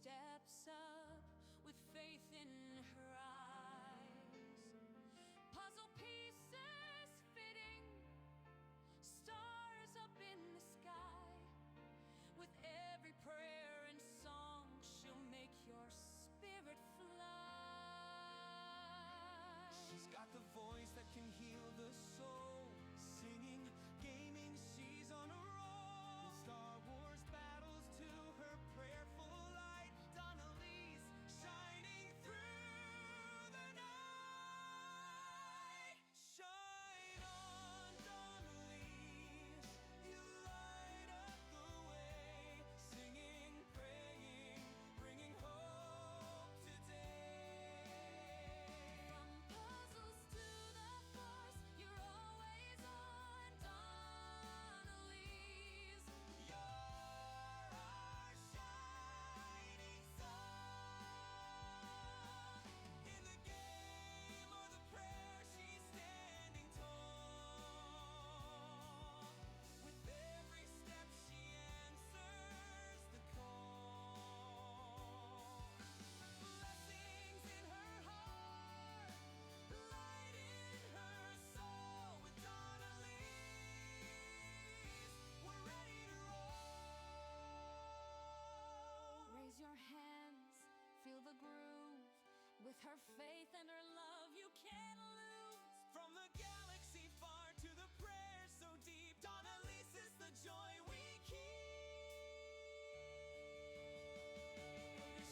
steps up with faith in her eyes. Puzzle pieces fitting, stars up in the sky. With every prayer and song, she'll make your spirit fly. She's got the voice that can heal the soul. Singing, gaming, she's on a roll. Star Wars battles to her prayerful light. Donnelly's shining through the night. Shine on, Donnelly's, you light up the way. Singing, praying, bringing hope today. From puzzles to the force, you're always on, Donnelly's. You're our shining star. In the game or the prayer, she's standing tall. With every step, she answers the call. Blessings in her heart, light in her soul. With Donnelly's, we're ready to roll. Raise your hands, feel the groove. With her faith and her love, you can't lose. From the galaxy far to the prayers so deep, Donnelly's is the joy we keep.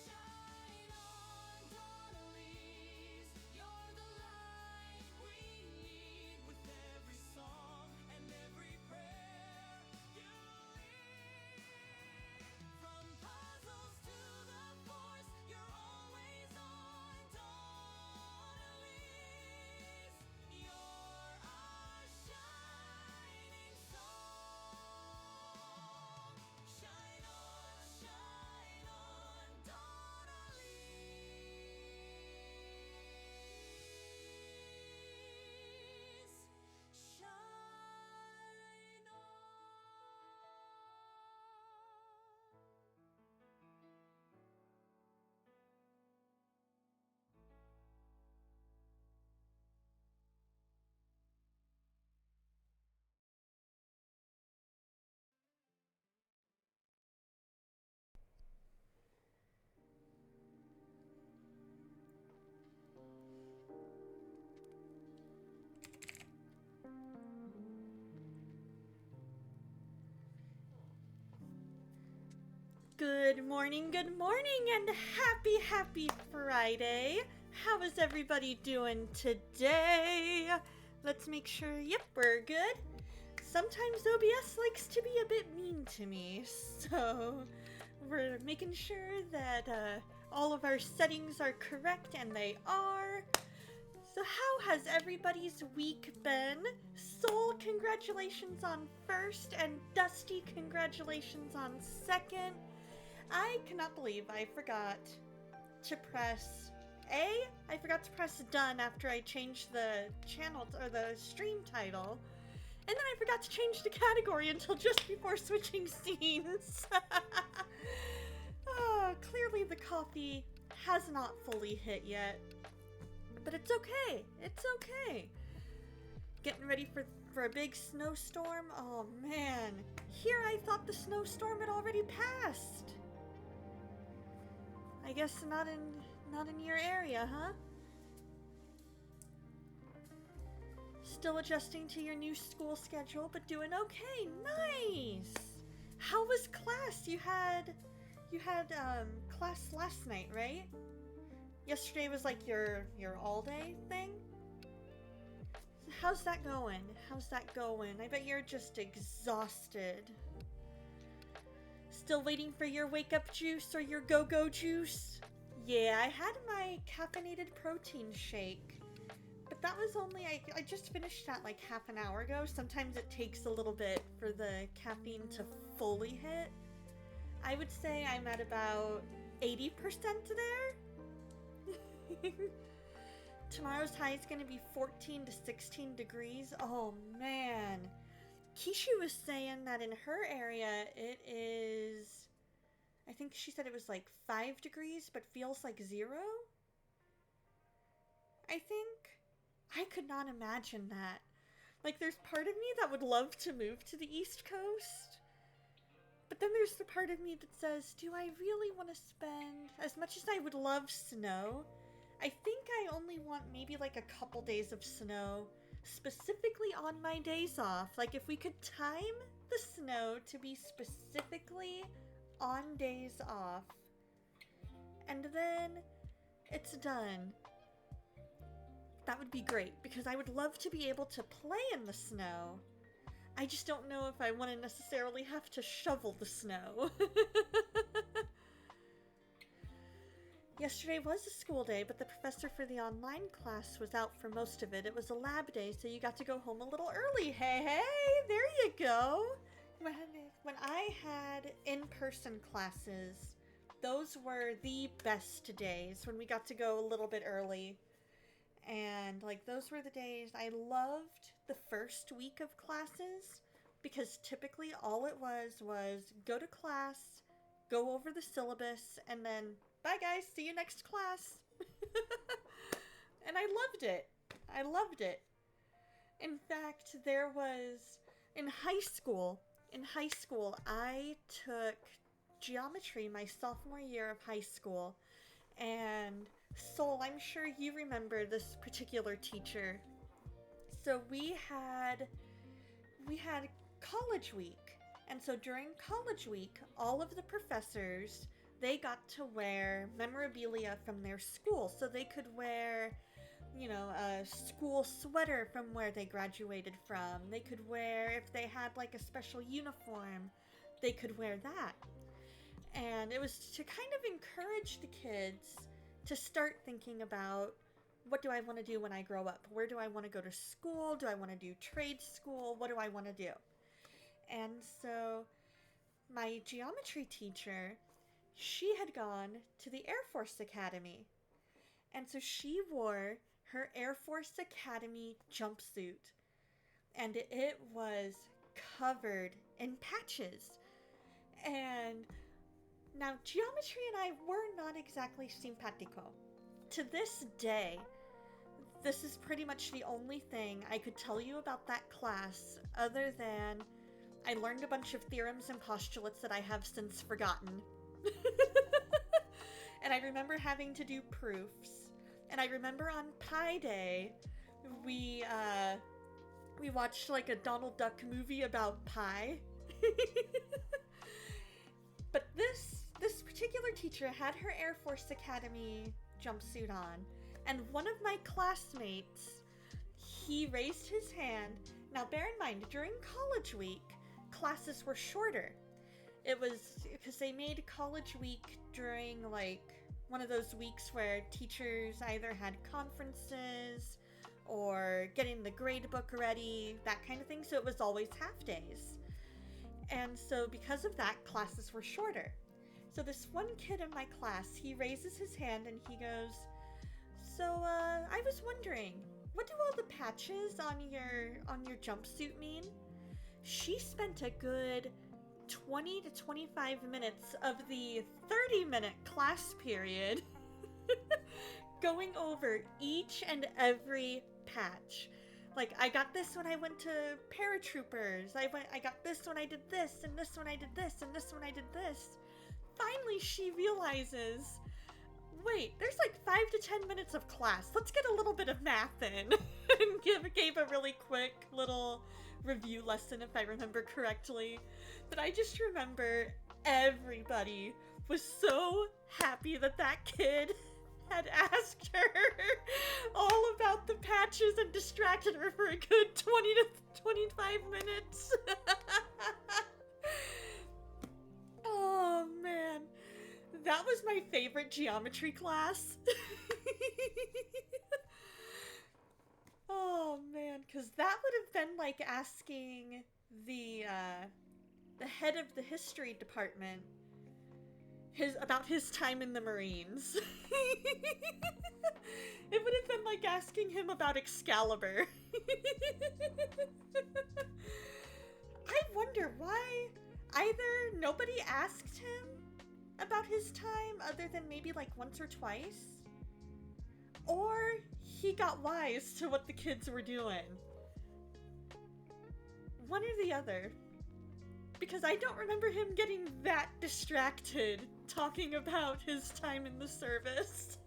Shine on, Donnelly's. You're the light we need. With every song and every prayer, you lead. From puzzles to the force, you're always on, Donnelly's. You're our shining song. Shine on, Donnelly's. Shine on. Good morning, and happy Friday. How is everybody doing today? Let's make sure, yep, we're good. Sometimes OBS likes to be a bit mean to me, so we're making sure that all of our settings are correct, and they are. So how has everybody's week been? Soul, congratulations on first, and Dusty, congratulations on second. I cannot believe I forgot to press I forgot to press done after I changed the channel or the stream title. And then I forgot to change the category until just before switching scenes. Oh, clearly the coffee has not fully hit yet. But it's okay. It's okay. Getting ready for a big snowstorm. Oh man. Here I thought the snowstorm had already passed. I guess not in your area, huh? Still adjusting to your new school schedule, but doing okay. Nice. How was class? You had class last night, right? Yesterday was like your all day thing? How's that going? I bet you're just exhausted. Still waiting for your wake up juice or your go-go juice? Yeah, I had my caffeinated protein shake. But that was only, I just finished that like half an hour ago. Sometimes it takes a little bit for the caffeine to fully hit. I would say I'm at about 80% there. Tomorrow's high is going to be 14 to 16 degrees. Oh man. Kishu was saying that in her area it is, I think she said it was like 5 degrees, but feels like 0. I think. I could not imagine that. Like, there's part of me that would love to move to the East Coast. But then there's the part of me that says, do I really want to spend, as much as I would love snow, I think I only want maybe like a couple days of snow, specifically on my days off. Like, if we could time the snow to be specifically on days off, and then it's done. That would be great, because I would love to be able to play in the snow. I just don't know if I want to necessarily have to shovel the snow. Yesterday was a school day, but the professor for the online class was out for most of it. It was a lab day, so you got to go home a little early. Hey, there you go. When I had in-person classes, those were the best days, when we got to go a little bit early. And, like, those were the days I loved the first week of classes, because typically all it was go to class, go over the syllabus, and then, bye guys, see you next class. And I loved it. I loved it. In fact, there was, in high school, I took geometry my sophomore year of high school, and Sol, I'm sure you remember this particular teacher. So we had college week. And so during college week, all of the professors, they got to wear memorabilia from their school. So they could wear, a school sweater from where they graduated from. They could wear, if they had like a special uniform, they could wear that. And it was to kind of encourage the kids to start thinking about, what do I want to do when I grow up? Where do I want to go to school? Do I want to do trade school? What do I want to do? And so my geometry teacher, she had gone to the Air Force Academy. And so she wore her Air Force Academy jumpsuit. And it was covered in patches. And now, geometry and I were not exactly simpatico. To this day, this is pretty much the only thing I could tell you about that class, other than I learned a bunch of theorems and postulates that I have since forgotten. And I remember having to do proofs. And I remember on Pi Day, we watched like a Donald Duck movie about pie. But this particular teacher had her Air Force Academy jumpsuit on, and one of my classmates, he raised his hand. Now bear in mind, during college week, classes were shorter. It was because they made college week during like one of those weeks where teachers either had conferences or getting the grade book ready, that kind of thing, so it was always half days. And so because of that, classes were shorter. So this one kid in my class, he raises his hand and he goes, so I was wondering, what do all the patches on your jumpsuit mean? She spent a good 20 to 25 minutes of the 30-minute class period going over each and every patch. Like, I got this when I went to paratroopers. I got this when I did this, and this when I did this, and this when I did this. Finally, she realizes, wait, there's like 5 to 10 minutes of class. Let's get a little bit of math in. And gave a really quick little review lesson, if I remember correctly. But I just remember everybody was so happy that that kid had asked her all about the patches and distracted her for a good 20 to 25 minutes. Oh man, that was my favorite geometry class. Oh man, because that would have been like asking the head of the history department about his time in the Marines. It would have been like asking him about Excalibur. I wonder why either nobody asked him about his time other than maybe like once or twice. Or he got wise to what the kids were doing. One or the other. Because I don't remember him getting that distracted talking about his time in the service.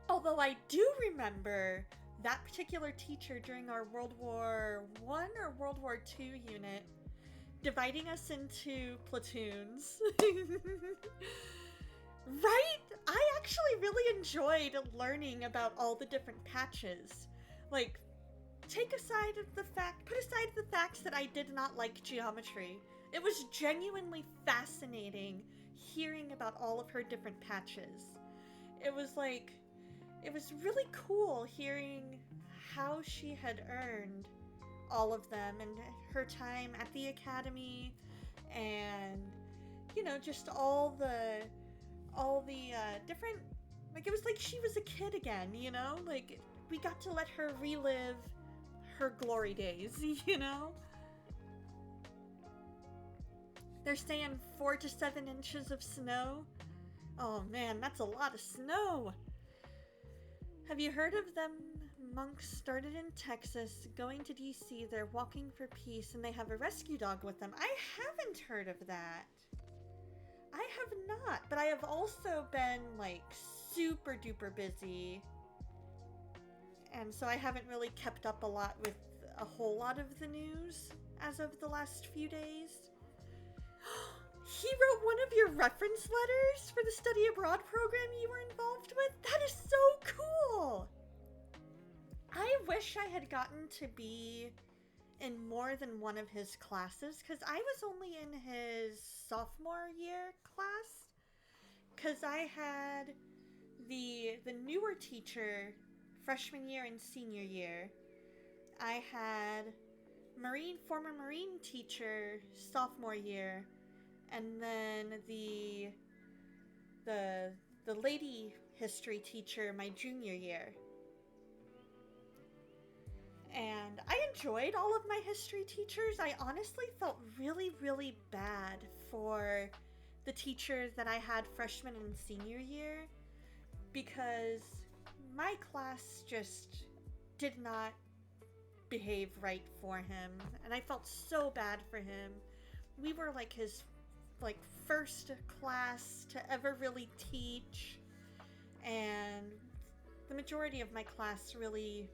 Although I do remember that particular teacher during our World War I or World War II unit dividing us into platoons. Right? I actually really enjoyed learning about all the different patches. Like, put aside the facts that I did not like geometry. It was genuinely fascinating hearing about all of her different patches. It was really cool hearing how she had earned all of them and her time at the academy and, just all the different, like, it was like she was a kid again, like we got to let her relive her glory days, They're saying 4 to 7 inches of snow. Oh man, that's a lot of snow. Have you heard of them? Monks started in Texas, going to DC, they're walking for peace, and they have a rescue dog with them. I haven't heard of that. I have not, but I have also been, like, super duper busy. And so I haven't really kept up a lot with a whole lot of the news as of the last few days. He wrote one of your reference letters for the study abroad program you were involved with? That is so cool! I wish I had gotten to be in more than one of his classes, because I was only in his sophomore year class, because I had the newer teacher freshman year and senior year. I had former Marine teacher sophomore year, and then the lady history teacher my junior year. And I enjoyed all of my history teachers. I honestly felt really, really bad for the teachers that I had freshman and senior year, because my class just did not behave right for him, and I felt so bad for him. We were like his first class to ever really teach, and the majority of my class really,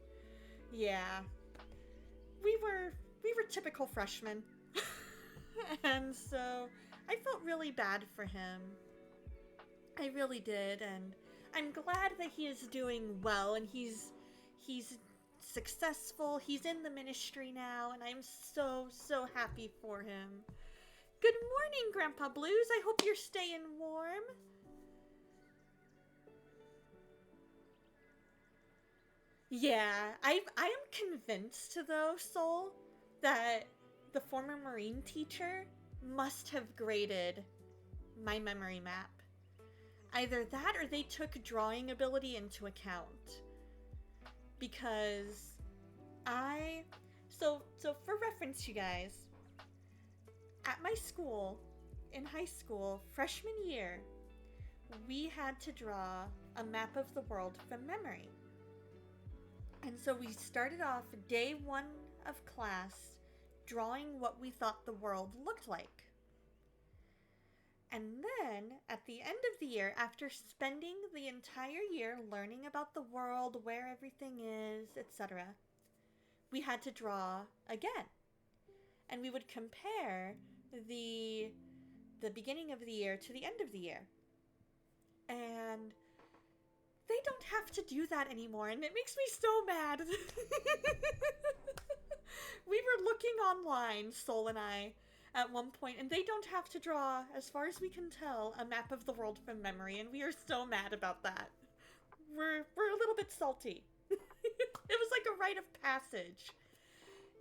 yeah, we were typical freshmen. And so I felt really bad for him. I really did, and I'm glad that he is doing well, and he's successful. He's in the ministry now, and I'm so happy for him. Good morning, Grandpa Blues. I hope you're staying warm. Yeah, I am convinced, though, Soul, that the former Marine teacher must have graded my memory map. Either that or they took drawing ability into account. Because so for reference, you guys, at my school, in high school, freshman year, we had to draw a map of the world from memory. And so we started off day 1 of class drawing what we thought the world looked like. And then, at the end of the year, after spending the entire year learning about the world, where everything is, etc., we had to draw again. And we would compare the beginning of the year to the end of the year. And they don't have to do that anymore, and it makes me so mad. We were looking online, Soul and I, at one point, and they don't have to draw, as far as we can tell, a map of the world from memory, and we are so mad about that. We're a little bit salty. It was like a rite of passage.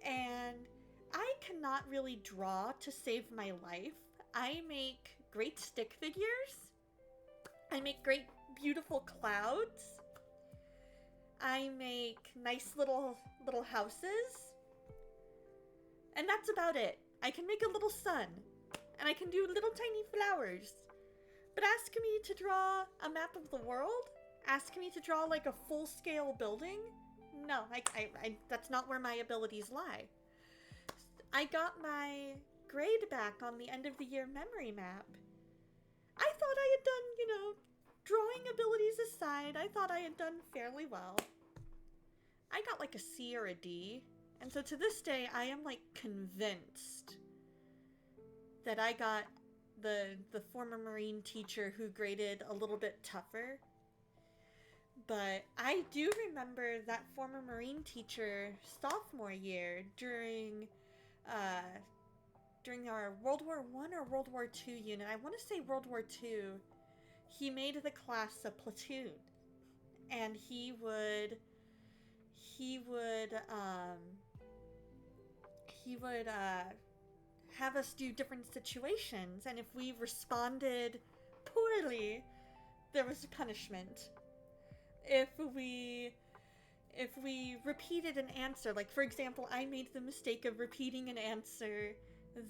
And I cannot really draw to save my life. I make great stick figures. I make great, beautiful clouds. I make nice little houses. And that's about it. I can make a little sun. and I can do little tiny flowers. But ask me to draw a map of the world? Ask me to draw like a full-scale building? No, that's not where my abilities lie. I got my grade back on the end of the year memory map. I thought I had done, drawing abilities aside, I thought I had done fairly well. I got like a C or a D, and so to this day, I am like convinced that I got the former Marine teacher who graded a little bit tougher. But I do remember that former Marine teacher sophomore year during our World War I or World War II unit. I want to say World War II. He made the class a platoon, and he would have us do different situations, and if we responded poorly, there was a punishment. If we repeated an answer, like for example, I made the mistake of repeating an answer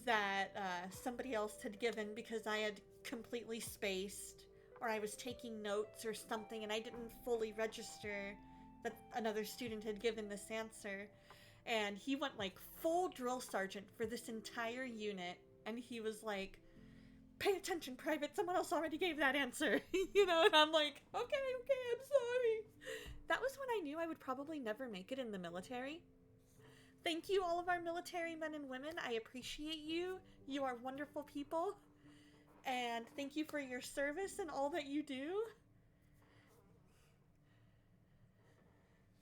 that somebody else had given because I had completely spaced, or I was taking notes or something and I didn't fully register that another student had given this answer. And he went like full drill sergeant for this entire unit, and he was like, "Pay attention, private, someone else already gave that answer." And I'm like, okay, I'm sorry. That was when I knew I would probably never make it in the military. Thank you, all of our military men and women. I appreciate you. You are wonderful people. And thank you for your service and all that you do.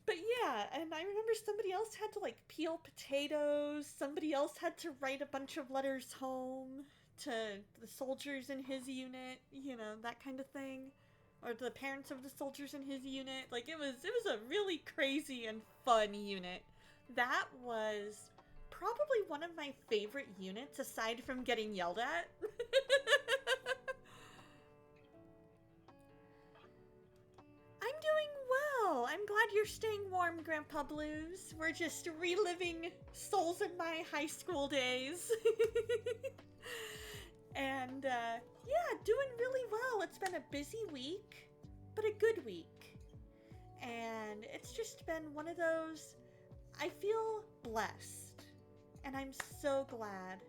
But yeah, and I remember somebody else had to like peel potatoes. Somebody else had to write a bunch of letters home to the soldiers in his unit, that kind of thing. Or the parents of the soldiers in his unit. Like, it was a really crazy and fun unit. That was probably one of my favorite units, aside from getting yelled at. I'm doing well. I'm glad you're staying warm, Grandpa Blues. We're just reliving souls in my high school days. And, yeah, doing really well. It's been a busy week, but a good week. And it's just been one of those, I feel blessed. And I'm so glad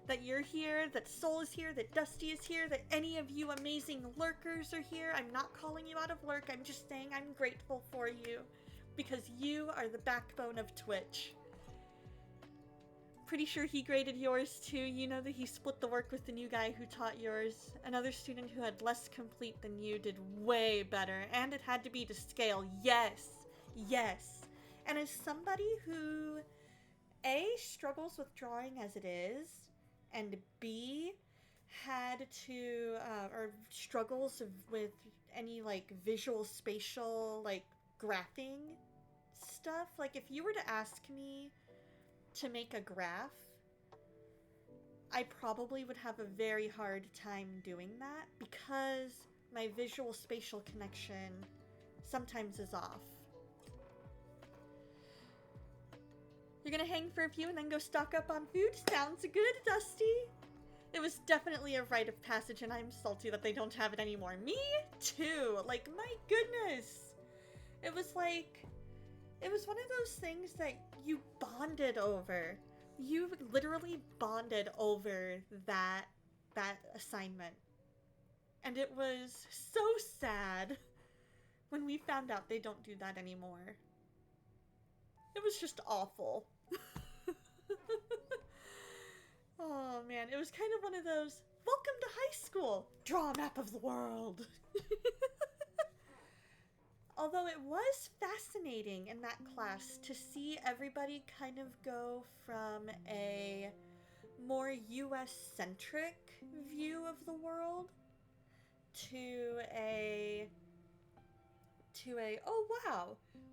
that you're here, that Soul is here, that Dusty is here, that any of you amazing lurkers are here. I'm not calling you out of lurk. I'm just saying I'm grateful for you because you are the backbone of Twitch. Pretty sure he graded yours too. You know that he split the work with the new guy who taught yours. Another student who had less complete than you did way better, and it had to be to scale. Yes. And as somebody who A, struggles with drawing as it is, and B, had to or struggles with any like visual spatial like graphing stuff, like if you were to ask me to make a graph, I probably would have a very hard time doing that because my visual spatial connection sometimes is off. You're gonna hang for a few and then go stock up on food? Sounds good, Dusty. It was definitely a rite of passage, and I'm salty that they don't have it anymore. Me too. Like, my goodness. It was one of those things that you bonded over. You literally bonded over that assignment. And it was so sad when we found out they don't do that anymore. It was just awful. Oh man, it was kind of one of those, welcome to high school, draw a map of the world. Although it was fascinating in that class to see everybody kind of go from a more US-centric view of the world to a oh wow,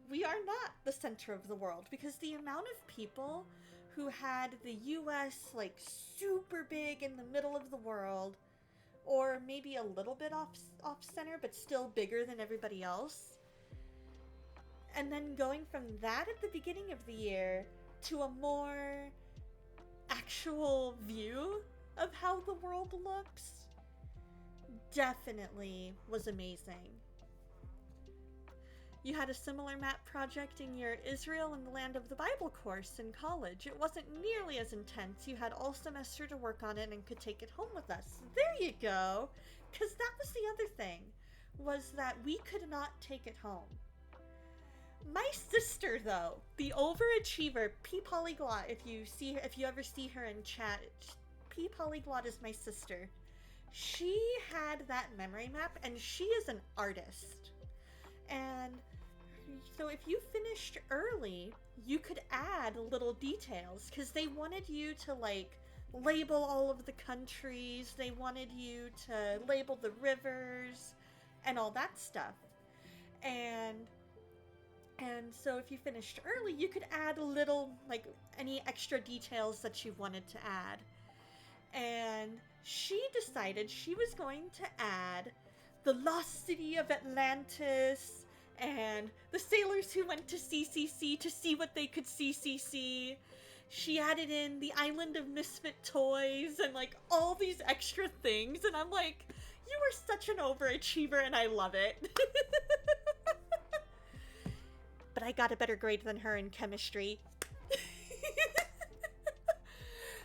we are not the center of the world, because the amount of people who had the US like super big in the middle of the world, or maybe a little bit off center but still bigger than everybody else. And then going from that at the beginning of the year to a more actual view of how the world looks definitely was amazing. You had a similar map project in your Israel and the Land of the Bible course in college. It wasn't nearly as intense. You had all semester to work on it and could take it home with us. There you go. Because that was the other thing, was that we could not take it home. My sister, though, the overachiever, P Polyglot, if you ever see her in chat, P Polyglot is my sister. She had that memory map, and she is an artist. And so if you finished early, you could add little details, because they wanted you to, like, label all of the countries, they wanted you to label the rivers, and all that stuff. And so if you finished early, you could add little, like, any extra details that you wanted to add. And she decided she was going to add the lost city of Atlantis, and the sailors who went to CCC to see what they could CCC. She added in the island of misfit toys and, like, all these extra things, and I'm like, you are such an overachiever and I love it. But I got a better grade than her in chemistry.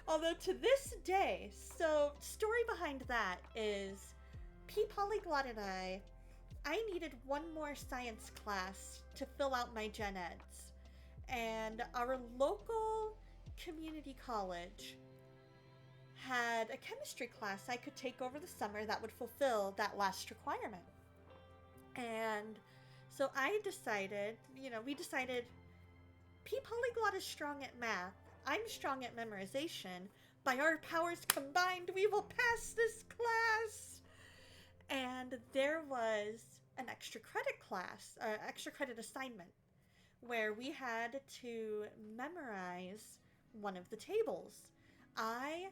Although to this day, so story behind that is P Polyglot and I needed one more science class to fill out my gen eds. And our local community college had a chemistry class I could take over the summer that would fulfill that last requirement. And so I decided, we decided P Polyglot is strong at math, I'm strong at memorization. By our powers combined, we will pass this class. And there was an extra credit class, extra credit assignment, where we had to memorize one of the tables. I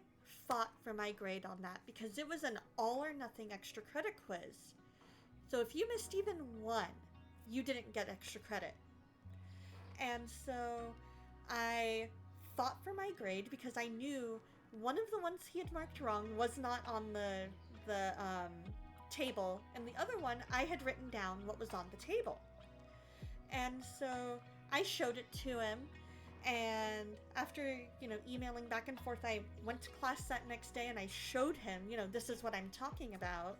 fought for my grade on that because it was an all or nothing extra credit quiz. So if you missed even one, you didn't get extra credit. And so I fought for my grade because I knew one of the ones he had marked wrong was not on the table, and the other one I had written down what was on the table. And so I showed it to him, and after, emailing back and forth, I went to class that next day and I showed him, this is what I'm talking about.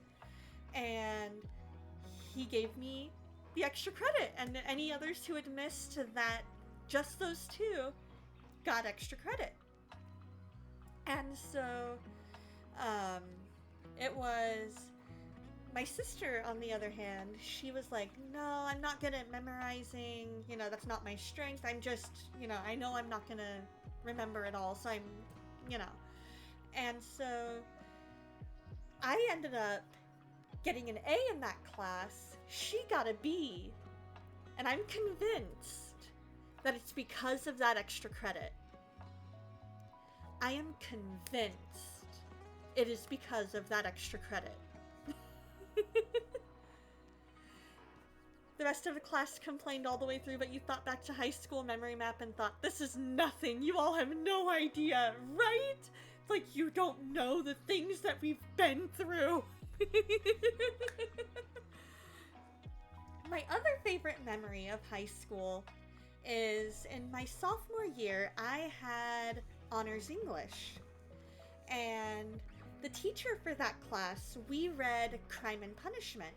And he gave me the extra credit, and any others who had missed that, just those two, got extra credit. And so, it was my sister, on the other hand, she was like, no, I'm not good at memorizing, that's not my strength, I'm just, I know I'm not gonna remember it all, so I'm, and so I ended up getting an A in that class. She got a B, and I'm convinced that it's because of that extra credit. I am convinced it is because of that extra credit. The rest of the class complained all the way through, but you thought back to high school memory map and thought, this is nothing, you all have no idea, right? It's like you don't know the things that we've been through. My other favorite memory of high school is in my sophomore year, I had honors English. And the teacher for that class, we read Crime and Punishment.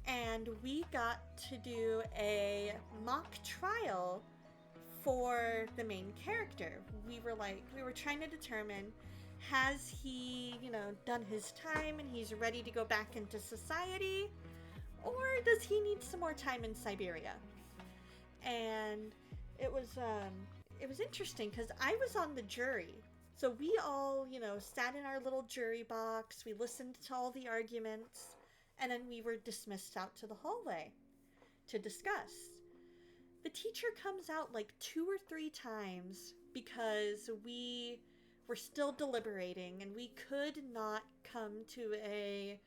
And we got to do a mock trial for the main character. We were trying to determine, has he, done his time and he's ready to go back into society? Or does he need some more time in Siberia? And it was interesting because I was on the jury. So we all, sat in our little jury box. We listened to all the arguments. And then we were dismissed out to the hallway to discuss. The teacher comes out like 2 or 3 times because we were still deliberating and we could not come to a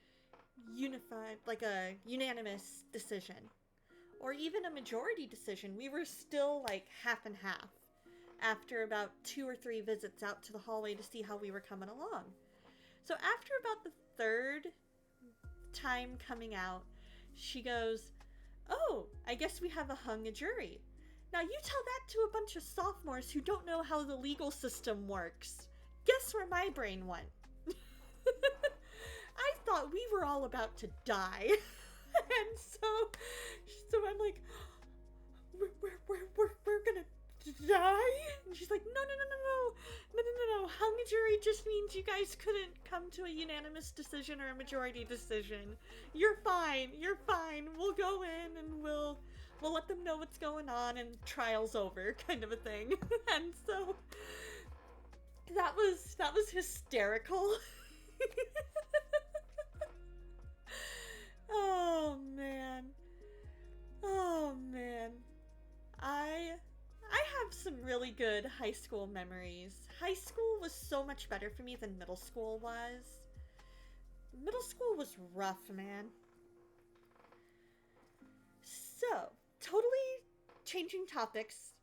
unanimous decision or even a majority decision. We were still like half and half after about 2 or 3 visits out to the hallway to see how we were coming along. So after about the third time coming out, she goes, "Oh, I guess we have a hung jury." Now you tell that to a bunch of sophomores who don't know how the legal system works. Guess where my brain went? I thought we were all about to die. And so I'm like, we're gonna die? And she's like, no. Hung jury just means you guys couldn't come to a unanimous decision or a majority decision. You're fine. We'll go in and we'll let them know what's going on and trial's over, kind of a thing. And so that was hysterical. Oh man. I have some really good high school memories. High school was so much better for me than middle school was. Middle school was rough, man. So, totally changing topics.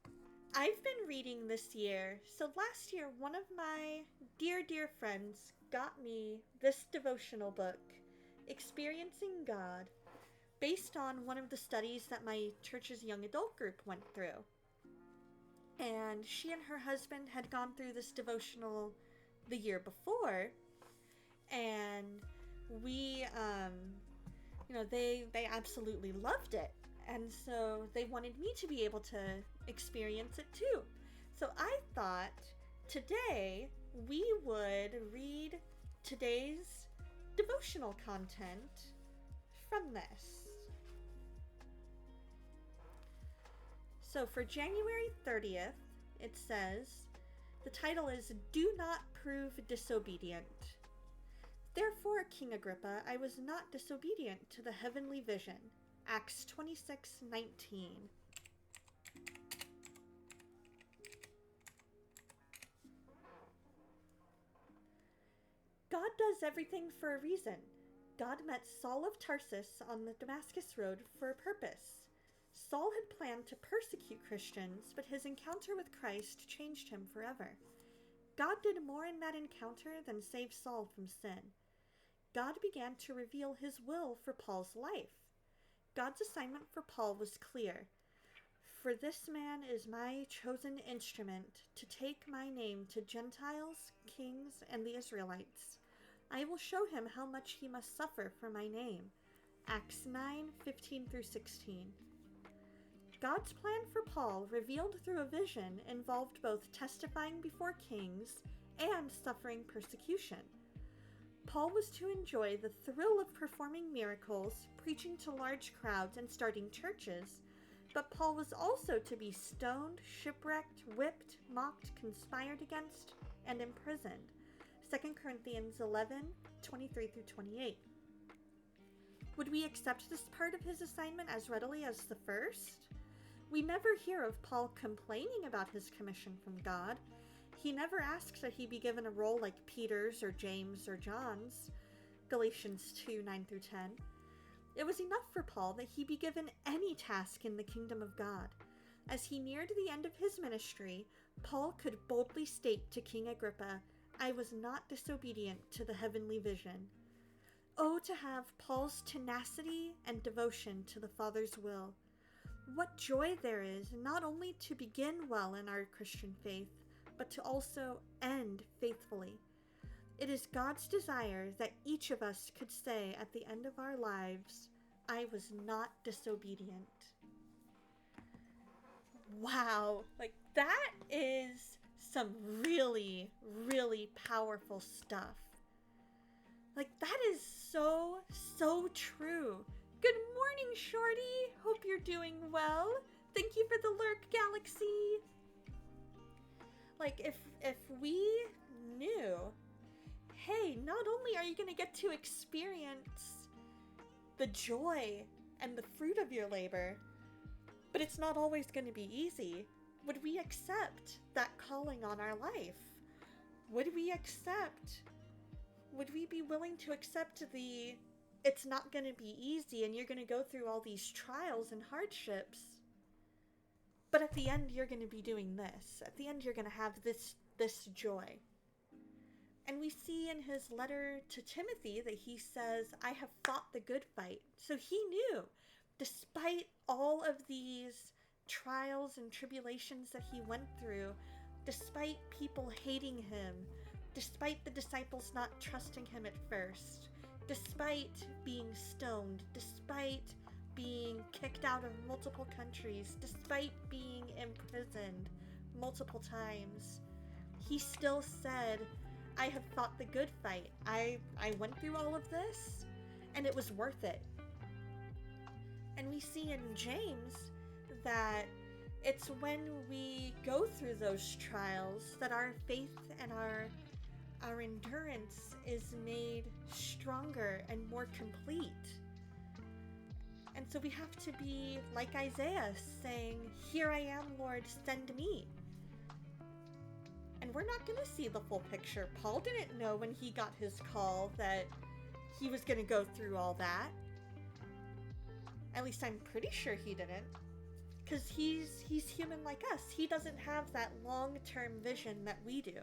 I've been reading this year. So last year, one of my dear friends got me this devotional book, Experiencing God, based on one of the studies that my church's young adult group went through. And she and her husband had gone through this devotional the year before, and we, they absolutely loved it. And so they wanted me to be able to experience it too. So I thought today we would read today's devotional content from this. So for January 30th, it says, the title is Do Not Prove Disobedient. Therefore, King Agrippa, I was not disobedient to the heavenly vision. Acts 26:19. God does everything for a reason. God met Saul of Tarsus on the Damascus Road for a purpose. Saul had planned to persecute Christians, but his encounter with Christ changed him forever. God did more in that encounter than save Saul from sin. God began to reveal his will for Paul's life. God's assignment for Paul was clear. For this man is my chosen instrument to take my name to Gentiles, kings, and the Israelites. I will show him how much he must suffer for my name. Acts 9:15-16. God's plan for Paul, revealed through a vision, involved both testifying before kings and suffering persecution. Paul was to enjoy the thrill of performing miracles, preaching to large crowds, and starting churches, but Paul was also to be stoned, shipwrecked, whipped, mocked, conspired against, and imprisoned. 2 Corinthians 11:23-28. Would we accept this part of his assignment as readily as the first? We never hear of Paul complaining about his commission from God. He never asks that he be given a role like Peter's or James or John's. Galatians 2:9-10. It was enough for Paul that he be given any task in the kingdom of God. As he neared the end of his ministry, Paul could boldly state to King Agrippa, I was not disobedient to the heavenly vision. Oh, to have Paul's tenacity and devotion to the Father's will. What joy there is not only to begin well in our Christian faith, but to also end faithfully. It is God's desire that each of us could say at the end of our lives, I was not disobedient. Wow, like that is some really, really powerful stuff. Like that is so true. Good morning, Shorty. Hope you're doing well. Thank you for the lurk, Galaxy. Like if we knew, hey, not only are you going to get to experience the joy and the fruit of your labor, but it's not always going to be easy, would we accept that calling on our life? Would we be willing to accept it's not going to be easy and you're going to go through all these trials and hardships, but at the end you're going to be doing this. At the end you're going to have this joy. And we see in his letter to Timothy that he says, I have fought the good fight. So he knew, despite all of these trials and tribulations that he went through, despite people hating him, despite the disciples not trusting him at first, despite being stoned, despite being kicked out of multiple countries, despite being imprisoned multiple times, he still said, I have fought the good fight. I went through all of this, and it was worth it. And we see in James that it's when we go through those trials that our faith and our endurance is made stronger and more complete. And so we have to be like Isaiah, saying, here I am, Lord, send me. And we're not going to see the full picture. Paul didn't know when he got his call that he was going to go through all that. At least I'm pretty sure he didn't. Because he's human like us. He doesn't have that long-term vision that we do.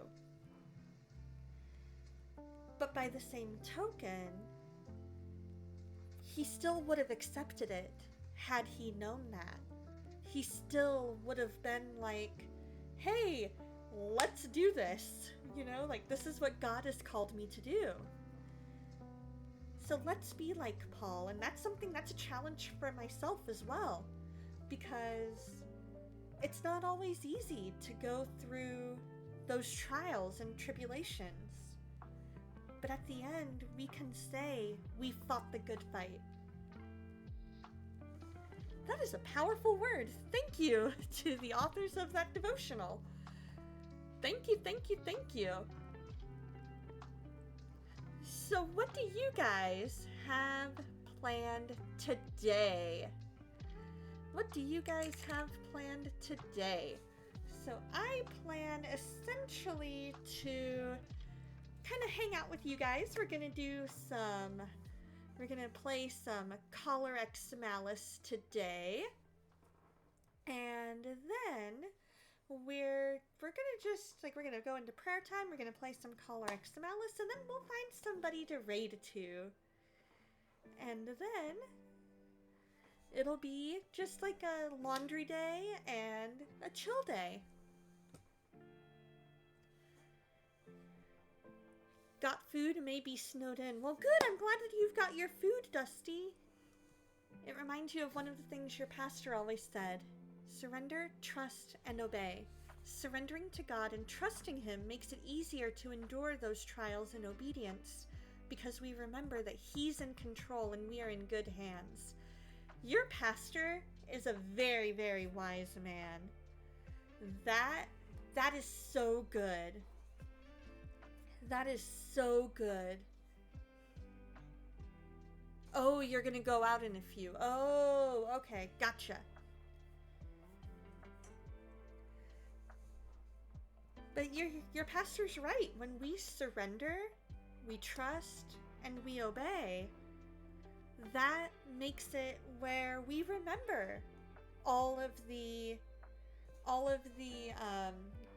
But by the same token, he still would have accepted it had he known that. He still would have been like, hey, let's do this. You know, like, this is what God has called me to do. So let's be like Paul. And that's a challenge for myself as well. Because it's not always easy to go through those trials and tribulations. But at the end, we can say we fought the good fight. That is a powerful word. Thank you to the authors of that devotional. Thank you, thank you, thank you. So what do you guys have planned today? What do you guys have planned today? So I plan essentially to kind of hang out with you guys. We're gonna play some Collar X Malice today. And then we're gonna go into prayer time. We're gonna play some Collar X Malice, and then we'll find somebody to raid to. And then it'll be just like a laundry day and a chill day. Got food, maybe snowed in. Well, good, I'm glad that you've got your food, Dusty. It reminds you of one of the things your pastor always said. Surrender, trust, and obey. Surrendering to God and trusting Him makes it easier to endure those trials in obedience, because we remember that He's in control and we are in good hands. Your pastor is a very, very wise man. That is so good. That is so good. Oh, you're gonna go out in a few. Oh, okay, gotcha. But your pastor's right. When we surrender, we trust, and we obey, that makes it where we remember all of the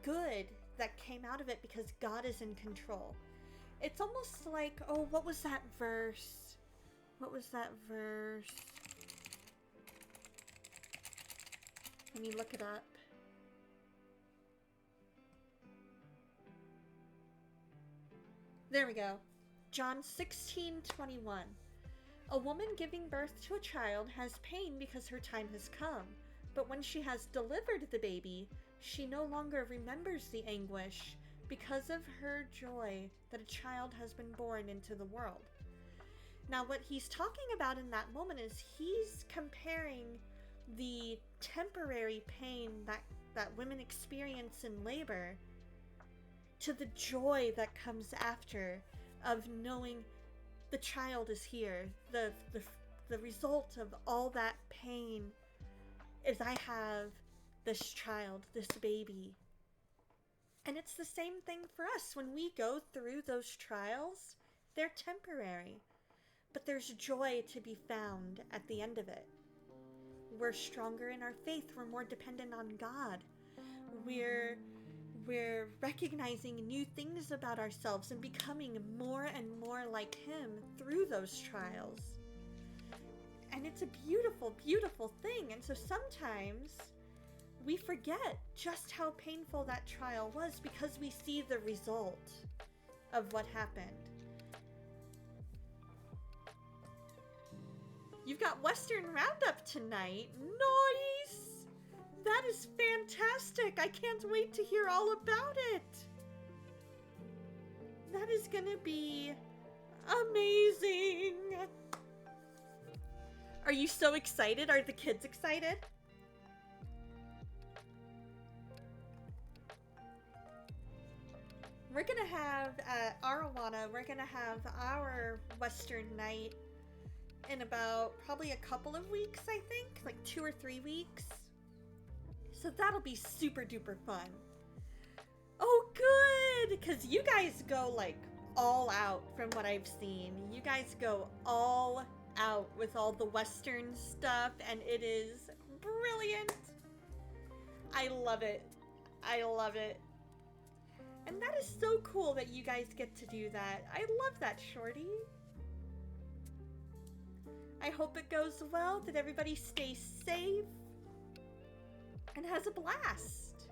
good that came out of it because God is in control. It's almost like, oh, what was that verse? What was that verse? Let me look it up. There we go. John 16:21. A woman giving birth to a child has pain because her time has come, but when she has delivered the baby, she no longer remembers the anguish because of her joy that a child has been born into the world. Now, what he's talking about in that moment is he's comparing the temporary pain that women experience in labor to the joy that comes after of knowing the child is here. The result of all that pain is I have this child, this baby. And it's the same thing for us. When we go through those trials, they're temporary. But there's joy to be found at the end of it. We're stronger in our faith. We're more dependent on God. we're recognizing new things about ourselves and becoming more and more like Him through those trials. And it's a beautiful, beautiful thing. And so sometimes we forget just how painful that trial was because we see the result of what happened. You've got Western Roundup tonight. Nice! That is fantastic. I can't wait to hear all about it. That is gonna be amazing. Are you so excited? Are the kids excited? We're gonna have at Arowana, we're gonna have our Western night in about probably a couple of weeks, I think, like 2 or 3 weeks. So that'll be super duper fun. Oh, good! Because you guys go like all out from what I've seen. You guys go all out with all the Western stuff, and it is brilliant. I love it. I love it. And that is so cool that you guys get to do that. I love that, Shorty. I hope it goes well, that everybody stays safe and has a blast.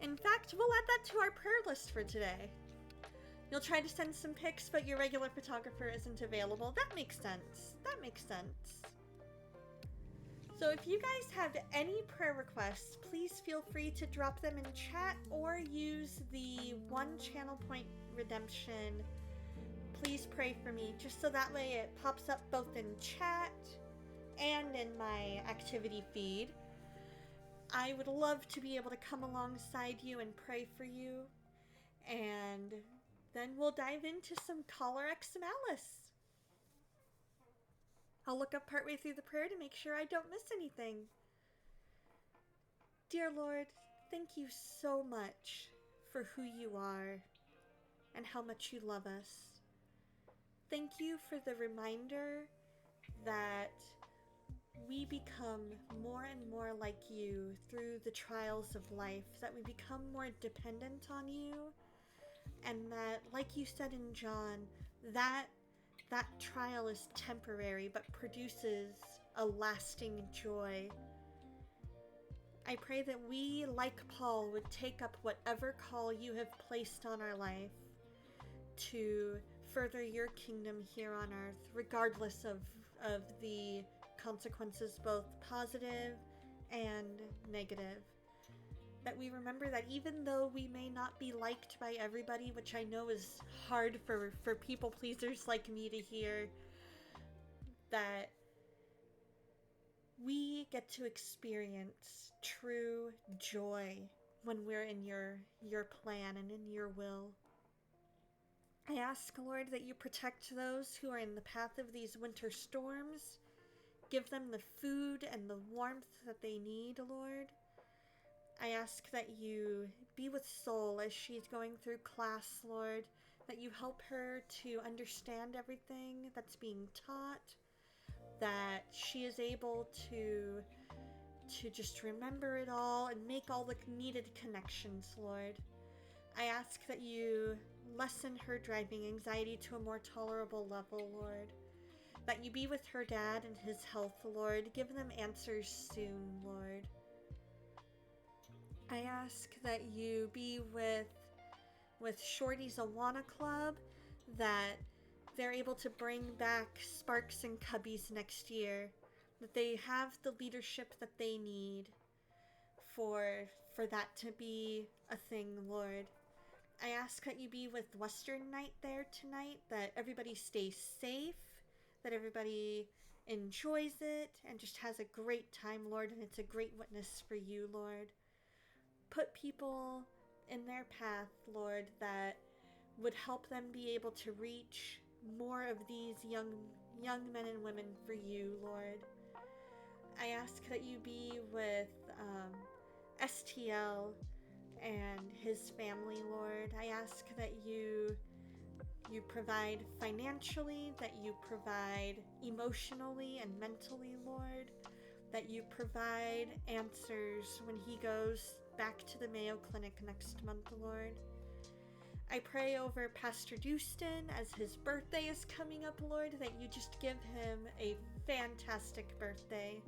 In fact, we'll add that to our prayer list for today. You'll try to send some pics, but your regular photographer isn't available. That makes sense. That makes sense. So if you guys have any prayer requests, please feel free to drop them in chat or use the one channel point redemption. Please pray for me, just so that way it pops up both in chat and in my activity feed. I would love to be able to come alongside you and pray for you. And then we'll dive into some Caller X Malice. I'll look up partway through the prayer to make sure I don't miss anything. Dear Lord, thank you so much for who you are and how much you love us. Thank you for the reminder that we become more and more like you through the trials of life, that we become more dependent on you, and that, like you said in John, that trial is temporary but produces a lasting joy. I pray that we, like Paul, would take up whatever call you have placed on our life to further your kingdom here on earth, regardless of the consequences, both positive and negative. That we remember that even though we may not be liked by everybody, which I know is hard for people pleasers like me to hear, that we get to experience true joy when we're in your plan and in your will. I ask, Lord, that you protect those who are in the path of these winter storms. Give them the food and the warmth that they need, Lord. I ask that you be with Soul as she's going through class, Lord, that you help her to understand everything that's being taught, that she is able to just remember it all and make all the needed connections, Lord. I ask that you lessen her driving anxiety to a more tolerable level, Lord. That you be with her dad and his health, Lord. Give them answers soon, Lord. I ask that you be with Shorty's Awana Club, that they're able to bring back Sparks and Cubbies next year, that they have the leadership that they need for that to be a thing, Lord. I ask that you be with Western Night there tonight, that everybody stays safe, that everybody enjoys it and just has a great time, Lord, and it's a great witness for you, Lord. Put people in their path, Lord, that would help them be able to reach more of these young men and women for you, Lord. I ask that you be with STL and his family, Lord. I ask that you provide financially, that you provide emotionally and mentally, Lord, that you provide answers when he goes back to the Mayo Clinic next month, Lord. I pray over Pastor Dustin as his birthday is coming up, Lord, that you just give him a fantastic birthday.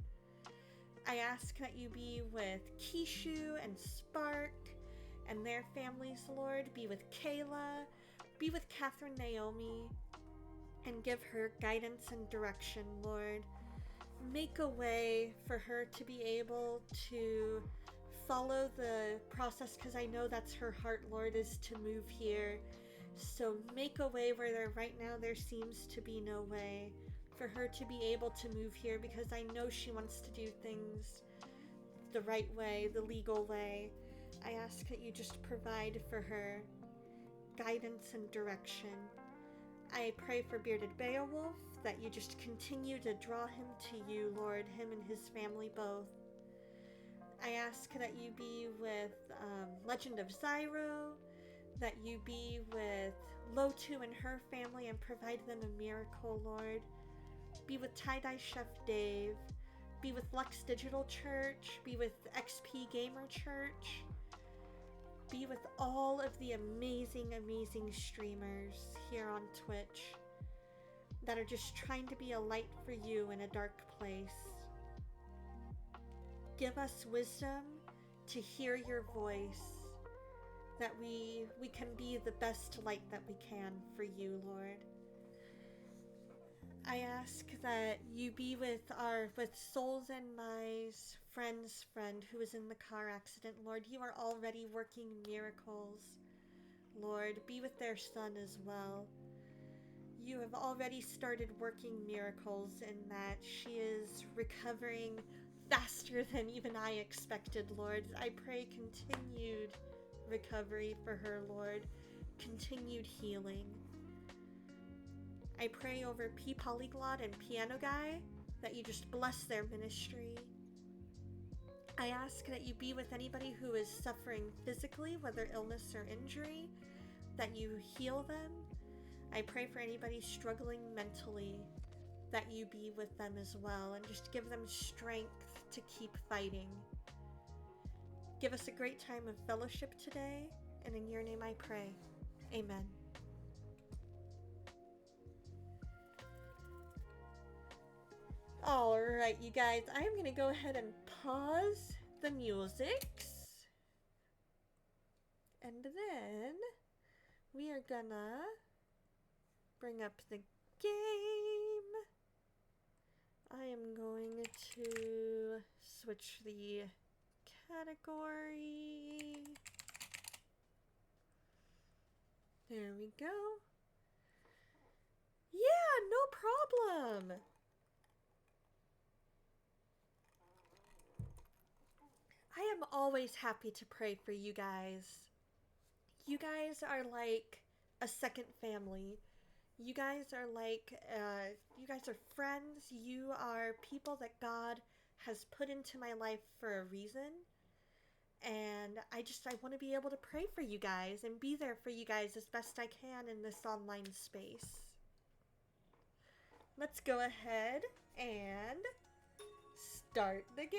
I ask that you be with Kishu and Spark and their families, Lord. Be with Kayla, be with Catherine Naomi, and give her guidance and direction, Lord. Make a way for her to be able to follow the process, because I know that's her heart, Lord, is to move here. So make a way where right now there seems to be no way for her to be able to move here, because I know she wants to do things the right way, the legal way. I ask that you just provide for her guidance and direction. I pray for Bearded Beowulf, that you just continue to draw him to you, Lord, him and his family both. I ask that you be with Legend of Zyro, that you be with Lotu and her family and provide them a miracle, Lord. Be with Tie-Dye Chef Dave. Be with Lux Digital Church. Be with XP Gamer Church. Be with all of the amazing, amazing streamers here on Twitch that are just trying to be a light for you in a dark place. Give us wisdom to hear your voice, that we can be the best light that we can for you, Lord. I ask that you be with Souls and Mai's friend's friend who was in the car accident, Lord. You are already working miracles, Lord. Be with their son as well. You have already started working miracles in that she is recovering faster than even I expected, Lord. I pray continued recovery for her, Lord. Continued healing. I pray over P Polyglot and Piano Guy, that you just bless their ministry. I ask that you be with anybody who is suffering physically, whether illness or injury, that you heal them. I pray for anybody struggling mentally, that you be with them as well, and just give them strength to keep fighting. Give us a great time of fellowship today, and in your name I pray. Amen. Alright, you guys, I am going to go ahead and pause the musics. And then we are gonna bring up the game. I am going to switch the category. There we go. Yeah, no problem. I am always happy to pray for you guys. You guys are like a second family. You guys are like, you guys are friends. You are people that God has put into my life for a reason. And I want to be able to pray for you guys and be there for you guys as best I can in this online space. Let's go ahead and start the game.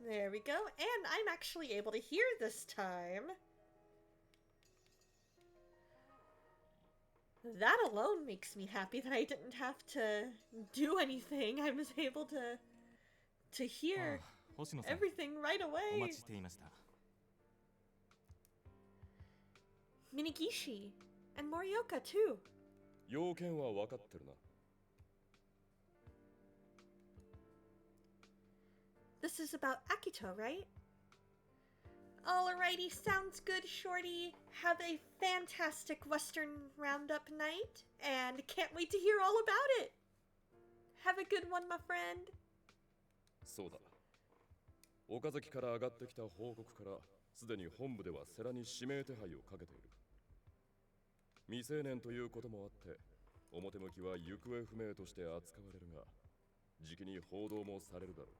There we go, and I'm actually able to hear this time. That alone makes me happy that I didn't have to do anything. I was able to hear everything right away. Minigishi and Morioka too. 要件は分かってるな。 This is about Akito, right? Alrighty, sounds good, Shorty. Have a fantastic Western Roundup night, and can't wait to hear all about it. Have a good one, my friend. そうだ。岡崎から上がってきた報告から、すでに本部では世良に指名手配をかけている。未成年ということもあって、表向きは行方不明として扱われるが、じきに報道もされるだろう。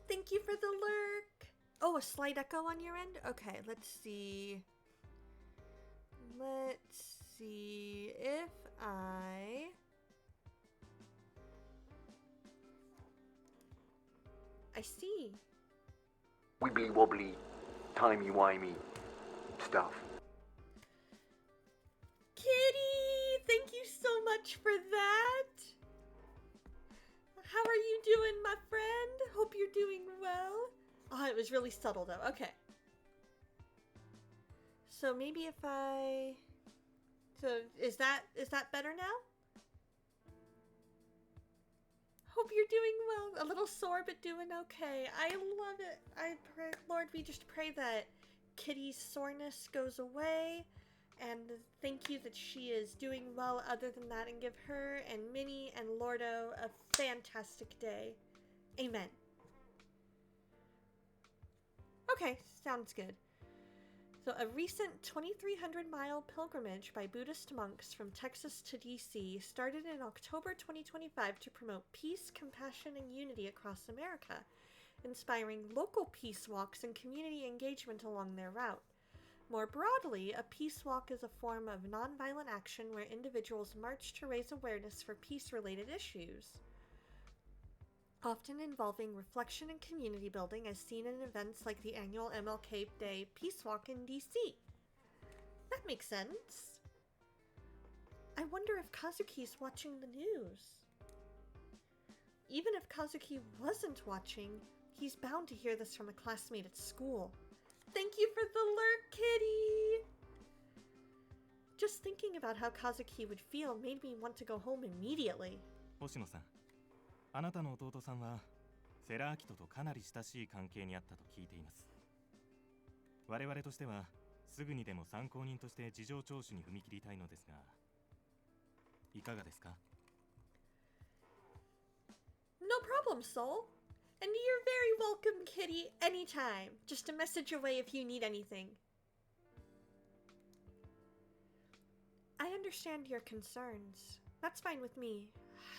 Thank you for the lurk. Oh, a slight echo on your end? Okay, let's see. Let's see if I see. Wibbly wobbly, timey wimey stuff. Kitty, thank you so much for that. How are you doing, my friend? Hope you're doing well. Oh, it was really subtle though. Okay. So maybe if I... So is that better now? Hope you're doing well. A little sore, but doing okay. I love it. I pray, Lord, we just pray that Kitty's soreness goes away. And thank you that she is doing well other than that. And give her and Minnie and Lordo a fantastic day. Amen. Okay, sounds good. So a recent 2,300-mile pilgrimage by Buddhist monks from Texas to D.C. started in October 2025 to promote peace, compassion, and unity across America, inspiring local peace walks and community engagement along their route. More broadly, a peace walk is a form of nonviolent action where individuals march to raise awareness for peace-related issues, often involving reflection and community building as seen in events like the annual MLK Day Peace Walk in DC. That makes sense. I wonder if Kazuki's watching the news. Even if Kazuki wasn't watching, he's bound to hear this from a classmate at school. Thank you for the lurk, Kitty! Just thinking about how Kazuki would feel made me want to go home immediately. 星野さん、あなたの弟さんは世良明人とかなり親しい関係にあったと聞いています。我々としてはすぐにでも参考人として事情聴取に踏み切りたいのですが、いかがですか? No problem, Soul. And you're very welcome, Kitty, anytime. Just a message away if you need anything. I understand your concerns. That's fine with me.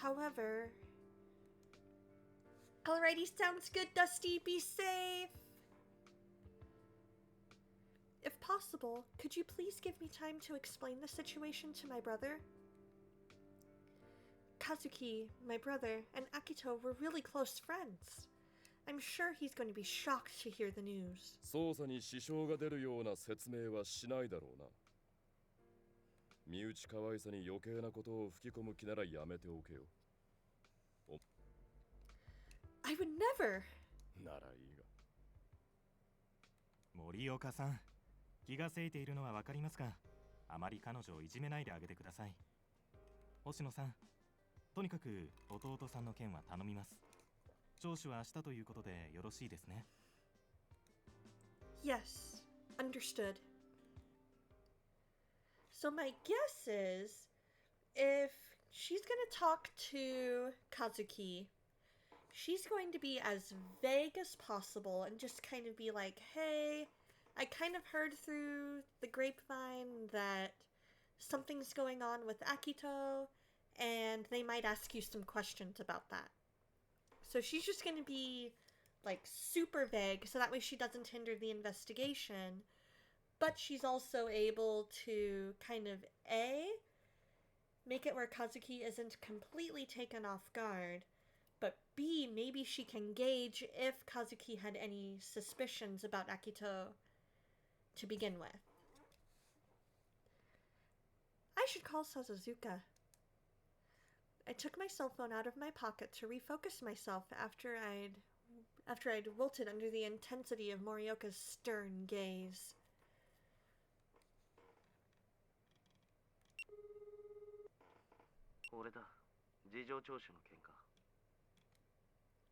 However... Alrighty, sounds good, Dusty. Be safe. If possible, could you please give me time to explain the situation to my brother? Kazuki, my brother, and Akito were really close friends. I'm sure he's going to be shocked to hear the news. 捜査に支障が出るような説明はしないだろうな。身内可愛さに余計なことを吹き込む気ならやめておけよ。I would never. ならいいが。森岡さん、気がせいているのはわかりますが、あまり彼女をいじめないであげてください。星野さん、とにかく弟さんの件は頼みます。聴取は明日ということでよろしいですね。Yes, understood. So my guess is, if she's gonna talk to Kazuki, she's going to be as vague as possible and just kind of be like, hey, I kind of heard through the grapevine that something's going on with Akito, and they might ask you some questions about that. So she's just going to be, like, super vague, so that way she doesn't hinder the investigation, but she's also able to kind of, A, make it where Kazuki isn't completely taken off guard, but B, maybe she can gauge if Kazuki had any suspicions about Akito to begin with. I should call Sasazuka. I took my cell phone out of my pocket to refocus myself after I'd wilted under the intensity of Morioka's stern gaze.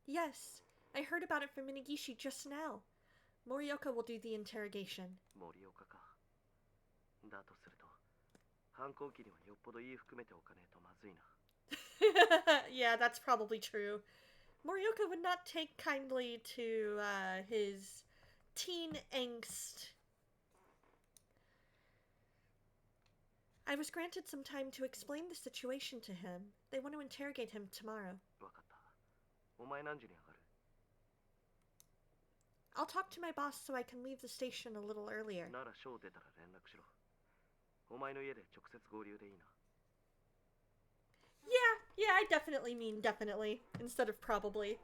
Yes, I heard about it from Minagishi just now. Morioka will do the interrogation. Yeah, that's probably true. Morioka would not take kindly to his teen angst. I was granted some time to explain the situation to him. They want to interrogate him tomorrow. I'll talk to my boss so I can leave the station a little earlier. お前の家で直接合流でいいな。 Yeah, I definitely mean definitely instead of probably.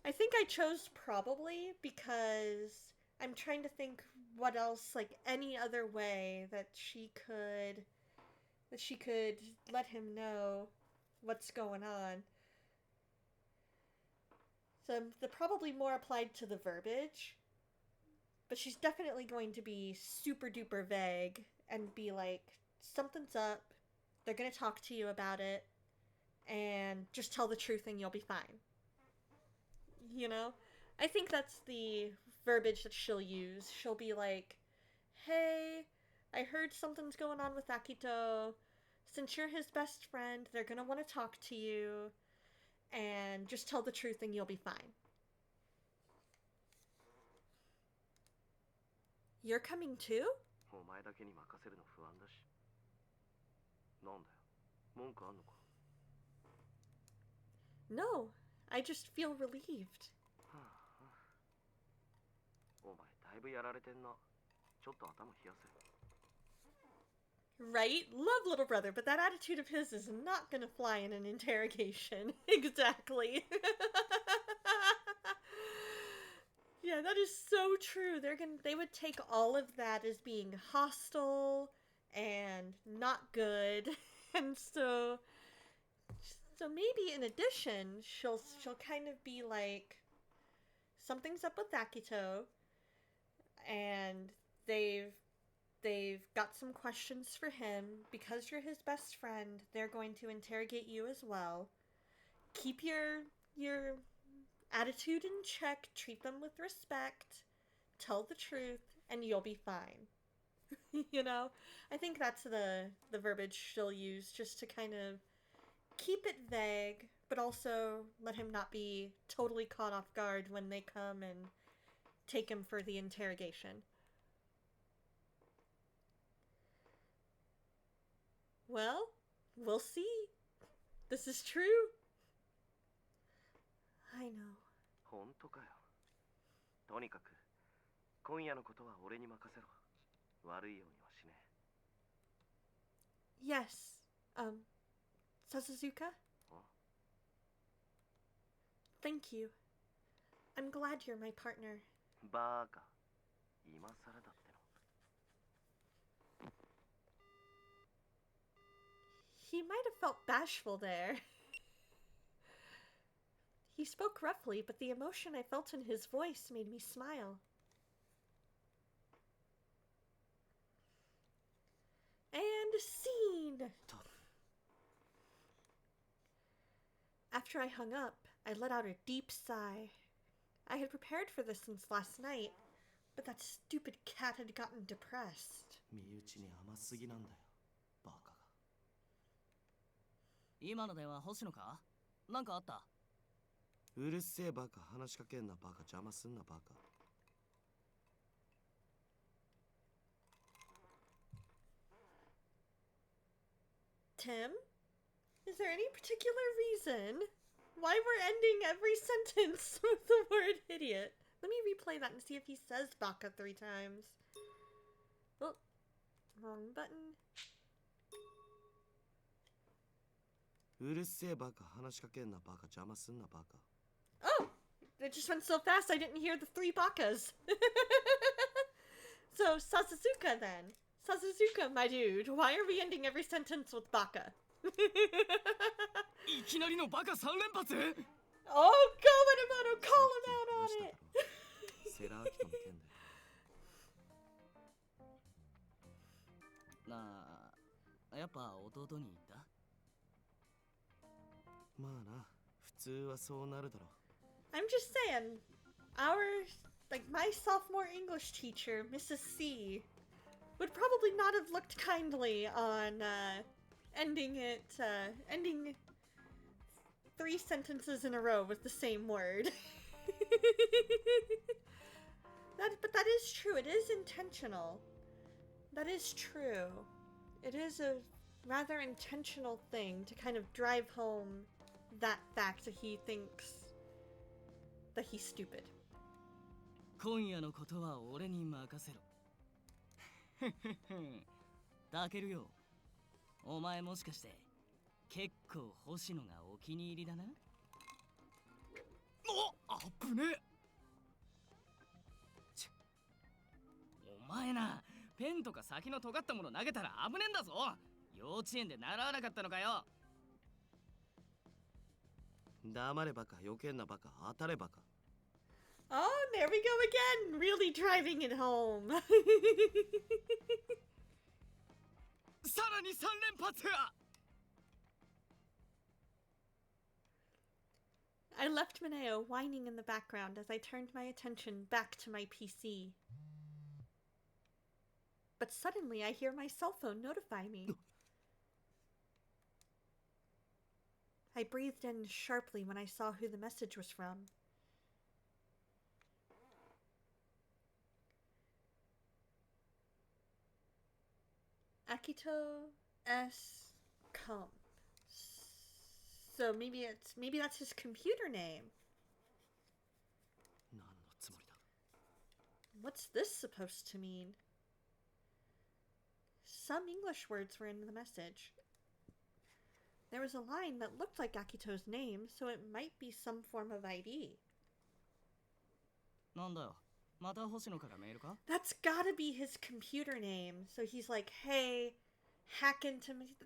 I think I chose probably because I'm trying to think what else, like any other way that she could let him know what's going on. So the probably more applied to the verbiage, but she's definitely going to be super duper vague and be like, something's up, they're gonna talk to you about it, and just tell the truth and you'll be fine. You know? I think that's the verbiage that she'll use. She'll be like, hey, I heard something's going on with Akito. Since you're his best friend, they're gonna want to talk to you, and just tell the truth and you'll be fine. You're coming too? お前だけに任せるの不安だし。なんだよ、文句あんのか。 No, I just feel relieved. お前だいぶやられてんな。ちょっと頭冷やせ。 Right? Love little brother, but that attitude of his is not gonna fly in an interrogation. Exactly. Yeah, that is so true. They would take all of that as being hostile and not good. And so maybe in addition, she'll kind of be like, something's up with Akito, and they've got some questions for him. Because you're his best friend, they're going to interrogate you as well. Keep your attitude in check, treat them with respect, tell the truth, and you'll be fine. You know? I think that's the verbiage she'll use, just to kind of keep it vague, but also let him not be totally caught off guard when they come and take him for the interrogation. Well, we'll see. This is true. I know. 本当かよ。とにかく今夜のことは俺に任せろ。悪いようにはしねえ。 Yes. Sasazuka? Thank you. I'm glad you're my partner. バーカ。今更だっての。 He might have felt bashful there. He spoke roughly, but the emotion I felt in his voice made me smile. And scene! After I hung up, I let out a deep sigh. I had prepared for this since last night, but that stupid cat had gotten depressed. 身内に甘すぎなんだよ、バカが。今の電話星野か？なんかあった？うるせえバカ、話しかけんなバカ、邪魔すんなバカ。Tim? Is there any particular reason why we're ending every sentence with the word idiot? Let me replay that and see if he says baka 3 times. Oh, wrong button. うるせえバカ、話しかけんなバカ、邪魔すんなバカ。 Oh! It just went so fast I didn't hear the 3 bakas. So, Sasazuka then. Sasazuka, my dude, why are we ending every sentence with baka? いきなりのバカ3連発 Oh, Kawamoto, call him out on 話しただ it! ろ。セラーキとの件だよ。なあ、やっぱ弟に言った？まあな、普通はそうなるだろ。 I'm just saying, my sophomore English teacher, Mrs. C, would probably not have looked kindly on, ending 3 sentences in a row with the same word. But that is true. It is intentional. That is true. It is a rather intentional thing to kind of drive home that fact that he thinks that he's stupid. 今夜のことは俺に任せろ。タケルよ。お前もしかして結構星野がお気に入りだな。お、危ねえ。お前な、ペンとか先の尖ったもの投げたら危ねえんだぞ。幼稚園で習わなかったのかよ。黙れバカ、余計なバカ、当たれバカ。Oh, there we go again! Really driving it home. さらに3連発。 I left Mineo whining in the background as I turned my attention back to my PC. But suddenly I hear my cell phone notify me. I breathed in sharply when I saw who the message was from. Akito S. Comp. So maybe that's his computer name. 何のつもりだ。 What's this supposed to mean? Some English words were in the message. There was a line that looked like Akito's name, so it might be some form of ID. なんだよ、また星野からメールか？ That's gotta be his computer name. So he's like, hey, hack into me.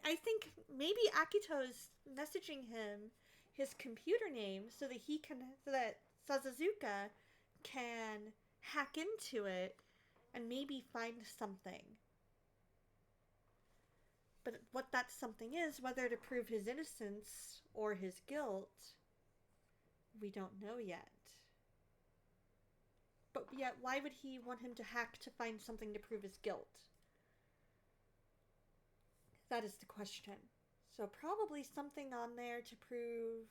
I think maybe Akito's messaging him his computer name so that Sasazuka can hack into it and maybe find something. But what that something is, whether to prove his innocence or his guilt, we don't know yet. But yet, why would he want him to hack to find something to prove his guilt? That is the question. So probably something on there to prove...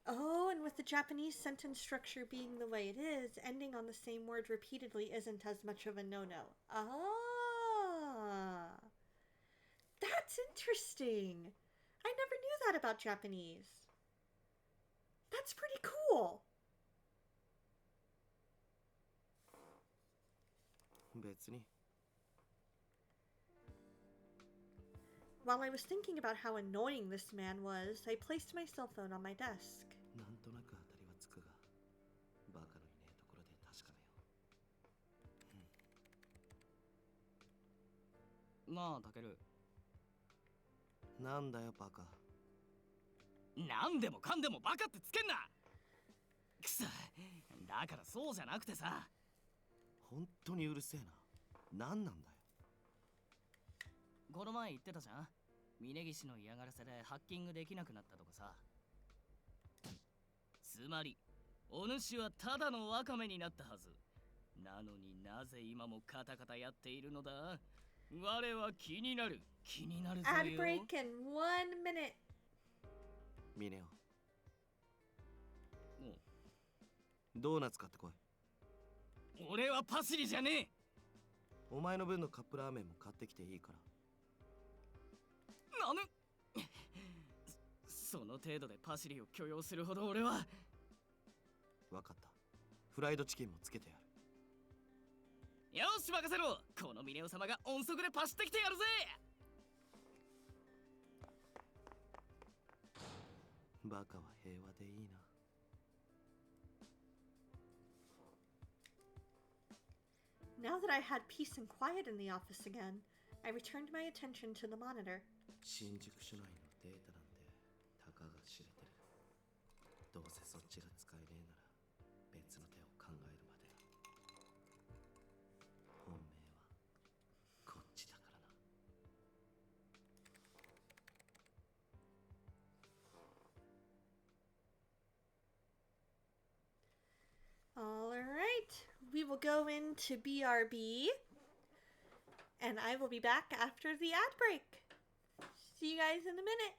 Oh, and with the Japanese sentence structure being the way it is, ending on the same word repeatedly isn't as much of a no-no. Ah! That's interesting! I never knew that about Japanese. That's pretty cool! 別に。 While I was thinking about how annoying this man was, I placed my cell phone on my desk. なんとなく当たりはつくが、バカのいねえところで確かめよう。なあ、タケル。なんだよバカ。なんでもかんでもバカってつけんな。くそ、だからそうじゃなくてさ。本当にうるせえな。なんなんだよ。この前言ってたじゃん。峯岸の嫌がらせでハッキングできなくなったとかさ。つまり、お主はただのワカメになったはず。なのになぜ今もカタカタやっているのだ。我は気になる。気になるぞよ。 Ad break in 1 minute. ミネオ。ドーナツ買ってこい。俺はパシリじゃねえ。お前の分のカップラーメンも買ってきていいから。なぬその程度でパシリを許容するほど俺は。わかった。フライドチキンもつけてやる。よし任せろ。このミネオ様が音速でパシってきてやるぜ。バカは平和でいいな。Now that I had peace and quiet in the office again, I returned my attention to the monitor. 新宿署内のデータなんてたかが知れてる。どうせそっちが使えねえなら別の手を考えるまでだ。本命はこっちだからな。All right, we will go into BRB, and I will be back after the ad break. See you guys in a minute.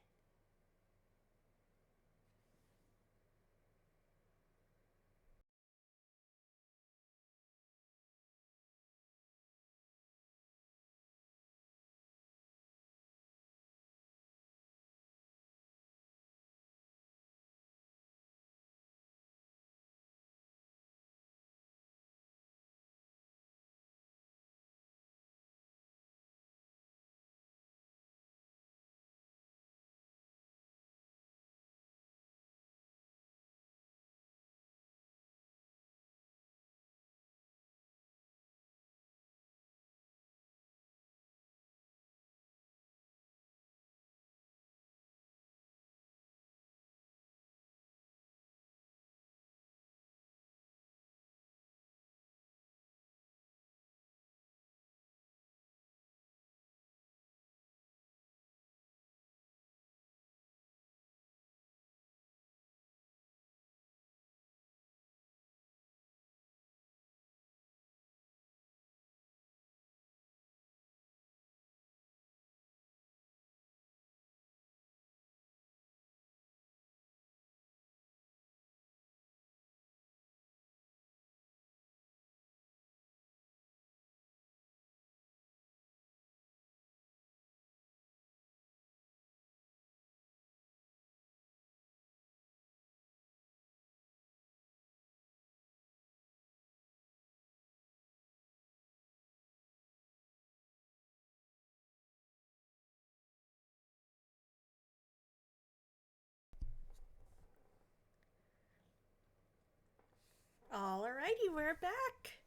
Alrighty, we're back.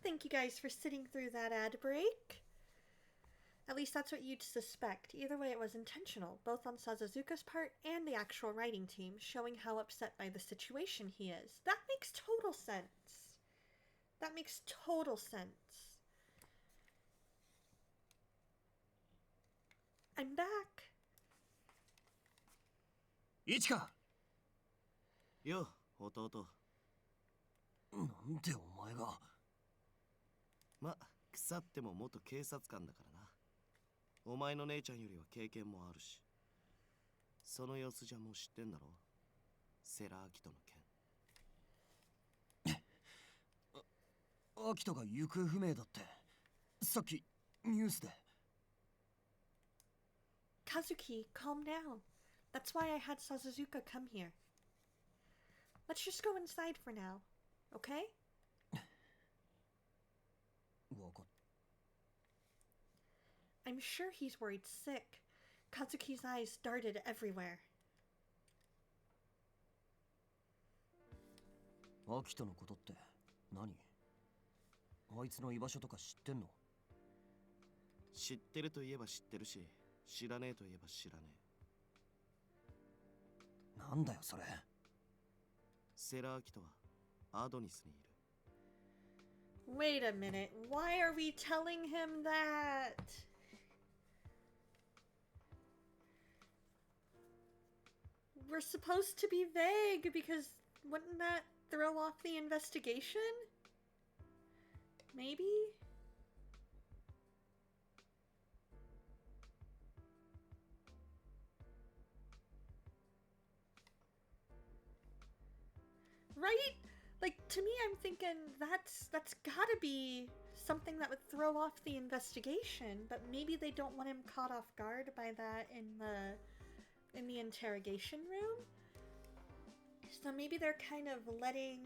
Thank you guys for sitting through that ad break. At least that's what you'd suspect. Either way, it was intentional, both on Sasazuka's part and the actual writing team, showing how upset by the situation he is. That makes total sense. That makes total sense. I'm back. イチカよ、弟。なんでお前が。ま、腐っても元警察官だからな。お前の姉ちゃんよりは経験もあるし。その様子じゃもう知ってんだろ。セラ・アキトの件。アキトが行方不明だって。さっきニュースで。Kazuki, calm down. That's why I had Sasazuka come here. Let's just go inside for now, okay? わかっ I'm sure he's worried sick. Kazuki's eyes darted everywhere. アキトのことって何？あいつの居場所とか知ってんの？知ってるといえば知ってるし、知らねえといえば知らねえ。なんだよそれ。セラ・アキトはアドニスにいる。Wait a minute. Why are we telling him that? We're supposed to be vague because wouldn't that throw off the investigation? Maybe? Right? Like, to me, I'm thinking that's gotta be something that would throw off the investigation, but maybe they don't want him caught off guard by that in the interrogation room. So maybe they're kind of letting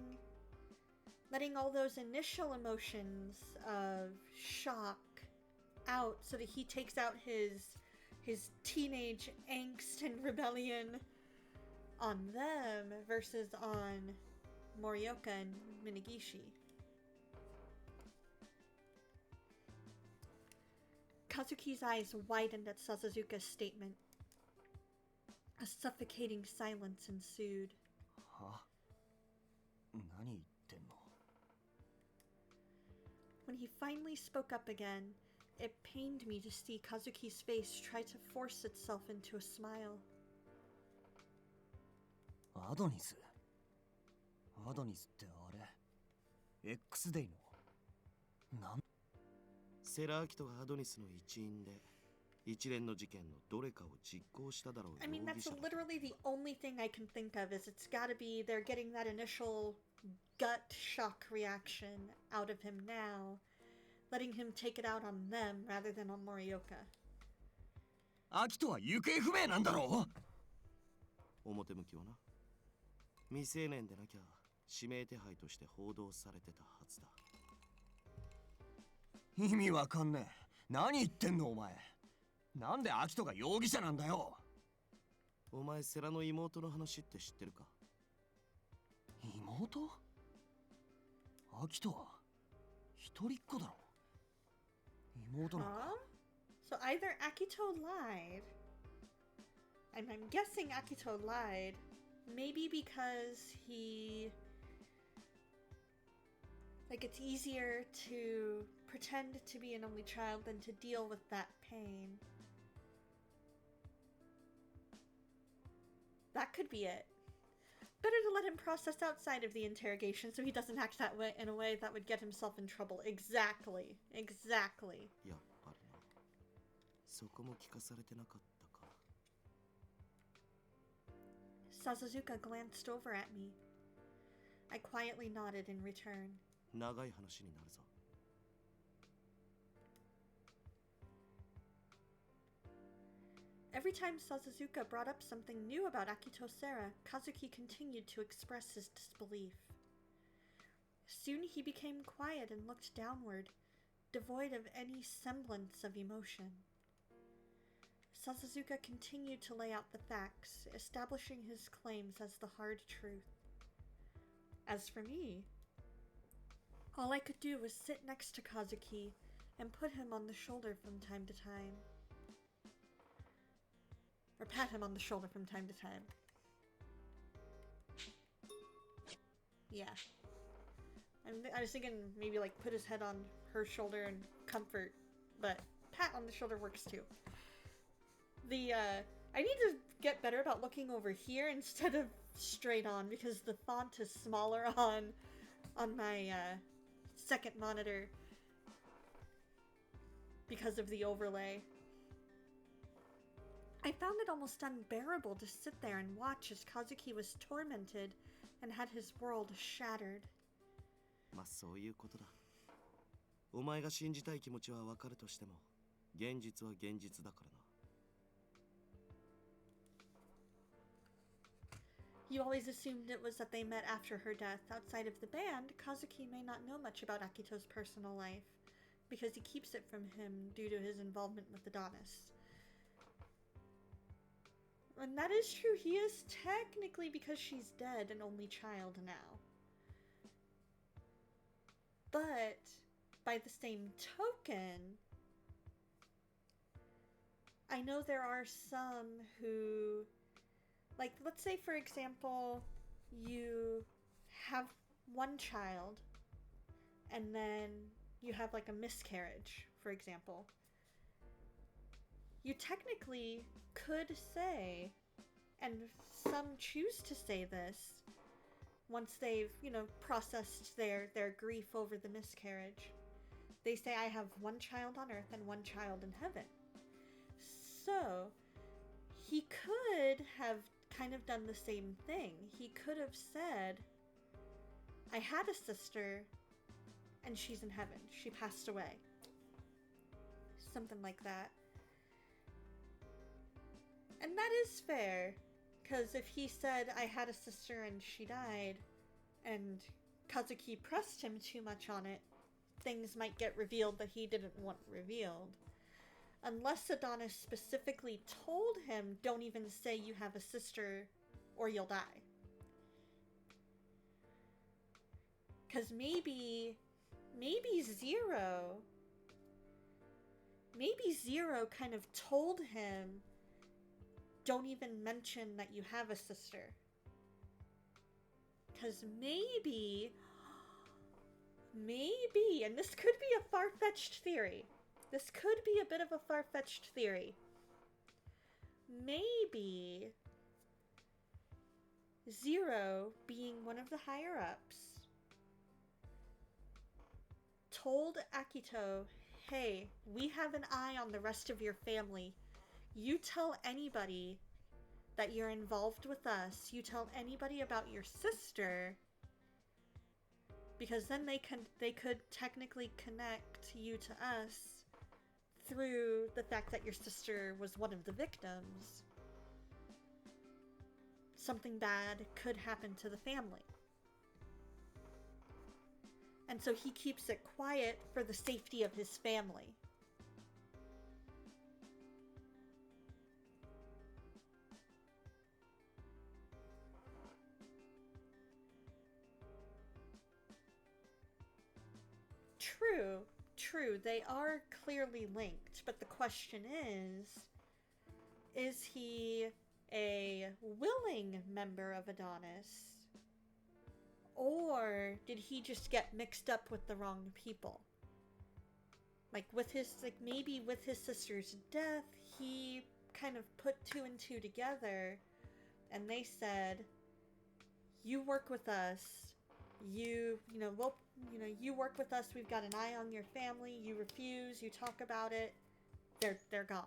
all those initial emotions of shock out so that he takes out his teenage angst and rebellion on them versus on Morioka and Minagishi. Kazuki's eyes widened at Sasazuka's statement. A suffocating silence ensued. は？何言ってんの？ When he finally spoke up again, it pained me to see Kazuki's face try to force itself into a smile. アドニス？アドニスってあれ X デイのなんセラ・アキトがアドニスの一員で一連の事件のどれかを実行しただろう I mean, 容 that's 疑者だ literally the only thing I can think of is it's gotta be they're getting that initial gut shock reaction out of him now, letting him take it out on them rather than on Morioka. アキトは行方不明なんだろう？表向きはな。未成年でなきゃ指名手配として報道されてたはずだ。意味わかんねえ。何言ってんのお前。なんでアキトが容疑者なんだよ。お前セラの妹の話って知ってるか？妹？アキトは一人っ子だろ。妹の。So either Akito lied. I'm guessing Akito lied. Maybe because like, it's easier to pretend to be an only child than to deal with that pain. That could be it. Better to let him process outside of the interrogation so he doesn't act that way in a way that would get himself in trouble. Exactly. Exactly. やっぱりな。そこも聞かされてなかったか。Sasazuka glanced over at me. I quietly nodded in return. 長い話になるぞ。Every time Sasazuka brought up something new about Akito Sera, Kazuki continued to express his disbelief. Soon he became quiet and looked downward, devoid of any semblance of emotion. Sasazuka continued to lay out the facts, establishing his claims as the hard truth. As for me, All I could do was sit next to Kazuki and put him on the shoulder from time to time. Or pat him on the shoulder from time to time. Yeah. I was thinking maybe like put his head on her shoulder and comfort, but pat on the shoulder works too. I need to get better about looking over here instead of straight on because the font is smaller on my second monitor because of the overlay. I found it almost unbearable to sit there and watch as Kazuki was tormented and had his world shattered. まあそういうことだ。お前が信じたい気持ちはわかるとしても、現実は現実だからな。You always assumed it was that they met after her death. Outside of the band, Kazuki may not know much about Akito's personal life, because he keeps it from him due to his involvement with Adonis. And that is true, he is technically, because she's dead, an only child now. But, by the same token, I know there are some who, like, let's say for example, you have one child, and then you have like a miscarriage, for example. You technically could say, and some choose to say this, once they've, processed their grief over the miscarriage. They say, I have one child on earth and one child in heaven. So, he could have kind of done the same thing. He could have said, I had a sister, and she's in heaven. She passed away. Something like that. And that is fair, because if he said, I had a sister and she died, and Kazuki pressed him too much on it, things might get revealed that he didn't want revealed. Unless Adonis specifically told him, don't even say you have a sister or you'll die. Because maybe Zero kind of told him, don't even mention that you have a sister. Because maybe, and this could be a far-fetched theory. This could be a bit of a far-fetched theory. Maybe Zero, being one of the higher-ups, told Akito, hey, we have an eye on the rest of your family. You tell anybody that you're involved with us. You tell anybody about your sister, because then they could technically connect you to us through the fact that your sister was one of the victims. Something bad could happen to the family. And so he keeps it quiet for the safety of his family. True, they are clearly linked, but the question is he a willing member of Adonis? Or did he just get mixed up with the wrong people? Maybe with his sister's death, he kind of put two and two together, and they said, you work with us, you work with us, we've got an eye on your family, you refuse, you talk about it, they're gone.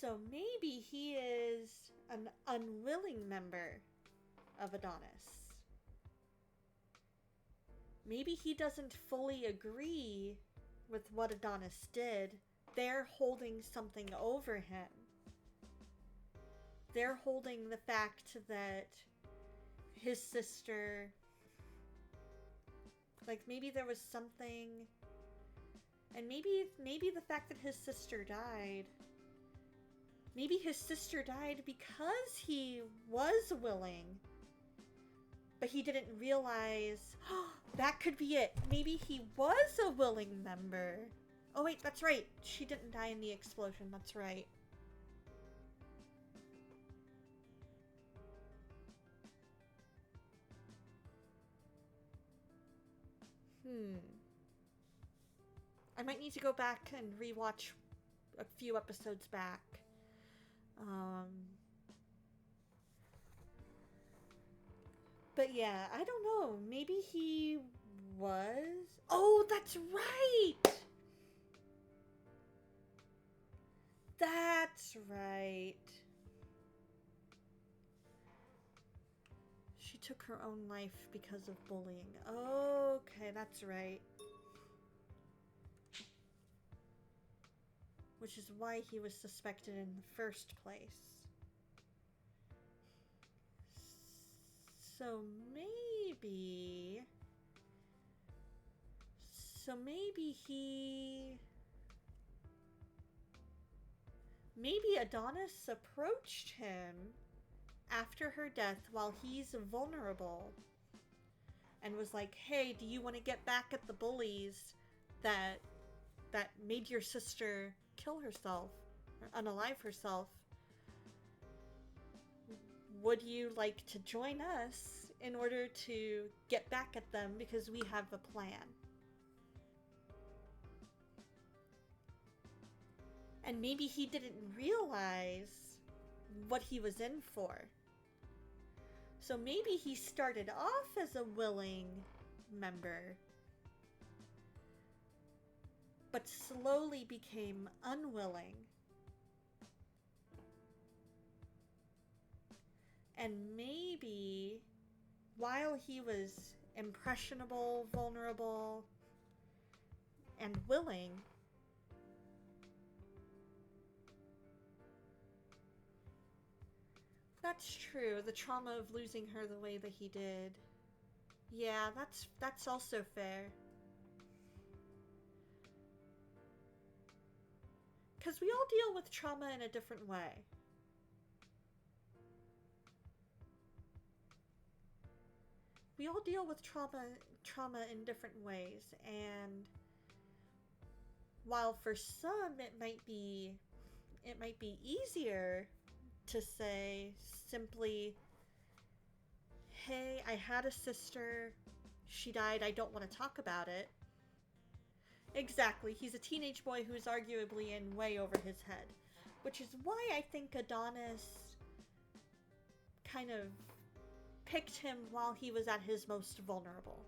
So maybe he is an unwilling member of Adonis. Maybe he doesn't fully agree with what Adonis did. They're holding something over him. They're holding the fact that his sister, maybe there was something, and maybe the fact that his sister died, Maybe his sister died because he was willing, but he didn't realize. That could be it. Maybe he was a willing member. Oh wait, that's right. She didn't die in the explosion. That's right. I might need to go back and rewatch a few episodes back. But yeah, I don't know. Maybe he was. Oh, that's right! That's right. She took her own life because of bullying. Okay, that's right. Which is why he was suspected in the first place. So maybe maybe Adonis approached him after her death while he's vulnerable and was like, hey, do you want to get back at the bullies that made your sister kill herself or unalive herself? Would you like to join us in order to get back at them because we have a plan? And maybe he didn't realize what he was in for. So maybe he started off as a willing member, but slowly became unwilling. And maybe while he was impressionable, vulnerable, and willing, that's true, the trauma of losing her the way that he did. Yeah, that's also fair. Because we all deal with trauma in a different way. We all deal with trauma in different ways, and while for some it might be easier to say simply, hey, I had a sister, she died, I don't want to talk about it. Exactly, he's a teenage boy who's arguably in way over his head, which is why I think Adonis kind of picked him while he was at his most vulnerable.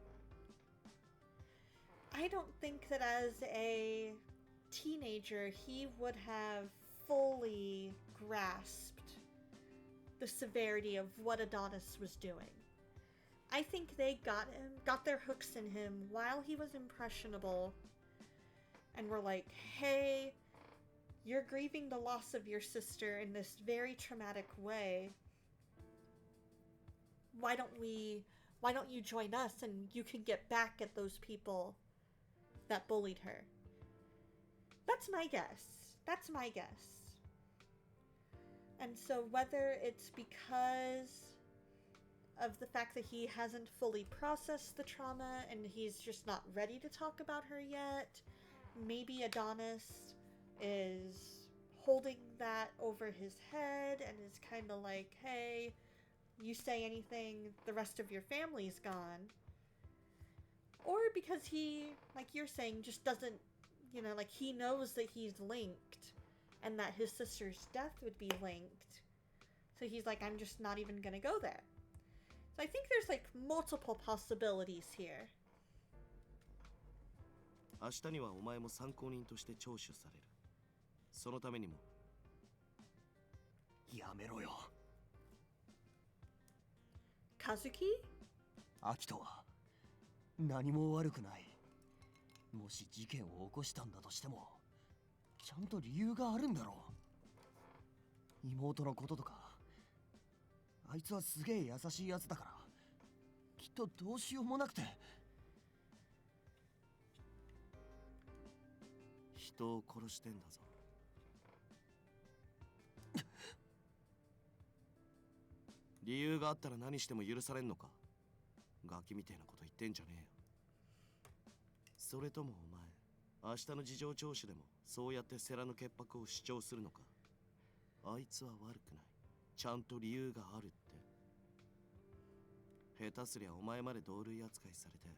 I don't think that as a teenager he would have fully grasped the severity of what Adonis was doing. I think they got their hooks in him while he was impressionable and were like, hey, you're grieving the loss of your sister in this very traumatic way. Why don't you join us and you can get back at those people that bullied her? That's my guess. And so whether it's because of the fact that he hasn't fully processed the trauma and he's just not ready to talk about her yet, maybe Adonis is holding that over his head and is kind of like, hey, you say anything, the rest of your family's gone. Or because he, like you're saying, just doesn't, like he knows that he's linked and that his sister's death would be linked. So he's like, I'm just not even gonna go there. So I think there's like multiple possibilities here. 明日にはお前も参考人として聴取される。そのためにも。やめろよ。Kazuki? アキトは何も悪くない。もし事件を起こしたんだとしても、ちゃんと理由があるんだろう。妹のこととか、あいつはすげえ優しいやつだから、きっとどうしようもなくて。人を殺してんだぞ。理由があったら何しても許されんのか。ガキみてえなこと言ってんじゃねえよ。それともお前、明日の事情聴取でもそうやってセラの潔白を主張するのか。あいつは悪くない。ちゃんと理由があるって。下手すりゃお前まで同類扱いされて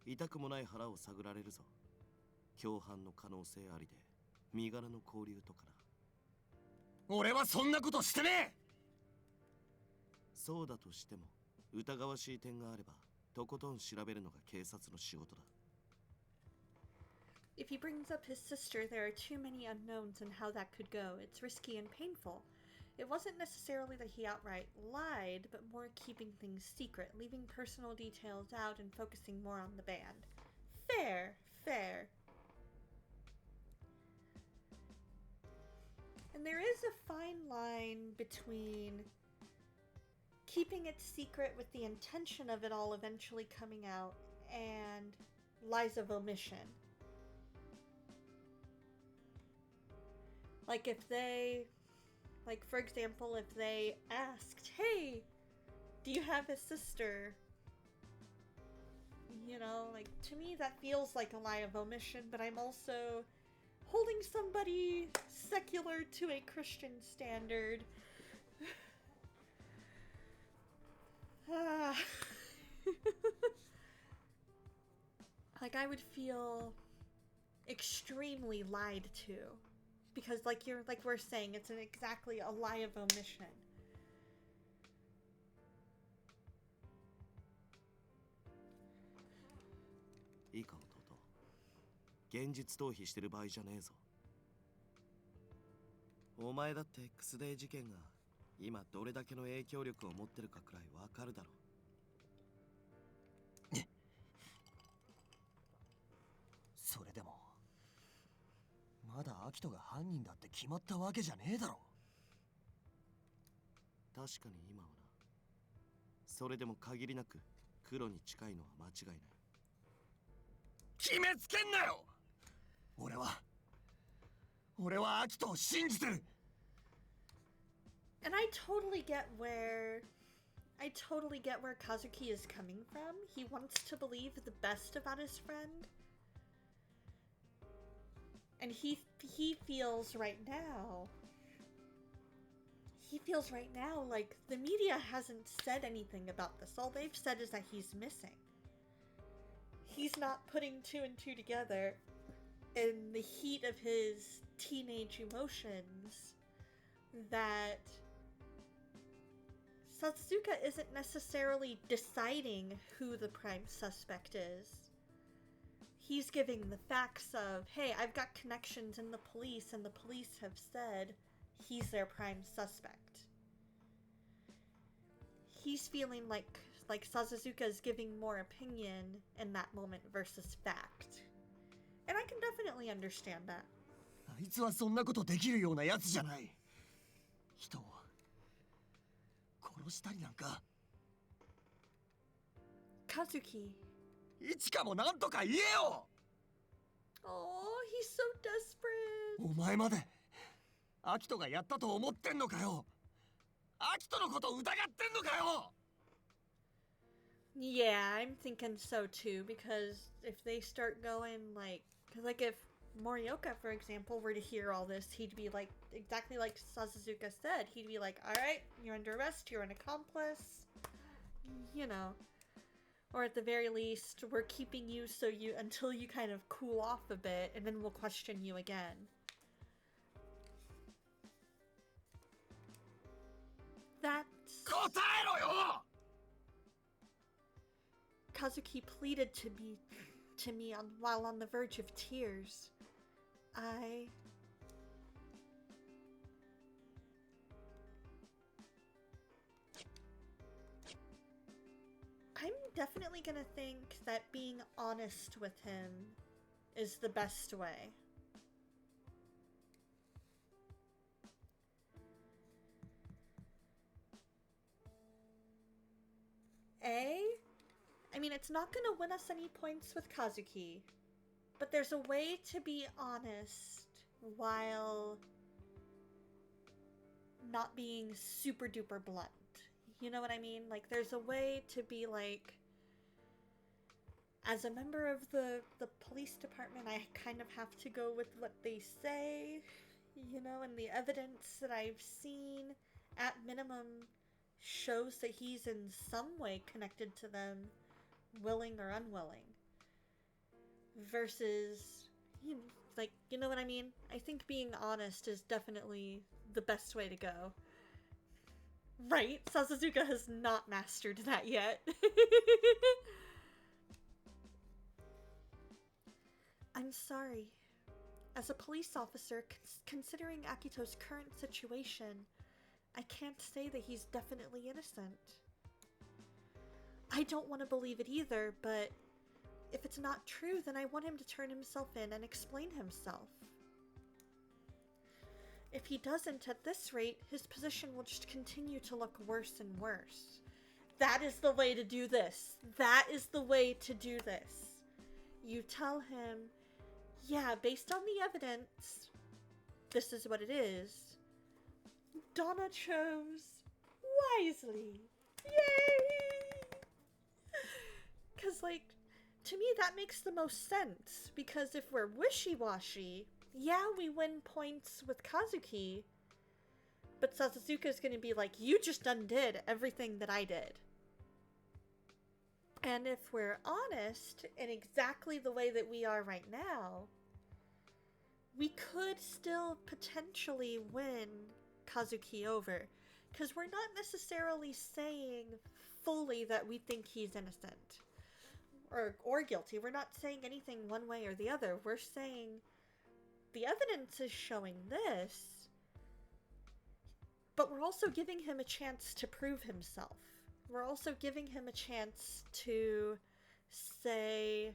痛くもない腹を探られるぞ。共犯の可能性ありで身柄の拘留とかな。俺はそんなことしてねえ。そうだとしても疑わしい点があればとことん調べるのが警察の仕事だ。 If he brings up his sister, there are too many unknowns in how that could go. It's risky and painful. It wasn't necessarily that he outright lied, but more keeping things secret, leaving personal details out and focusing more on the band. Fair, fair. And there is a fine line between keeping it secret with the intention of it all eventually coming out and lies of omission. Like if they, like for example, if they asked, hey, do you have a sister? You know, like to me that feels like a lie of omission, but I'm also holding somebody secular to a Christian standard. Like I would feel extremely lied to. Because like we're saying, it's exactly a lie of omission. いいか弟、現実逃避してる場合じゃねえぞ。お前だって X デー事件が今どれだけの影響力を持ってるかくらいわかるだろう。それでもまだアキトが犯人だって決まったわけじゃねえだろ。確かに今はな。それでも限りなく黒に近いのは間違いない。決めつけんなよ。俺はアキトを信じてる。And I totally get where Kazuki is coming from. He wants to believe the best about his friend. And he feels right now like the media hasn't said anything about this. All they've said is that he's missing. He's not putting two and two together in the heat of his teenage emotions that Sasazuka isn't necessarily deciding who the prime suspect is. He's giving the facts of, hey, I've got connections in the police and the police have said he's their prime suspect. He's feeling like Sasazuka is giving more opinion in that moment versus fact. And I can definitely understand that. あいつはそんなことできるようなやつじゃない。人を殺したりなんか。Kazuki. 一かもなんとか言えよ。 Oh, he's so desperate. お前までアキトがやったと思ってんのかよ。アキトのこと疑ってんのかよ。 Yeah, I'm thinking so too, because if they start going because if Morioka, for example, were to hear all this, he'd be like, exactly like Sasazuka said, he'd be like, alright, you're under arrest, you're an accomplice, you know. Or at the very least, we're keeping you until you kind of cool off a bit, and then we'll question you again. That's... 答えろよ! Kazuki pleaded to me while on the verge of tears. I'm definitely gonna think that being honest with him is the best way. I mean, it's not gonna win us any points with Kazuki, but there's a way to be honest while not being super duper blunt. You know what I mean? Like, there's a way to be like, as a member of the police department, I kind of have to go with what they say, you know, and the evidence that I've seen, at minimum, shows that he's in some way connected to them, willing or unwilling. Versus, you know, like, you know what I mean? I think being honest is definitely the best way to go. Right? Sasazuka has not mastered that yet. I'm sorry. As a police officer, considering Akito's current situation, I can't say that he's definitely innocent. I don't want to believe it either, but if it's not true, then I want him to turn himself in and explain himself. If he doesn't at this rate, his position will just continue to look worse and worse. That is the way to do this. That is the way to do this. You tell him, yeah, based on the evidence, this is what it is. Donna chose wisely. Yay! Because, like, to me that makes the most sense. Because if we're wishy-washy, yeah, we win points with Kazuki, but Sasazuka's gonna be like, you just undid everything that I did. And if we're honest, in exactly the way that we are right now, we could still potentially win Kazuki over. Because we're not necessarily saying fully that we think he's innocent. Or guilty. We're not saying anything one way or the other. We're saying the evidence is showing this, but we're also giving him a chance to prove himself. We're also giving him a chance to say,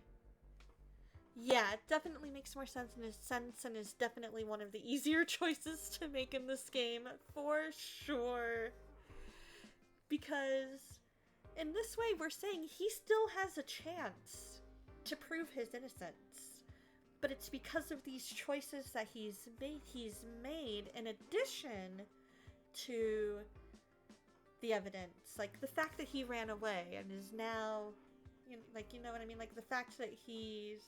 yeah, it definitely makes more sense and is definitely one of the easier choices to make in this game, for sure. Because in this way, we're saying he still has a chance to prove his innocence. But it's because of these choices that he's made in addition to the evidence. Like, the fact that he ran away and is now, you know what I mean? Like, the fact that he's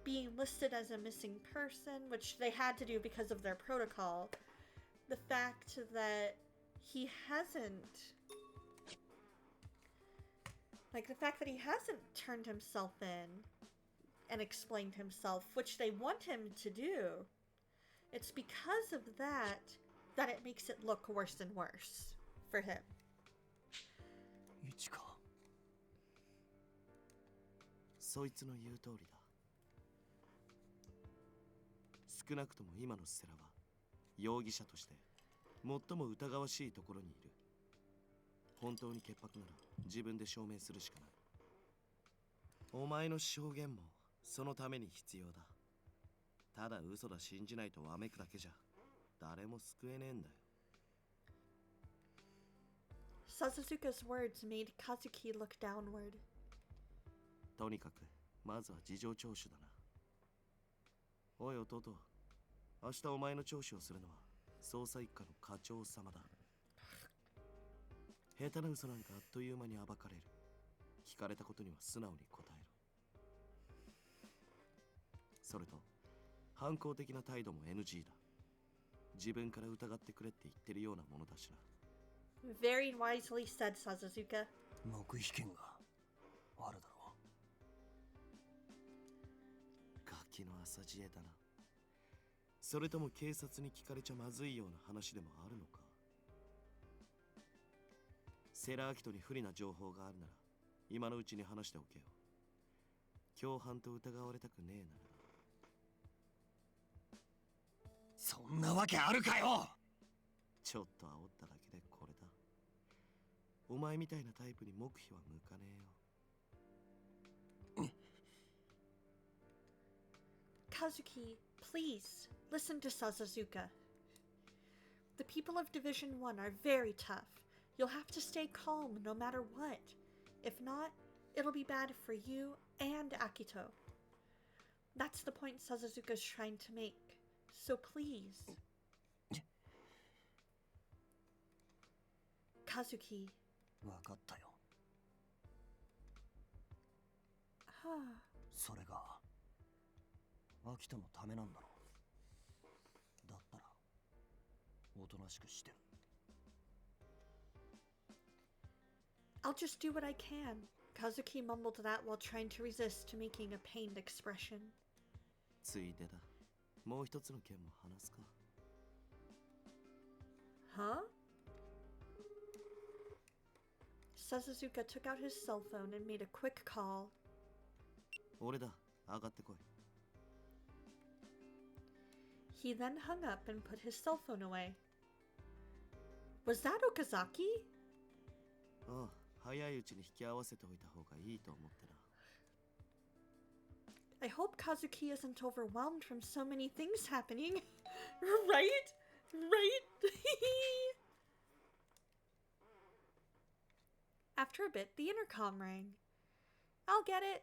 being listed as a missing person, which they had to do because of their protocol. The fact that he hasn't turned himself in and explained himself, which they want him to do. It's because of that it makes it look worse and worse for him. Ichika. そいつの言う通りだ。少なくとも今のセラは容疑者として最も疑わしいところにいる。本当に潔白なら自分で証明するしかない。お前の証言もそのために必要だ。ただ嘘だ信じないとわめくだけじゃ誰も救えねえんだよ。Sasazuka's words made Kazuki look downward. とにかくまずは事情聴取だな。おい弟、明日お前の聴取をするのは捜査一課の課長様だ。下手な嘘なんかあっという間に暴かれる。聞かれたことには素直に答えろ。それと反抗的な態度も NG だ。自分から疑ってくれって言ってるようなものだしな。Very wisely said, Sasazuka. 黙秘権があるだろガキの浅知恵だな。それとも警察に聞かれちゃまずいような話でもあるのか。セラアキトに不利な情報があるなら今のうちに話しておけよ。共犯と疑われたくねえなら。そんなわけあるかよ。ちょっと煽っただけでこれだ。お前みたいなタイプに黙秘は向かねえよ。Kazuki, please listen to Sasazuka. The people of Division 1 are very tough. You'll have to stay calm no matter what. If not, it'll be bad for you and Akito. That's the point Sasazuka's trying to make. So please. Kazuki. わかったよ。 Huh. それがアキトのためなんだろう。だったらおとなしくしてる。 I'll just do what I can. Kazuki mumbled that while trying to resist making a pained expression. ついでだ。もう一つの件も話すか。 Huh? Sasazuka took out his cell phone and made a quick call. 俺だ。上がってこい。 He then hung up and put his cell phone away. Was that Okazaki? ああ、早いうちに引き合わせておいた方がいいと思ってな。 I hope Kazuki isn't overwhelmed from so many things happening. Right? Right? After a bit, the intercom rang. I'll get it.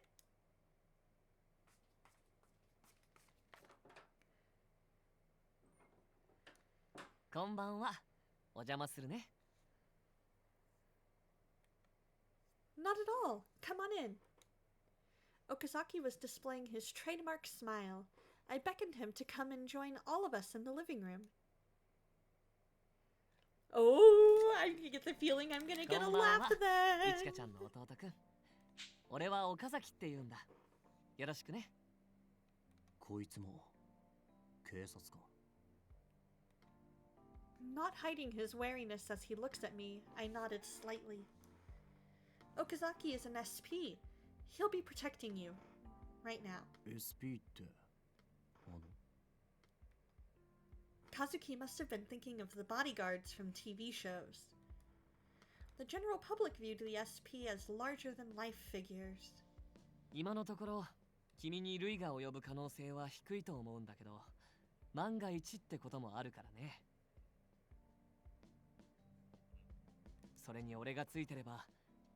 こんばんは。お邪魔するね。 Not at all. Come on in. Okazaki was displaying his trademark smile. I beckoned him to come and join all of us in the living room. Oh, I get the feeling I'm gonna get a laugh then. いちかちゃんの弟くん。俺は岡崎って言うんだ。よろしくね。こいつも警察か。 Not hiding his wariness as he looks at me, I nodded slightly. Okazaki is an SP. He'll be protecting you. Right now. SP ってあの Kazuki must have been thinking of the bodyguards from TV shows. The general public viewed the SP as larger-than-life figures. 今のところ、君に類が及ぶ可能性は低いと思うんだけど、万が一ってこともあるからね。それに俺がついてれば、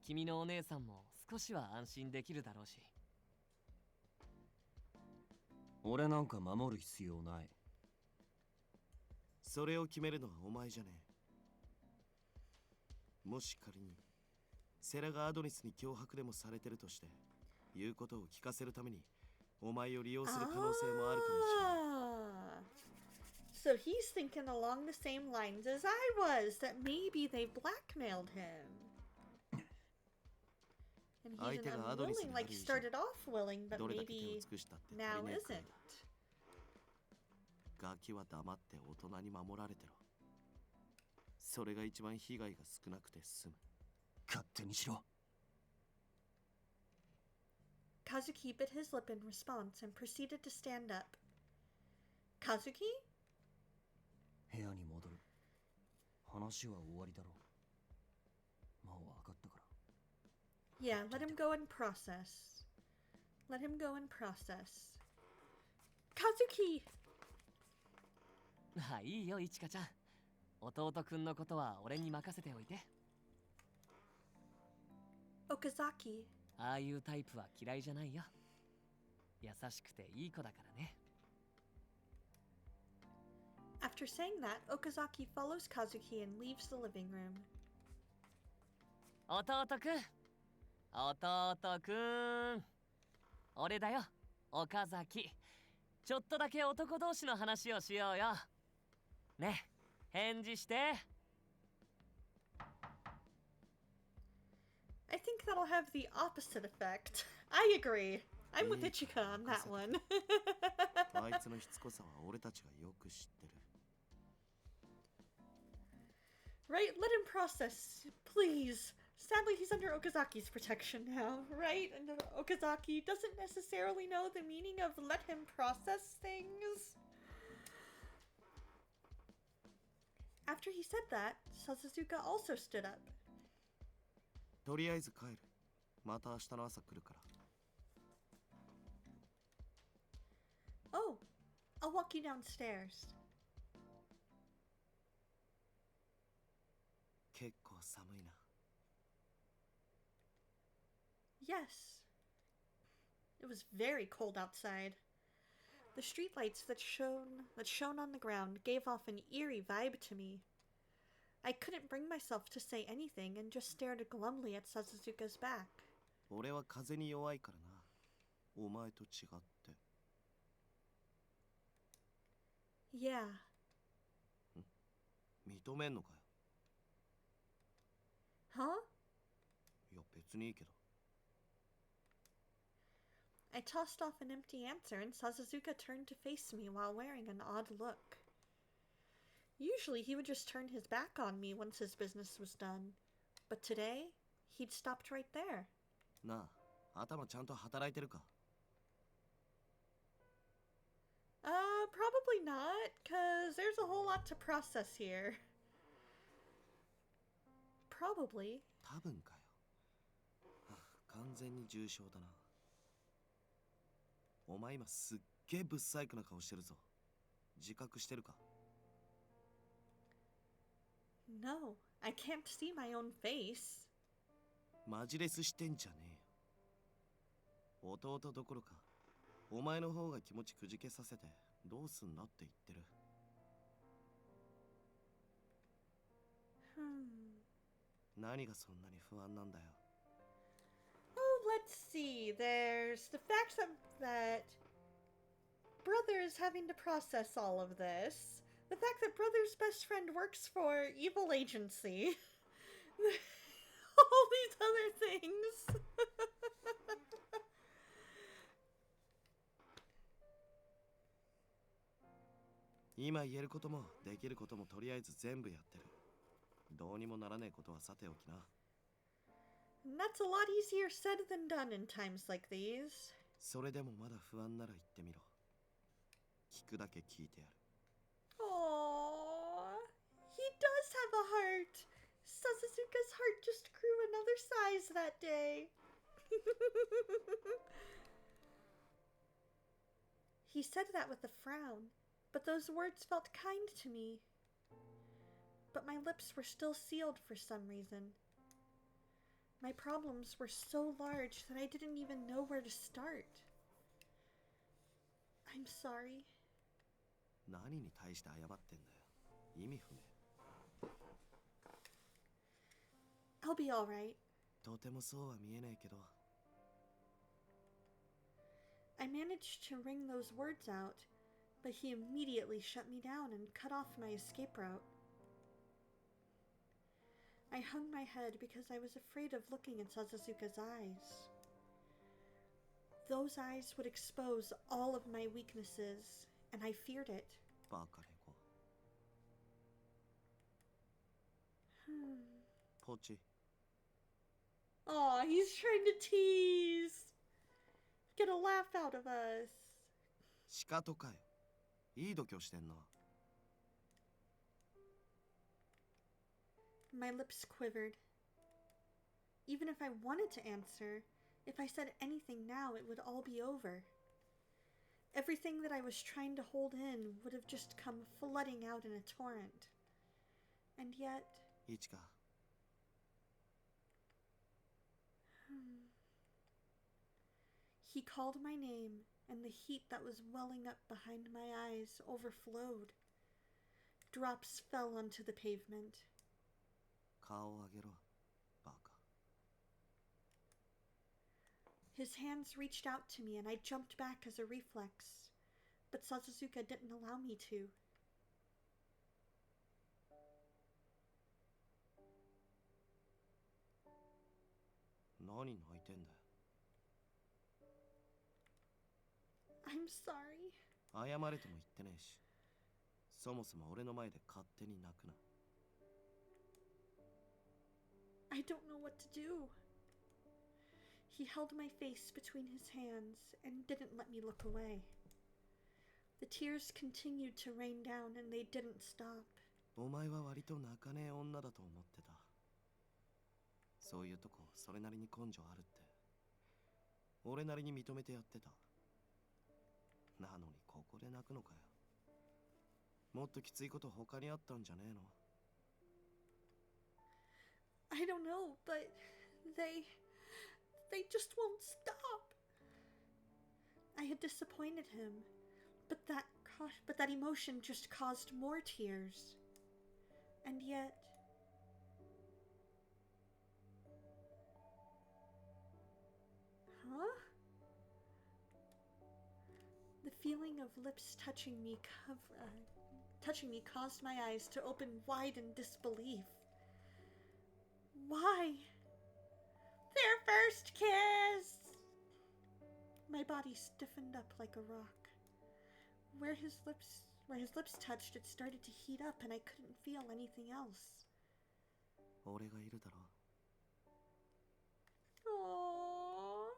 君のお姉さんも少しは安心できるだろうし。俺なんか守る必要ない。それを決めるのはお前じゃねえ。もし仮にセラがアドニスに脅迫でもされてるとして言うことを聞かせるためにお前を利用する可能性もあるかもしれない。 So he's thinking along the same lines as I was, that maybe they blackmailed him. And he's an unwilling, like started off willing, but maybe now isn't. ガキは黙って大人に守られてろ。それが一番被害が少なくて済む。勝手にしろ。 Kazuki bit his lip in response and proceeded to stand up. Kazuki? 部屋に戻る。話は終わりだろう。もう分かったから。 Yeah, let him go and process. Let him go and process. Kazuki! はいいよ、いちかちゃん。弟くんのことは俺に任せておいて。 Okazaki. ああいうタイプは嫌いじゃないよ。優しくていい子だからね。 After saying that, Okazaki follows Kazuki and leaves the living room. 弟くん。弟くん。俺だよ、岡崎。ちょっとだけ男同士の話をしようよ。ね、返事して。I think that'll have the opposite effect. I agree. I'm with Ichika on that one. あいつのしつこさは俺たちがよく知ってる。 Right? Let him process, please. Sadly, he's under Okazaki's protection now, right? And Okazaki doesn't necessarily know the meaning of let him process things. After he said that, Sasazuka also stood up. とりあえず帰る。また明日の朝来るから。 Oh, I'll walk you downstairs. 結構寒いな。 Yes. It was very cold outside. The streetlights that shone on the ground gave off an eerie vibe to me. I couldn't bring myself to say anything and just stared glumly at Sasazuka's back. 俺は風に弱いからな。お前と違って。Yeah. 認めんのかよ。Huh? いや別にいいけど。I tossed off an empty answer and Sasazuka turned to face me while wearing an odd look. Usually he would just turn his back on me once his business was done. But today, he'd stopped right there. なあ、頭ちゃんと働いてるか？ Probably not, cause there's a whole lot to process here. Probably. 多分かよ。完全に重症だな。お前今すっげえブッサイクな顔してるぞ。自覚してるか？ No, I can't see my own face. マジレスしてんじゃねえよ。弟どころか、お前の方が気持ちくじけさせてどうすんのって言ってる。何がそんなに不安なんだよ。Oh, let's see. There's the fact that Brother is having to process all of this. The fact that Brother's best friend works for evil agency. All these other things. 今言えることもできることもとりあえず全部やってる。どうにもならねえことはさておきな。And that's a lot easier said than done in times like these. それでもまだ不安なら言ってみろ。聞くだけ聞いてやる。Aww, he does have a heart. Sasazuka's heart just grew another size that day. He said that with a frown, but those words felt kind to me. But my lips were still sealed for some reason. My problems were so large that I didn't even know where to start. I'm sorry. 何に対して謝ってんだよ。意味不明。I'll be alright. とてもそうは見えないけど。I managed to wring those words out, but he immediately shut me down and cut off my escape route. I hung my head because I was afraid of looking at Sasazuka's eyes. Those eyes would expose all of my weaknesses, and I feared it. バカ猫。ポチ。Aw, he's trying to tease. Get a laugh out of us. シカトかよ。いい度胸してんな。My lips quivered. Even if I wanted to answer, if I said anything now, it would all be over. Everything that I was trying to hold in would have just come flooding out in a torrent. And yet... イチカ。He called my name, and the heat that was welling up behind my eyes overflowed. Drops fell onto the pavement. 顔を上げろ、バカ。His hands reached out to me and I jumped back as a reflex, but Sasazuka didn't allow me to. 何泣いてんだよ。I'm sorry. 謝れとも言ってねえし。そもそも俺の前で勝手に泣くな。I don't know what to do. He held my face between his hands and didn't let me look away. The tears continued to rain down and they didn't stop. お前は割と泣かねえ女だと思ってた。そういうとこそれなりに根性あるって。俺なりに認めてやってた。なのにここで泣くのかよ。もっときついこと他にあったんじゃねえの？ I don't know, but they just won't stop. I had disappointed him, but that emotion just caused more tears. And yet, feeling of lips touching me caused my eyes to open wide in disbelief. Why? Their first kiss! My body stiffened up like a rock. Where his lips touched, it started to heat up and I couldn't feel anything else. 俺がいるだろ Aww.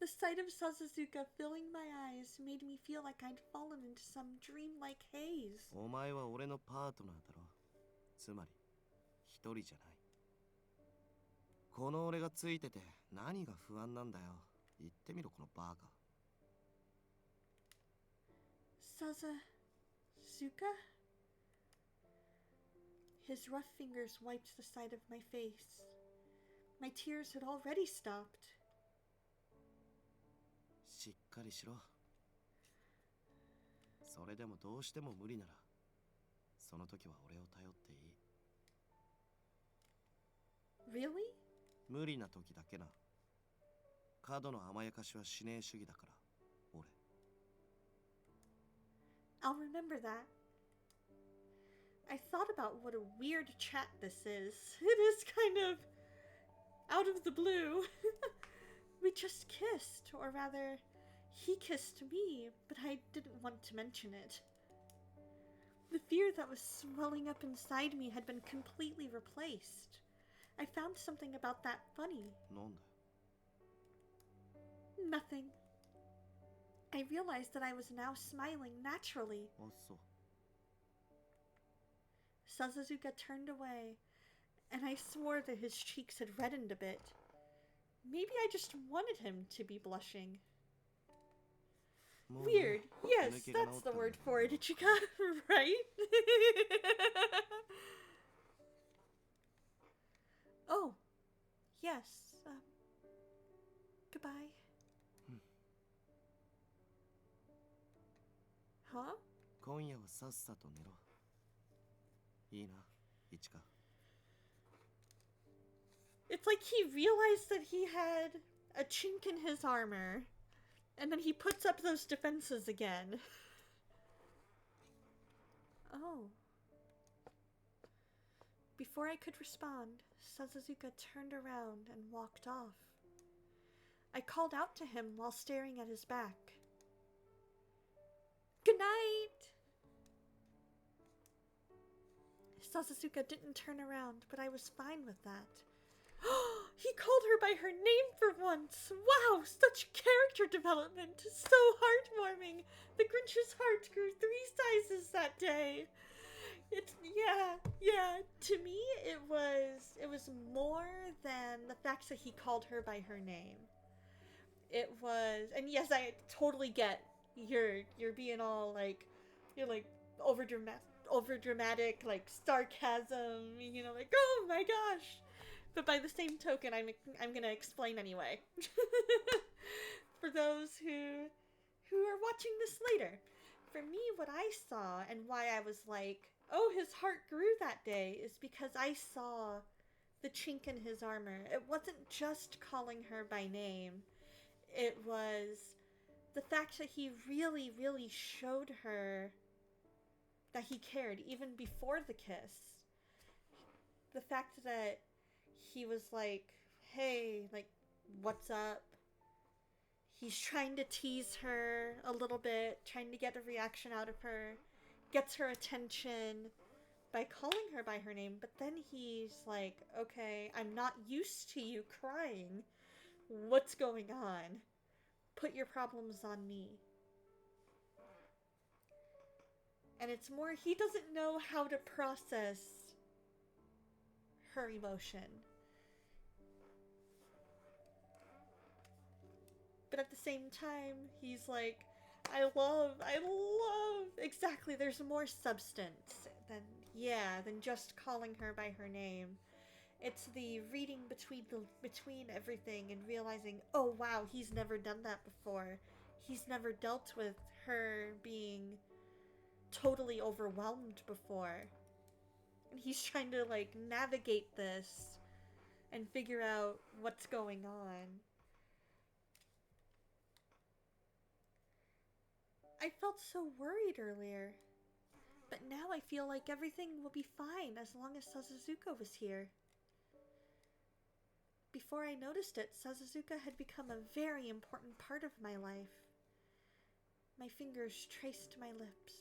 The sight of Sasazuka filling my eyes made me feel like I'd fallen into some dreamlike haze. お前は俺のパートナーだろつまり一人じゃないこの俺がついてて何が不安なんだよ言ってみろこのバカ Sasazuka? His rough fingers wiped the side of my face. My tears had already stopped. しっかりしろそれでもどうしても無理ならその時は俺を頼っていい Really? 無理な時だけな過度の甘やかしはしねえ主義だから俺 I'll remember that. I thought about what a weird chat this is. It is kind of out of the blue. We just kissed, or rather, he kissed me, but I didn't want to mention it. The fear that was swelling up inside me had been completely replaced. I found something about that funny. なんだ Nothing. I realized that I was now smiling naturally. あそう Sasazuka turned away, and I swore that his cheeks had reddened a bit. Maybe I just wanted him to be blushing. Weird. Yes, that's the word for it, Ichika, right? Oh, yes. Goodbye. Huh? 今夜はさっさと寝ろいいな一華 It's like he realized that he had a chink in his armor, and then he puts up those defenses again. Oh. Before I could respond, Sasazuka turned around and walked off. I called out to him while staring at his back. Good night! Sasazuka didn't turn around, but I was fine with that. He called her by her name for once! Wow, such character development! So heartwarming! The Grinch's heart grew 3 sizes that day! Yeah. To me, it was more than the fact that he called her by her name. It was, and yes, I totally get you're being all like, you're like overdramatic, like sarcasm, you know, like, oh my gosh. But by the same token, I'm gonna explain anyway. For those who are watching this later. For me, what I saw and why I was like, oh, his heart grew that day is because I saw the chink in his armor. It wasn't just calling her by name. It was the fact that he really, really showed her that he cared even before the kiss. The fact that he was like, hey, like, what's up? He's trying to tease her a little bit, trying to get a reaction out of her, gets her attention by calling her by her name, but then he's like, okay, I'm not used to you crying. What's going on? Put your problems on me. And it's more, he doesn't know how to process her emotion. But at the same time, he's like, I love, exactly, there's more substance than just calling her by her name. It's the reading between everything and realizing, oh wow, he's never done that before. He's never dealt with her being totally overwhelmed before. And he's trying to like navigate this and figure out what's going on. I felt so worried earlier. But now I feel like everything will be fine as long as Sasazuka was here. Before I noticed it, Sasazuka had become a very important part of my life. My fingers traced my lips.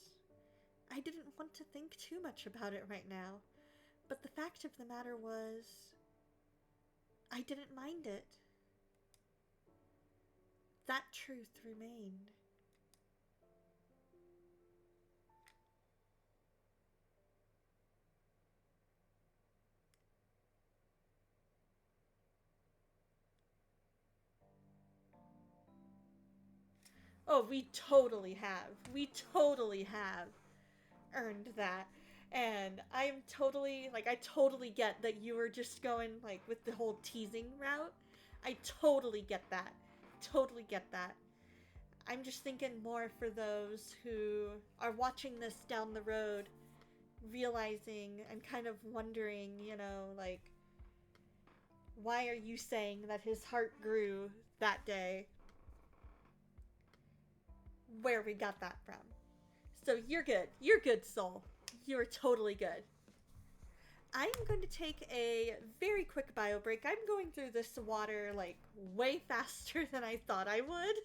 I didn't want to think too much about it right now, but the fact of the matter was, I didn't mind it. That truth remained. Oh, we totally have. We totally have earned that. And I'm totally, like, I totally get that you were just going, like, with the whole teasing route. I totally get that. Totally get that. I'm just thinking more for those who are watching this down the road, realizing and kind of wondering, you know, like, why are you saying that his heart grew that day? Where we got that from. So you're good. You're good, soul. You're totally good. I'm going to take a very quick bio break. I'm going through this water like way faster than I thought I would.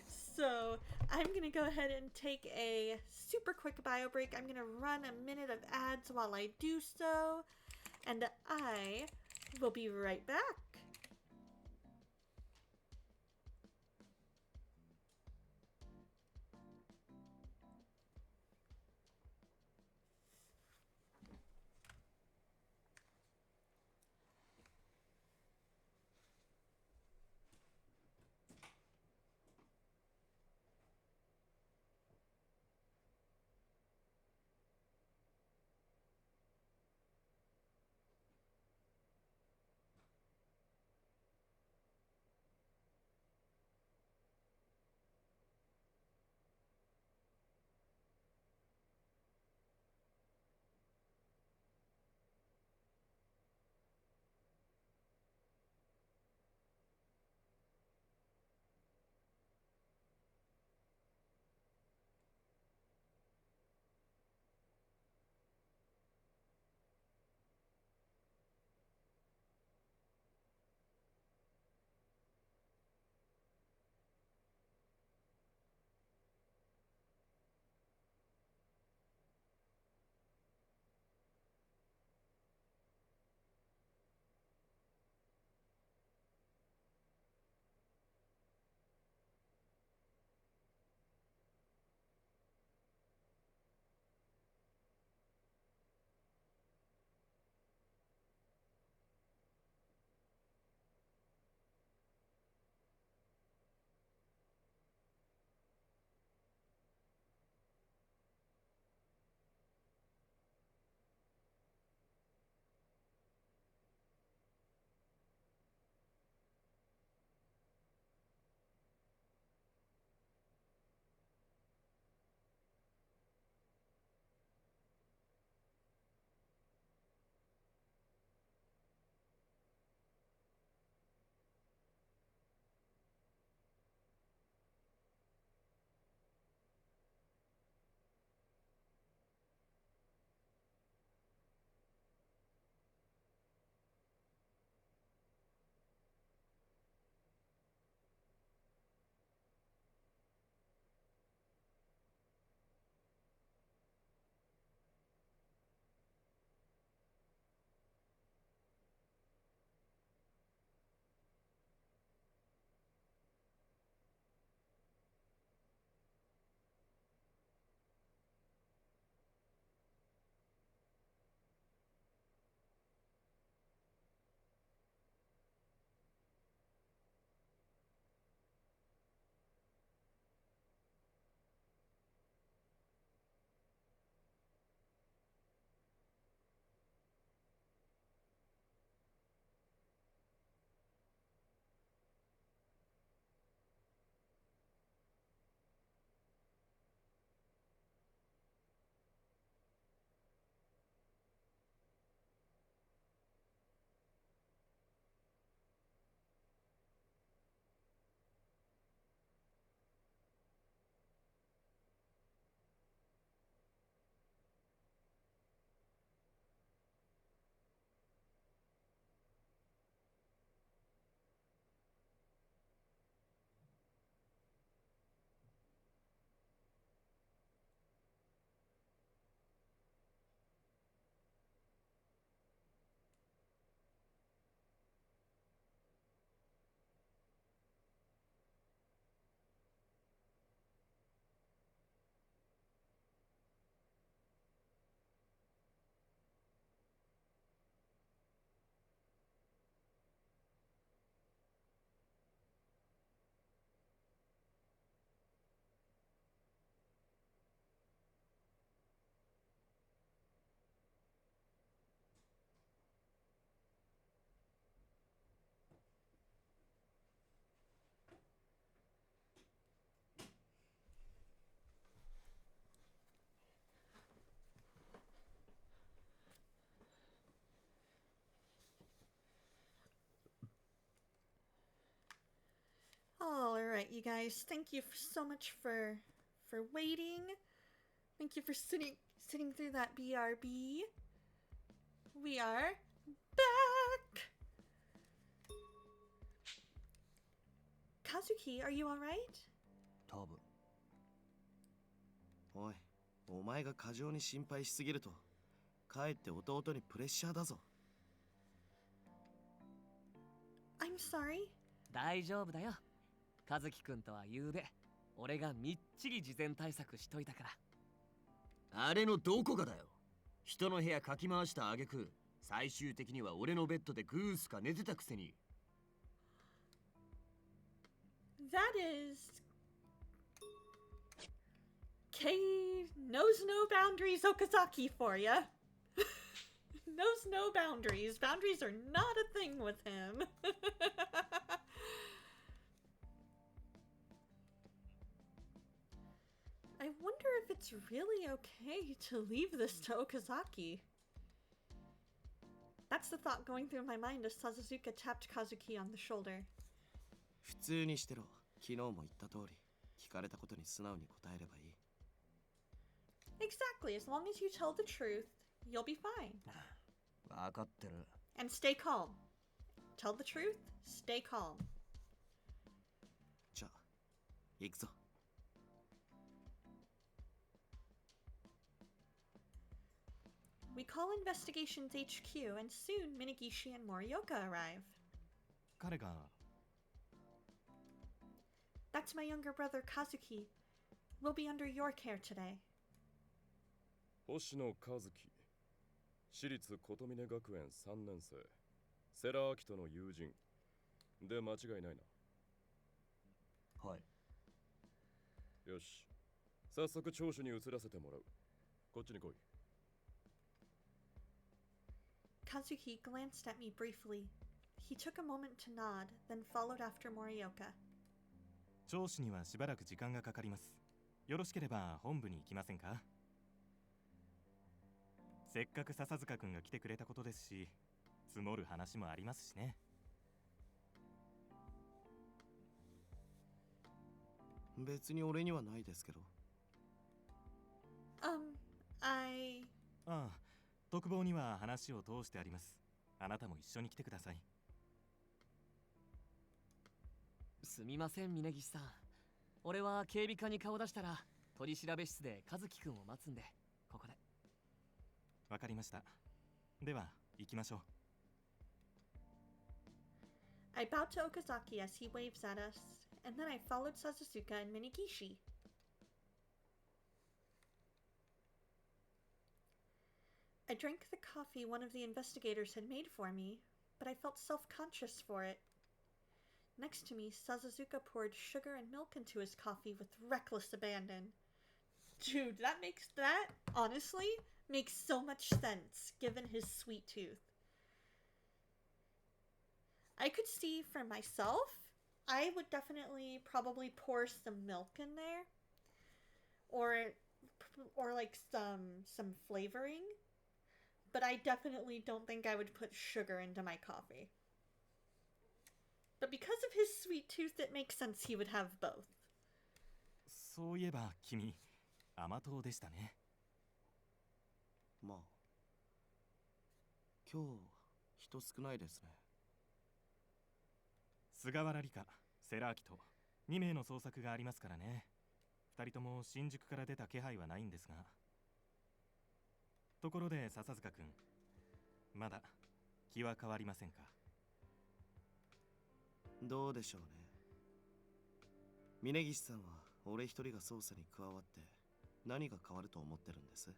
So I'm going to go ahead and take a super quick bio break. I'm going to run a minute of ads while I do so. And I will be right back. All right, you guys. Thank you so much for waiting. Thank you for sitting through that BRB. We are back. Kazuki, are you all right? 多分。おい、お前が過剰に心配しすぎると、かえって弟にプレッシャーだぞ。I'm sorry. 大丈夫だよ。和樹くんとはゆうべ俺がみっちり事前対策しといたから。あれのどこがだよ。人の部屋かき回した挙句、最終的には俺のベッドでグースか寝てたくせに。That is K knows no boundaries Okazaki for ya. Knows no boundaries. Boundaries are not a thing with him. I wonder if it's really okay to leave this to Okazaki. That's the thought going through my mind as Sasazuka tapped Kazuki on the shoulder. 普通にしてろ。昨日も言った通り、聞かれたことに素直に答えればいい。Exactly. As long as you tell the truth, you'll be fine. わかってる。And stay calm. Tell the truth, stay calm. じゃあ、行くぞ。We call Investigations HQ, and soon Minagishi and Morioka arrive. 彼が That's my younger brother Kazuki. We'll be under your care today. 星野和樹、私立琴峰学園3年生、世良明人の友人で間違いないな。はい。よし、早速聴取に移らせてもらう。こっちに来い。Kazuki glanced at me briefly. He took a moment to nod, then followed after Morioka. 聴取にはしばらく時間がかかります。よろしければ本部に行きませんか？せっかく笹塚くんが来てくれたことですし、積もる話もありますしね。別に俺にはないですけど。ああ、特防には話を通してあります。あなたも一緒に来てください。すみません峯岸さん。俺は警備課に顔出したら取り調べ室で和樹くんを待つんで、ここで。わかりました。では行きましょう。I bowed to Okazaki as he waves at us, and then I followed Sasazuka and Minagishi. I drank the coffee one of the investigators had made for me, but I felt self-conscious for it. Next to me, Sasazuka poured sugar and milk into his coffee with reckless abandon. Dude, that honestly makes so much sense, given his sweet tooth. I could see for myself, I would definitely probably pour some milk in there. Or like some flavoring. But I definitely don't think I would put sugar into my coffee. But because of his sweet tooth, it makes sense he would have both. そういえば君、甘党でしたね。まあ、今日人少ないですね。菅原理香、世良明人、2名の捜索がありますからね。2人とも新宿から出た気配はないんですが。ところで笹塚くん、まだ気は変わりませんか？どうでしょうね。峯岸さんは俺一人が捜査に加わって何が変わると思ってるんです？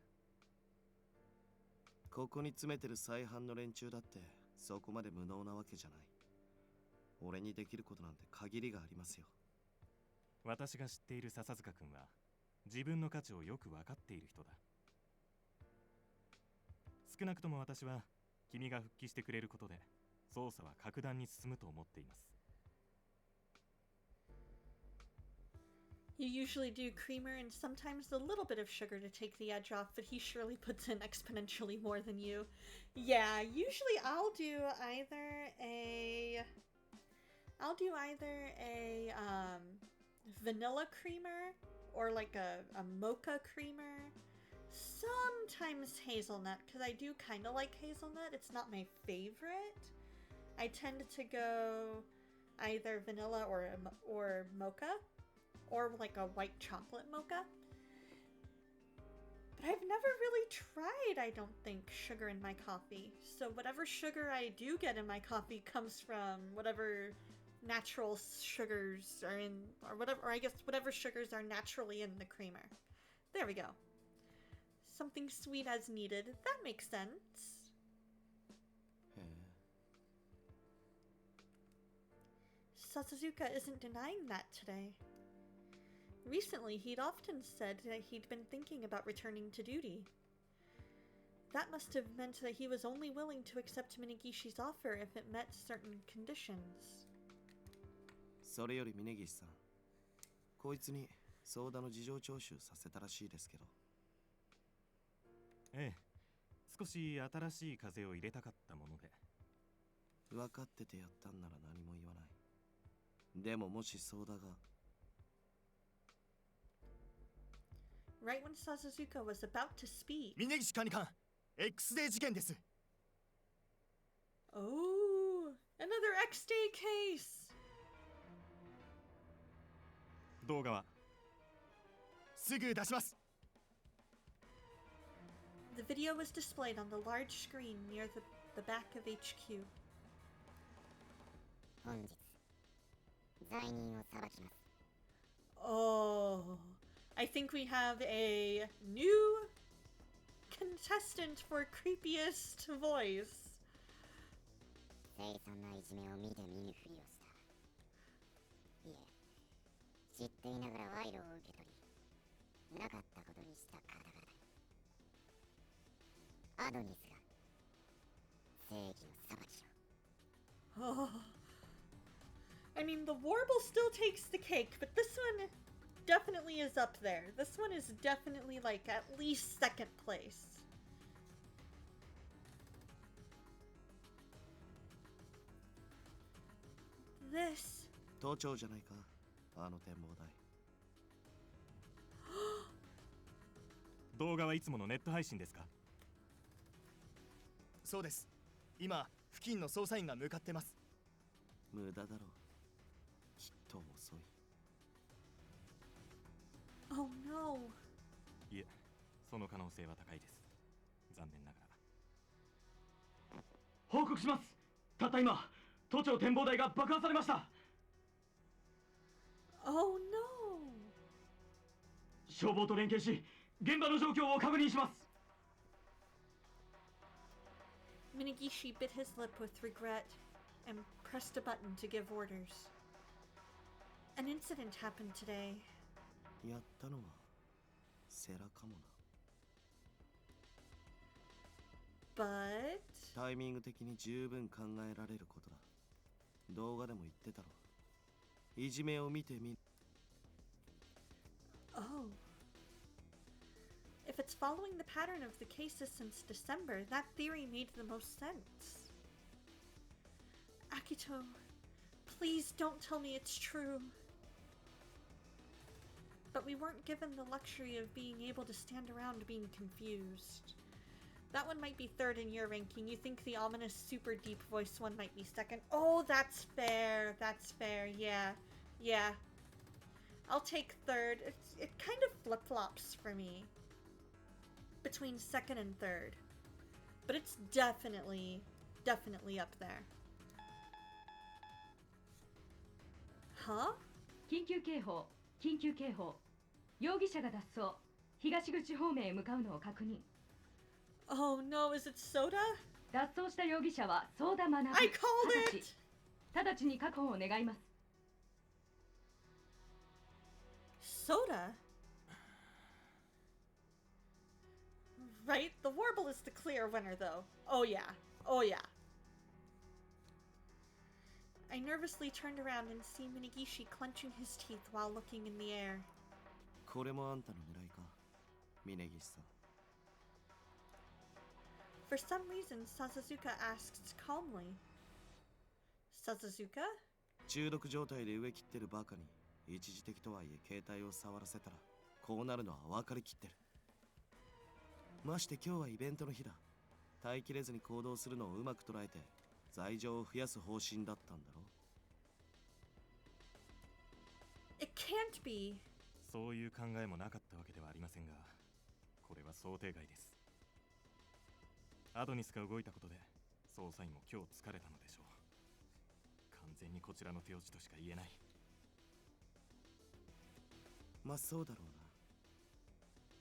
ここに詰めてる再犯の連中だってそこまで無能なわけじゃない。俺にできることなんて限りがありますよ。私が知っている笹塚くんは自分の価値をよく分かっている人だ。少なくとも私は君が復帰してくれることで捜査は格段に進むと思っています。You usually do creamer and sometimes a little bit of sugar to take the edge off, but he surely puts in exponentially more than you. Yeah, usually I'll do either I'll do either a vanilla creamer or like a mocha creamer. Sometimes hazelnut, because I do kind of like hazelnut. It's not my favorite. I tend to go either vanilla or mocha, or like a white chocolate mocha. But I've never really tried, I don't think, sugar in my coffee. So whatever sugar I do get in my coffee comes from whatever natural sugars are in, or I guess whatever sugars are naturally in the creamer. There we go. Something sweet as needed. That makes sense. Sasazuka isn't denying that today. Recently, he'd often said that he'd been thinking about returning to duty. That must have meant that he was only willing to accept Minagishi's offer if it met certain conditions. それより峯岸さん、こいつに相談の事情聴取させたらしいですけど。ええ、少し新しい風を入れたかったもので。分かっててやったんなら何も言わない。でももしそうだが。Right when Sasazuka was about to speak. 峯岸管理官、X デー事件です。Oh, another X Day case. 動画はすぐ出します。The video was displayed on the large screen near the back of HQ. 本日、罪人を裁きます。Oh, I think we have a new contestant for creepiest voice. 凄惨ないじめを見て見ぬふりをした。いえ、知っていながら賄賂を受け取り、なかったことにした方々。アドニスが正義の裁きを。Oh. I mean, the warble still takes the cake, but this one definitely is up there. This one is definitely like at least second place. This. 盗聴じゃないか、あの展望台。動画はいつものネット配信ですか？そうです。今、付近の捜査員が向かってます。無駄だろう。きっと遅い。Oh no. いえ、その可能性は高いです。残念ながら。報告します。たった今、都庁展望台が爆破されました。Oh no. 消防と連携し、現場の状況を確認します。Minagishi bit his lip with regret and pressed a button to give orders. An incident happened today. やったのはセラかもな。But タイミング的に十分考えられることだ。動画でも言ってたろ。いじめを見てみ。Oh. If it's following the pattern of the cases since December, that theory made the most sense. Akito, please don't tell me it's true. But we weren't given the luxury of being able to stand around being confused. That one might be third in your ranking. You think the ominous super deep voice one might be second. Oh, that's fair. That's fair. Yeah. Yeah. I'll take third. It kind of flip-flops for me between second and third. But it's definitely up there. Huh? 緊急警報、緊急警報。容疑者が脱走。東口方面へ向かうのを確認。Oh no, is it Soda? 脱走した容疑者はソーダマナ。I called it! 直ちに確保を願います。Soda? Right? The Warble is the clear winner, though. Oh yeah. Oh yeah. I nervously turned around and see Minagishi clenching his teeth while looking in the air. これもあんたの狙いか、峯岸さん。For some reason, Sasazuka asked calmly. Sasazuka? 中毒状態で飢え切ってるバカに一時的とはいえ携帯を触らせたらこうなるのは分かりきってる。まして今日はイベントの日だ。耐えきれずに行動するのをうまく捉えて罪状を増やす方針だったんだろ。 It can't be. そういう考えもなかったわけではありませんが、これは想定外です。アドニスが動いたことで捜査員も今日疲れたのでしょう。完全にこちらの手落ちとしか言えない。まあそうだろうな。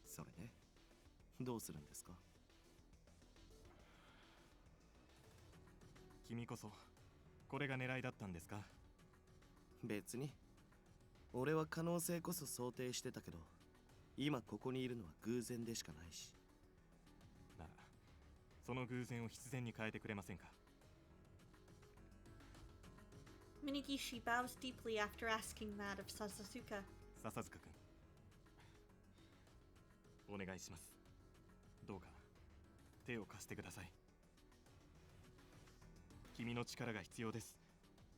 それでどうするんですか？君こそこれが狙いだったんですか？別に俺は可能性こそ想定してたけど、今ここにいるのは偶然でしかないし。ならその偶然を必然に変えてくれませんか？ Minigishi bows deeply after asking that of Sasazuka. 笹塚君、お願いします。どうか手を貸してください。君の力が必要です。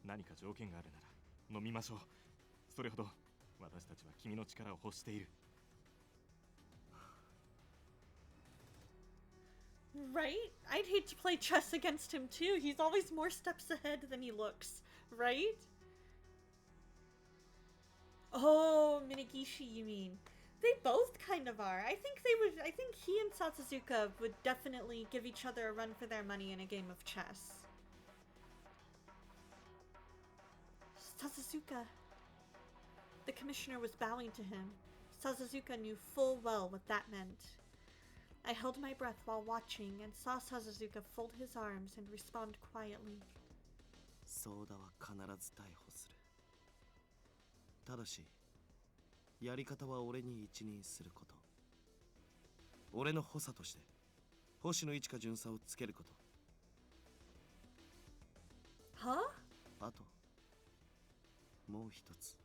何か条件があるなら飲みましょう。それほど私たちは君の力を欲している。Right? I'd hate to play chess against him too. He's always more steps ahead than he looks, right? Oh, Minigishi, you mean? They both kind of are. I think he and Sasazuka would definitely give each other a run for their money in a game of chess. Sasazuka. The commissioner was bowing to him. Sasazuka knew full well what that meant. I held my breath while watching and saw Sasazuka fold his arms and respond quietly. ソーダは必ず逮捕する。ただし、やり方は俺に一任すること。俺の補佐として、星野一花巡査をつけること。Huh? あと、もう一つ。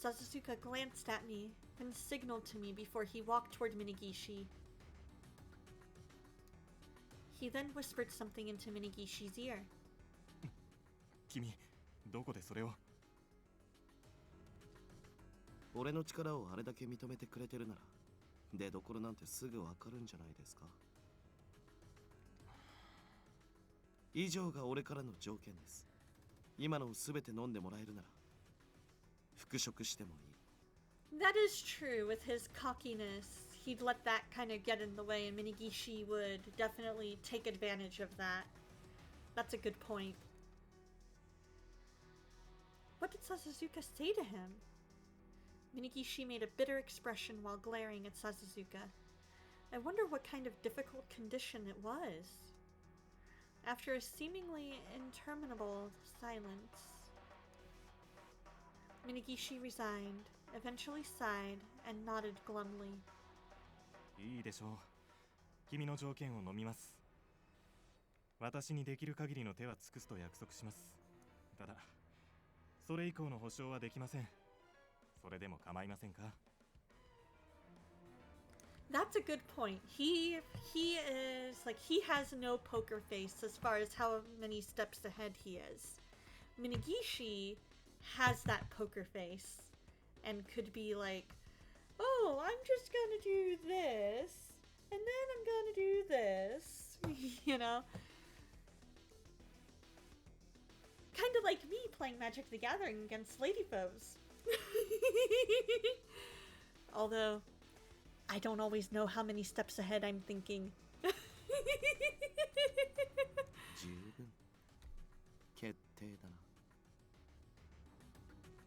Sasazuka glanced at me and signaled to me before he walked toward Minigishi. He then whispered something into Minigishi's ear. 君、どこでそれを？俺の力をあれだけ認めてくれてるなら、出どころなんてすぐわかるんじゃないですか。以上が俺からの条件です。今のを全て飲んでもらえるなら、復職してもいい。That is true. With his cockiness, he'd let that kind of get in the way, and Minigishi would definitely take advantage of that. That's a good point. What did Sasazuka say to him? Minigishi made a bitter expression while glaring at Sasazuka. I wonder what kind of difficult condition it was. After a seemingly interminable silence, Minigishi resigned, eventually sighed, and nodded glumly. いいでしょう。君の条件を飲みます。私にできる限りの手は尽くすと約束します。ただ、それ以降の保証はできません。それでも構いませんか？ That's a good point. He is like he has no poker face as far as how many steps ahead he is. Minigishi has that poker face and could be like, "Oh, I'm just gonna do this, and then I'm gonna do this," you know. Kind of like me playing Magic the Gathering against lady foes. Although, I don't always know how many steps ahead I'm thinking. 十分決定だな。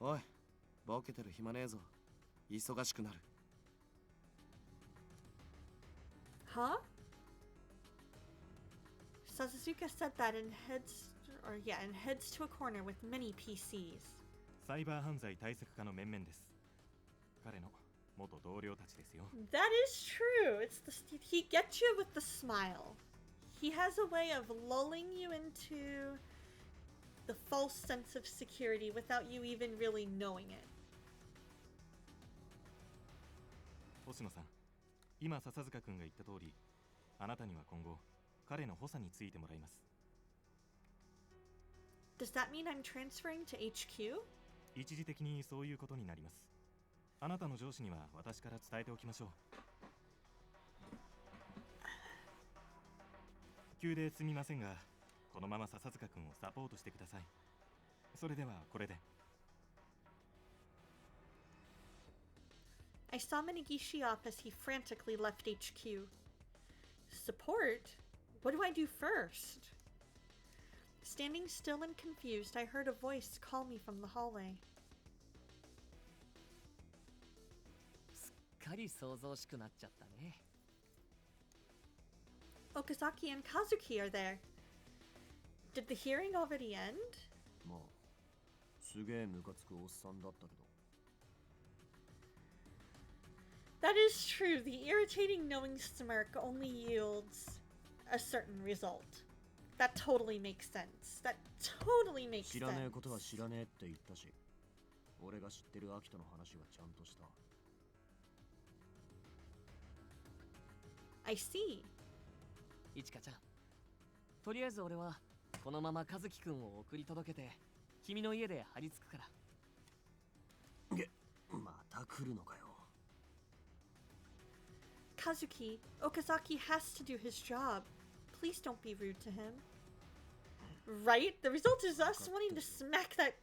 おい、ボケてる暇ねえぞ。忙しくなる。Huh? Sasazuka said that and heads to a corner with many PCs. サイバー犯罪対策課の面々です。彼の元同僚たちですよ。That is true. He gets you with the smile. He has a way of lulling you into the false sense of security without you even really knowing it. 星野さん、今笹塚君が言った通り、あなたには今後彼の補佐についてもらいます。Does that mean I'm transferring to HQ? 一時的にそういうことになります。あなたの上司には私から伝えておきましょう。急ですみませんが、このまま笹塚君をサポートしてください。それではこれで。I saw Minigishi off as he frantically left HQ. Support? What do I do first? Standing still and confused, I heard a voice call me from the hallway. すっかり想像しくなっちゃったね。Okazaki and Kazuki are there. Did the hearing already end? まあ、すげえムカつくおっさんだったけど。That is true. The irritating knowing smirk only yields a certain result. That totally makes sense. That totally makes 知らねえ sense. ことは知らねえって言ったし、俺が知ってるアキトの話はちゃんとした。I see. いちかちゃん、とりあえず俺はこのまま和樹くんを送り届けて君の家で張り付くから。また来るのかよ。Kazuki, Okazaki has to do his job. Please don't be rude to him. Right? The result is us wanting to smack that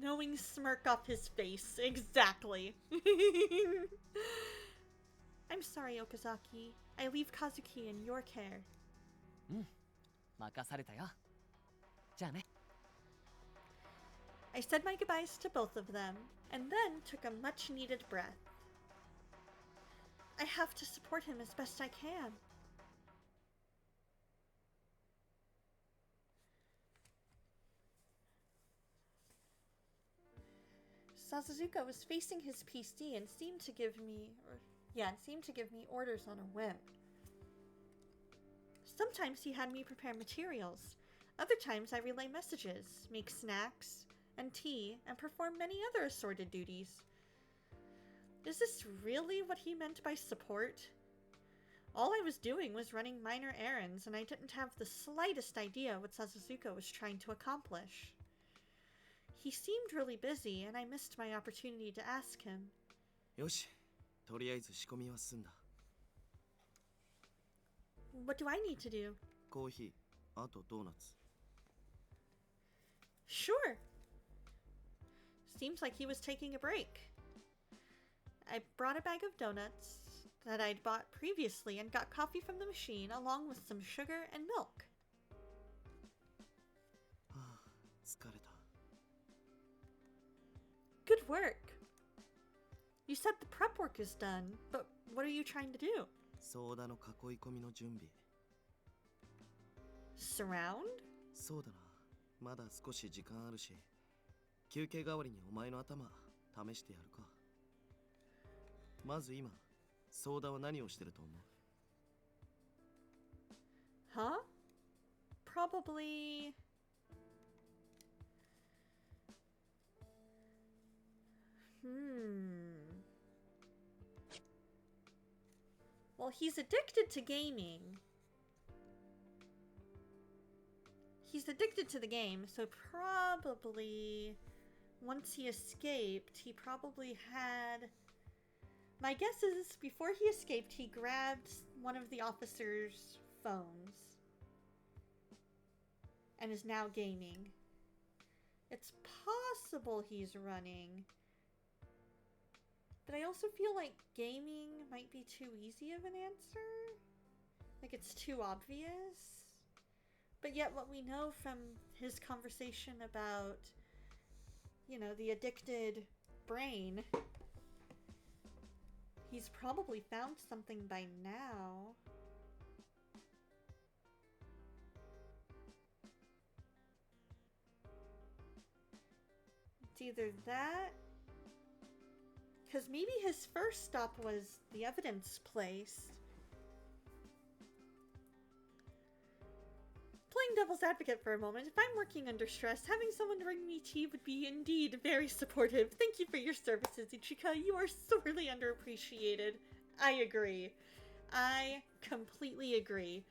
knowing smirk off his face. Exactly. I'm sorry, Okazaki. I leave Kazuki in your care. うん、任されたよ。じゃあね。I said my goodbyes to both of them, and then took a much-needed breath. I have to support him as best I can. Sasazuka was facing his PC and seemed to give me orders on a whim. Sometimes he had me prepare materials. Other times I relay messages, make snacks and tea, and perform many other assorted duties. Is this really what he meant by support? All I was doing was running minor errands, and I didn't have the slightest idea what Sasazuka was trying to accomplish. He seemed really busy, and I missed my opportunity to ask him. よし、とりあえず仕込みは済んだ。What do I need to do? コーヒー、あとドーナツ。Sure. Seems like he was taking a break. I brought a bag of donuts that I'd bought previously and got coffee from the machine along with some sugar and milk. はあ、疲れた。Good work. You said the prep work is done, but what are you trying to do? ソーダの囲い込みの準備。Surround? そうだな。まだ少し時間あるし、休憩代わりにお前の頭試してやるか。まず今、ソーダは何をしてると思う？ Huh? Probably... Well, he's addicted to gaming. He's addicted to the game, so probably once he escaped, he probably had... My guess is before he escaped, he grabbed one of the officers' phones and is now gaming. It's possible he's running. But I also feel like gaming might be too easy of an answer. Like it's too obvious. But yet what we know from his conversation about, you know, the addicted brain, he's probably found something by now. It's either that, because maybe his first stop was the evidence place. Playing devil's advocate for a moment, if I'm working under stress, having someone bring me tea would be indeed very supportive. Thank you for your services, Ichika. You are sorely underappreciated. I agree. I completely agree.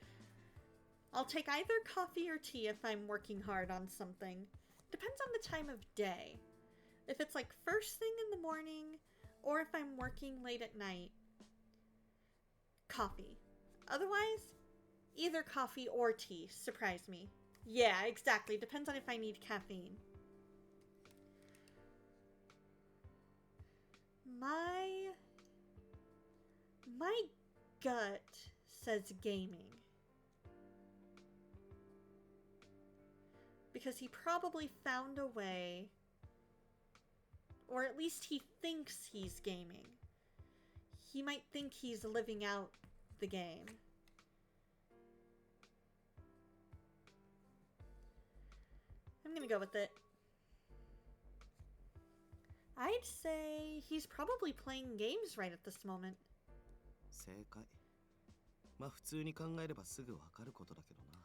I'll take either coffee or tea if I'm working hard on something. Depends on the time of day. If it's like first thing in the morning, or if I'm working late at night, coffee. Otherwise, either coffee or tea. Surprise me. Yeah, exactly. Depends on if I need caffeine. My gut says gaming. Because he probably found a way, or at least he thinks he's gaming. He might think he's living out the game. I'm gonna go with it. I'd say he's probably playing games right at this moment. 正解。まあ普通に考えればすぐわかることだけどな。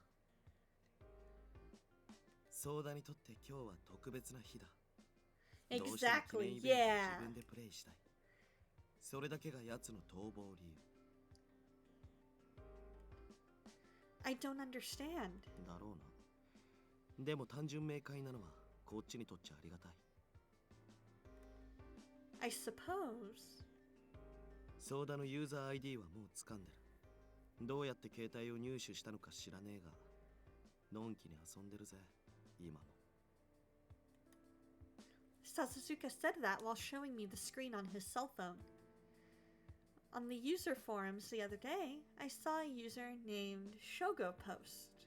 ソーダにとって今日は特別な日だ。どうしても記念イベントを自分でプレイしたい。それだけが奴の逃亡理由。I don't understand. だろうな。でも単純明快なのはこっちにとっちゃありがたい。I suppose. ソーダのユーザー ID はもう掴んでる。どうやって携帯を入手したのか知らねえが、のんきに遊んでるぜ、今も。Sasazuka said that while showing me the screen on his cell phone. On the user forums the other day, I saw a user named Shogo post.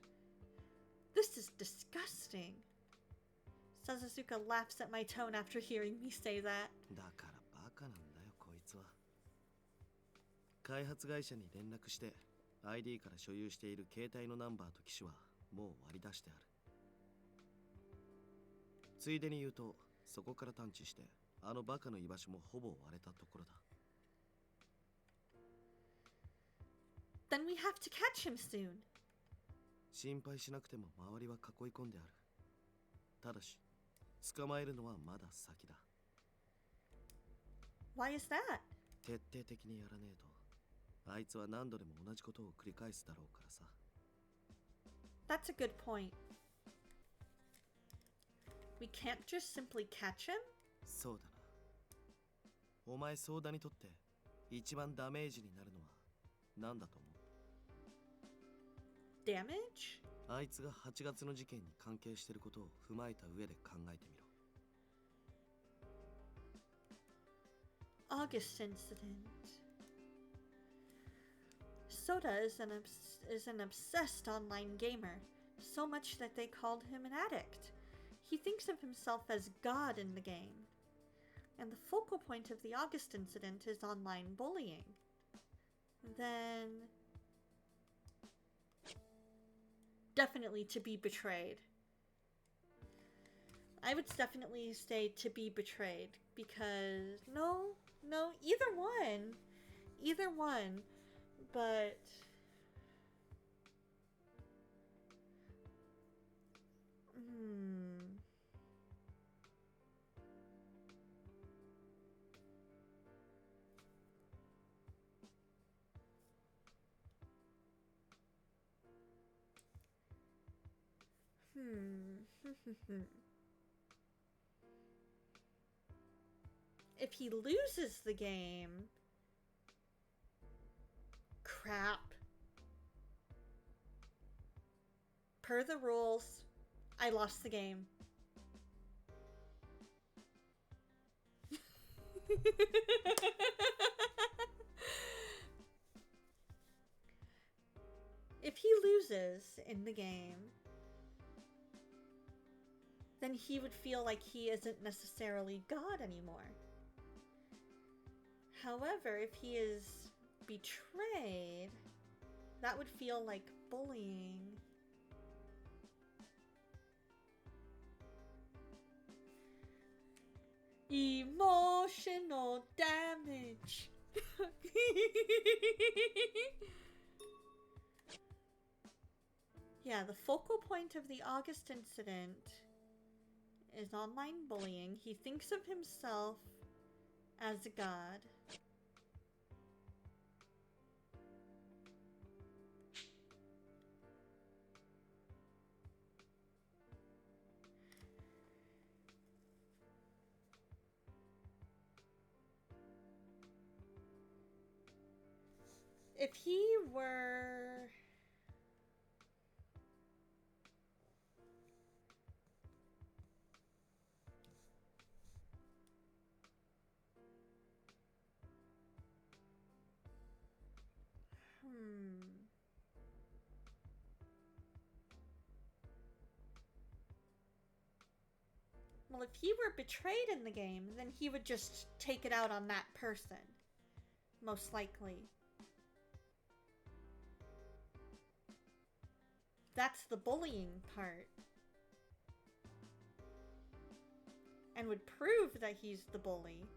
This is disgusting. Sasazuka laughs at my tone after hearing me say that. だからバカなんだよこいつは。開発会社に連絡して ID から所有している携帯のナンバーと機種はもう割り出してある。ついでに言うとそこから探知してあのバカの居場所もほぼ割れたところだ。Then we have to catch him soon. 心配しなくても周りは囲い込んである。ただし捕まえるのはまだ先だ。Why is that? 徹底的にやらねえとあいつは何度でも同じことを繰り返すだろうからさ。That's a good point. We can't just simply catch him? そうだな。お前ソーダにとって一番ダメージになるのは何だと思う？ Damage? あいつが8月の事件に関係していることを踏まえた上で考えてみろ。August incident. Soda is an obsessed online gamer, so much that they called him an addict. He thinks of himself as God in the game. And the focal point of the August incident is online bullying. Then... definitely to be betrayed. I would definitely say to be betrayed because no, either one, but if he loses the game, crap. Per the rules, I lost the game. If he loses in the game, then he would feel like he isn't necessarily God anymore. However, if he is betrayed, that would feel like bullying. Emotional damage. Yeah, the focal point of the August incident is online bullying. He thinks of himself as a god. If he were... Well, if he were betrayed in the game, then he would just take it out on that person. Most likely. That's the bullying part. And would prove that he's the bully.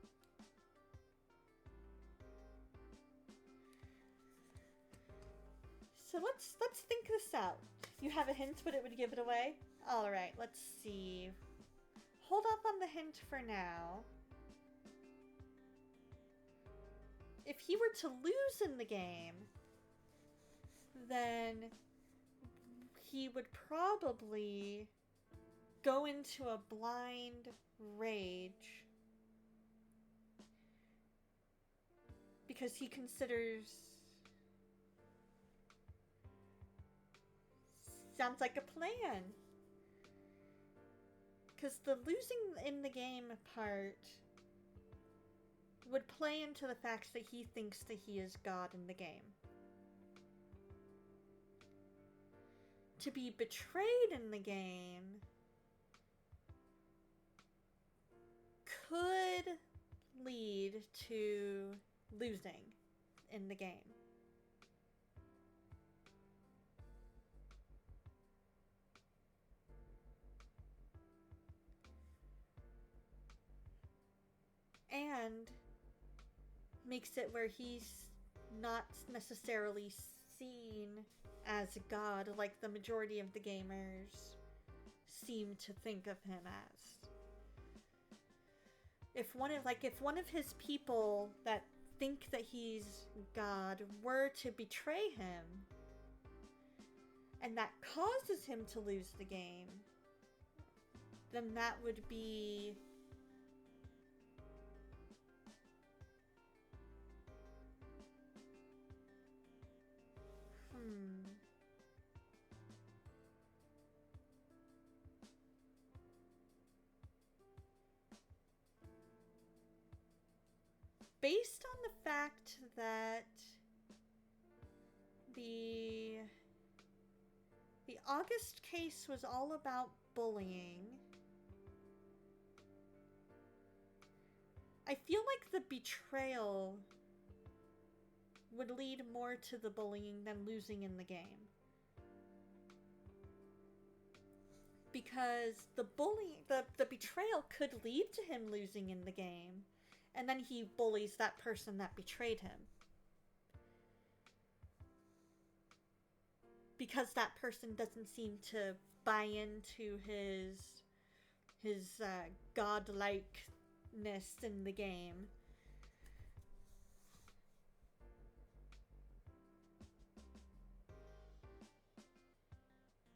So let's think this out. You have a hint, but it would give it away? Alright, let's see. Hold off on the hint for now. If he were to lose in the game, then he would probably go into a blind rage because he considers... Sounds like a plan. Because the losing in the game part would play into the fact that he thinks that he is God in the game. To be betrayed in the game could lead to losing in the game. And makes it where he's not necessarily seen as a god like the majority of the gamers seem to think of him as. If one of his people that think that he's God were to betray him, and that causes him to lose the game, then that would be... Based on the fact that the August case was all about bullying, I feel like the betrayal would lead more to the bullying than losing in the game. Because the betrayal could lead to him losing in the game, and then he bullies that person that betrayed him. Because that person doesn't seem to buy into his godlikeness in the game.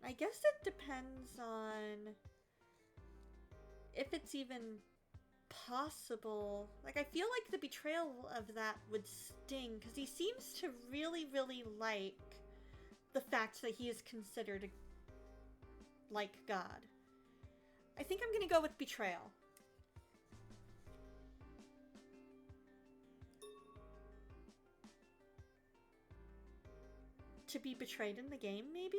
I guess it depends on if it's even possible. Like, I feel like the betrayal of that would sting, because he seems to really, really like the fact that he is considered like God. I think I'm gonna go with betrayal. To be betrayed in the game, maybe?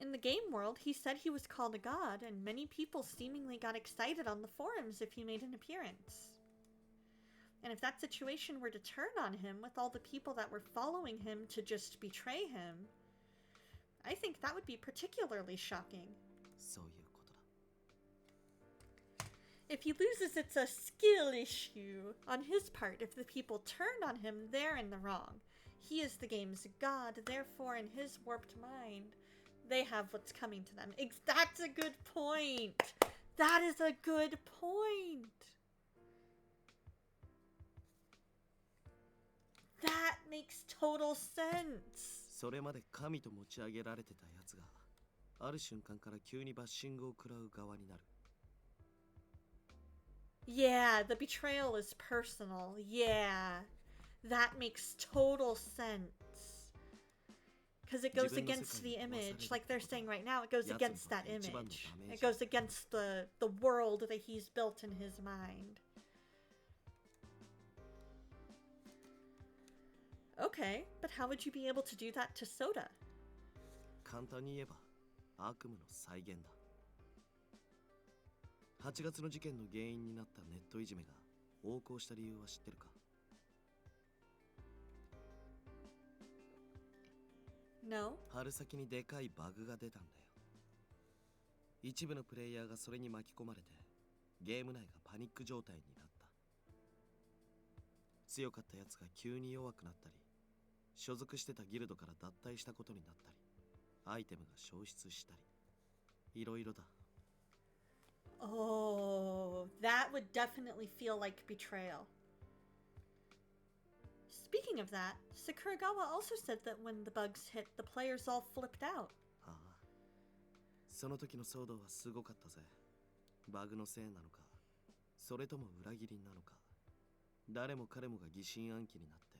In the game world, he said he was called a god, and many people seemingly got excited on the forums if he made an appearance. And if that situation were to turn on him with all the people that were following him to just betray him, I think that would be particularly shocking. If he loses, it's a skill issue on his part. If the people turn on him, they're in the wrong. He is the game's god, therefore in his warped mind, they have what's coming to them. That's a good point! That is a good point! That makes total sense! それまで神と持ち上げられてたやつが、ある瞬間から急にバッシングを食らう側になる。Yeah, the betrayal is personal. Yeah, that makes total sense. Because it goes against the image. Like they're saying right now, it goes against that image. It goes against the world that he's built in his mind. Okay, but how would you be able to do that to Soda? 簡単に言えば悪夢の再現だ。8月の事件の原因になったネットいじめが横行した理由は知ってるか？ No. 春先にでかいバグが出たんだよ。一部のプレイヤーがそれに巻き込まれてゲーム内がパニック状態になった。強かったやつが急に弱くなったり、所属してたギルドから脱退したことになったり、アイテムが消失したり、いろいろだ。Oh, that would definitely feel like betrayal. Speaking of that, Sakuragawa also said that when the bugs hit, the players all flipped out. ああ、その時の騒動はすごかったぜ。バグのせいなのか、それとも裏切りなのか、誰も彼もが疑心暗鬼になって。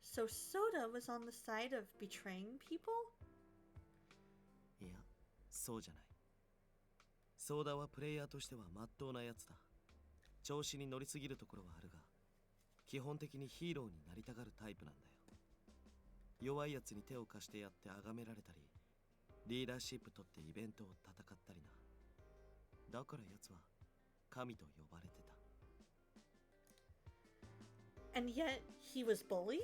So Soda was on the side of betraying people? いや、そうじゃない。ソーダはプレイヤーとしては真っ当なやつだ。調子に乗りすぎるところはあるが、基本的にヒーローになりたがるタイプなんだよ。弱いやつに手を貸してやって崇められたり、リーダーシップ取ってイベントを戦ったりな。だからやつは神と呼ばれてた。And yet he was bullied?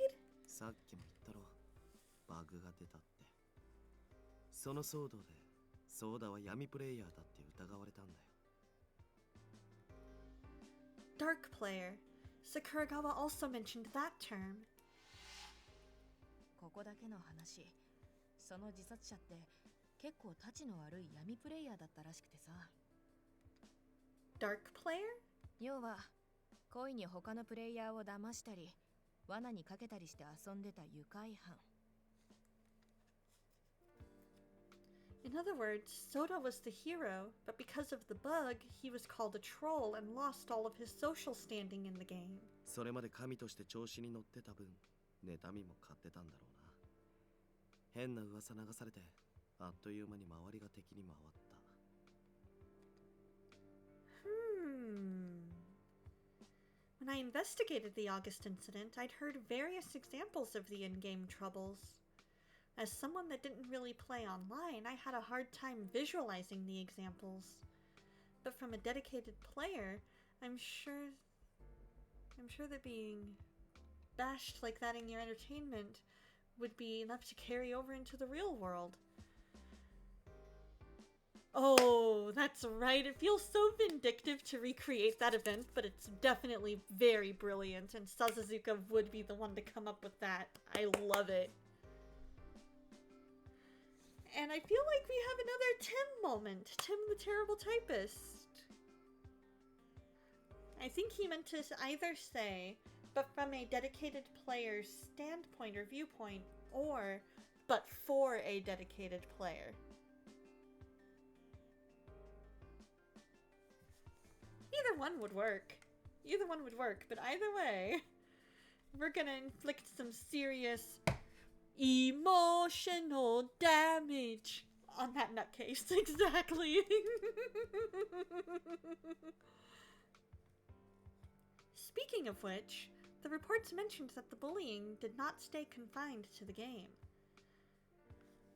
さっきも言ったろ、バグが出たって。その騒動でソーダは闇プレイヤーだって疑われたんだよ。Dark player. Sakuragawa also mentioned that term. ここだけの話、その自殺者って結構タチの悪い闇プレイヤーだったらしくてさ。Dark player? 要は恋に他のプレイヤーを騙したり、罠にかけたりして遊んでた愉快犯。In other words, Soda was the hero, but because of the bug, he was called a troll and lost all of his social standing in the game. それまで神として調子に乗ってた分、妬みも買ってたんだろうな。変な噂流されて、あっという間に周りが敵に回った。When I investigated the August incident, I'd heard various examples of the in-game troubles. As someone that didn't really play online, I had a hard time visualizing the examples. But from a dedicated player, I'm sure that being bashed like that in your entertainment would be enough to carry over into the real world. Oh, that's right. It feels so vindictive to recreate that event, but it's definitely very brilliant, and Sasazuka would be the one to come up with that. I love it. And I feel like we have another Tim moment. Tim the Terrible Typist. I think he meant to either say, but from a dedicated player's standpoint or viewpoint, or, but for a dedicated player. Either one would work. Either one would work, but either way, we're gonna inflict some serious emotional damage on that nutcase. Exactly. Speaking of which, the reports mentioned that the bullying did not stay confined to the game.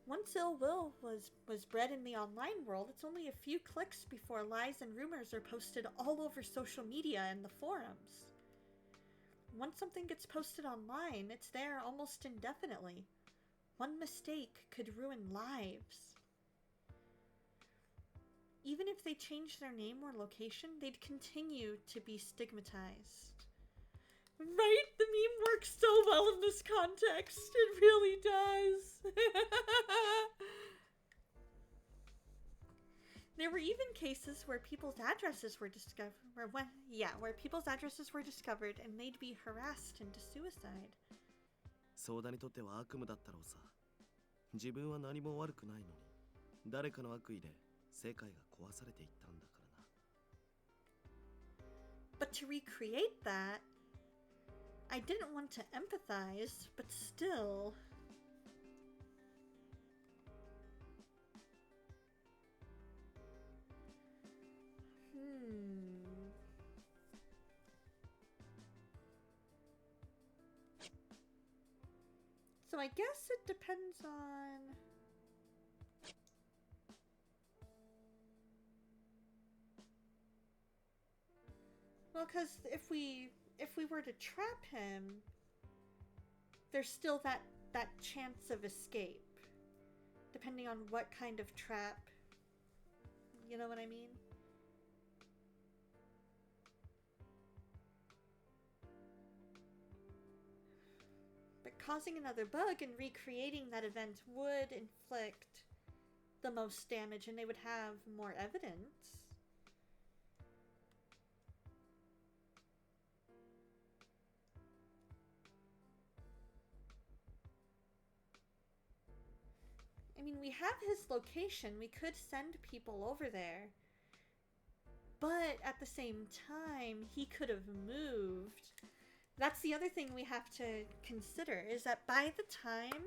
Once ill will was bred in the online world, it's only a few clicks before lies and rumors are posted all over social media and the forums. Once something gets posted online, it's there almost indefinitely. One mistake could ruin lives. Even if they changed their name or location, they'd continue to be stigmatized. Right? The meme works so well in this context. It really does. There were even cases where people's addresses were discovered, where people's addresses were discovered and they'd be harassed into suicide. ソーダにとっては悪夢だったろうさ。自分は何も悪くないのに、誰かの悪意で世界が壊されていったんだからな。But to recreate that, I didn't want to empathize, but still. So I guess it depends on... Well, because if we were to trap him, there's still that chance of escape, depending on what kind of trap. You know what I mean? But causing another bug and recreating that event would inflict the most damage, and they would have more evidence. I mean, we have his location. We could send people over there. But at the same time, he could have moved. That's the other thing we have to consider, is that by the time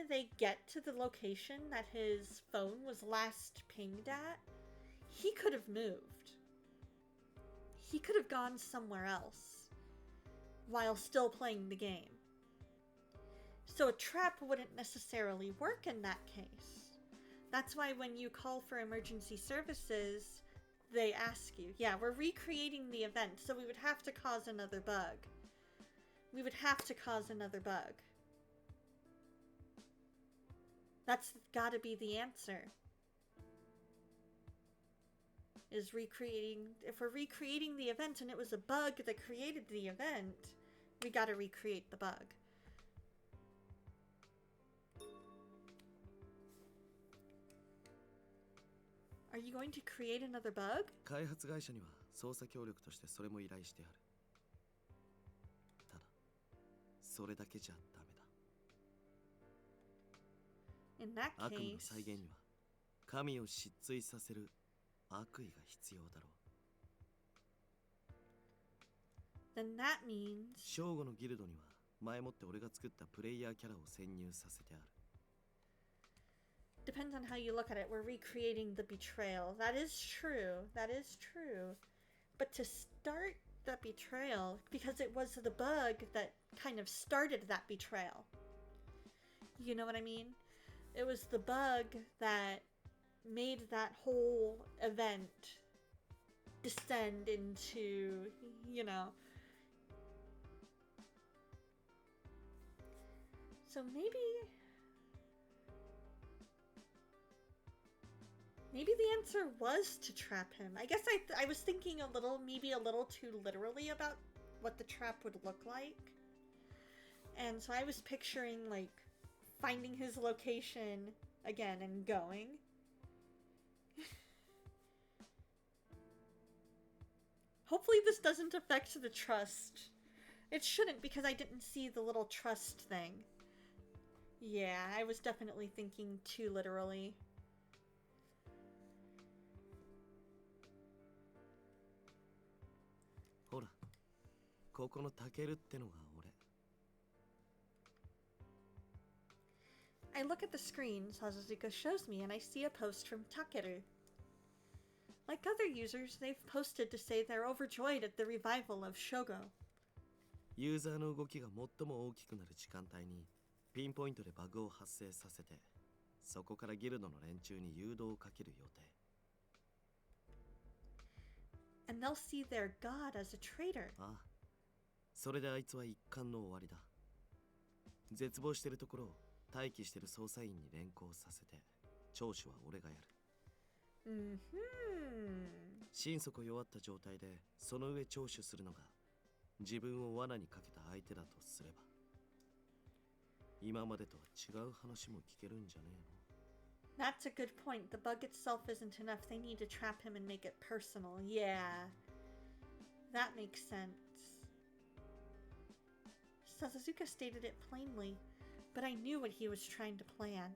they get to the location that his phone was last pinged at, he could have moved. He could have gone somewhere else while still playing the game. So a trap wouldn't necessarily work in that case. That's why when you call for emergency services, they ask you, yeah, we're recreating the event, so we would have to cause another bug. We would have to cause another bug. That's gotta be the answer. Is recreating, if we're recreating the event and it was a bug that created the event, we gotta recreate the bug. Are you going to create another bug? 開発会社には捜査協力としてそれも依頼してある。ただ、それだけじゃダメだ。In that 悪夢の case, 再現には神を失墜させる悪意が必要だろう。 then that means 正午のギルドには前もって俺が作ったプレイヤーキャラを潜入させてある。 depends on how you look at it. We're recreating the betrayal. That is true. That is true. But to start that betrayal, because it was the bug that kind of started that betrayal. You know what I mean? It was the bug that made that whole event descend into, you know. So maybe the answer was to trap him. I guess I was thinking maybe a little too literally about what the trap would look like. And so I was picturing, like, finding his location again and going. Hopefully this doesn't affect the trust. It shouldn't, because I didn't see the little trust thing. Yeah, I was definitely thinking too literally. Hora, ここのタケルってのが俺。 I look at the screen Sasazuka shows me and I see a post from Takeru. Like other users, they've posted to say they're overjoyed at the revival of Shogo. ユーザーの動きが最も大きくなる時間帯にピンポイントでバグを発生させて、そこからギルドの連中に誘導をかける予定。 And they'll see their god as a traitor. ああ、それであいつは一巻の終わりだ。絶望してるところを待機してる捜査員に連行させて、聴取は俺がやる。心底弱った状態でその上聴取するのが自分を罠にかけた相手だとすれば、今までとは違う話も聞けるんじゃねえの。 That's a good point. The bug itself isn't enough. They need to trap him and make it personal. Yeah. That makes sense. Sasazuka stated it plainly, but I knew what he was trying to plan.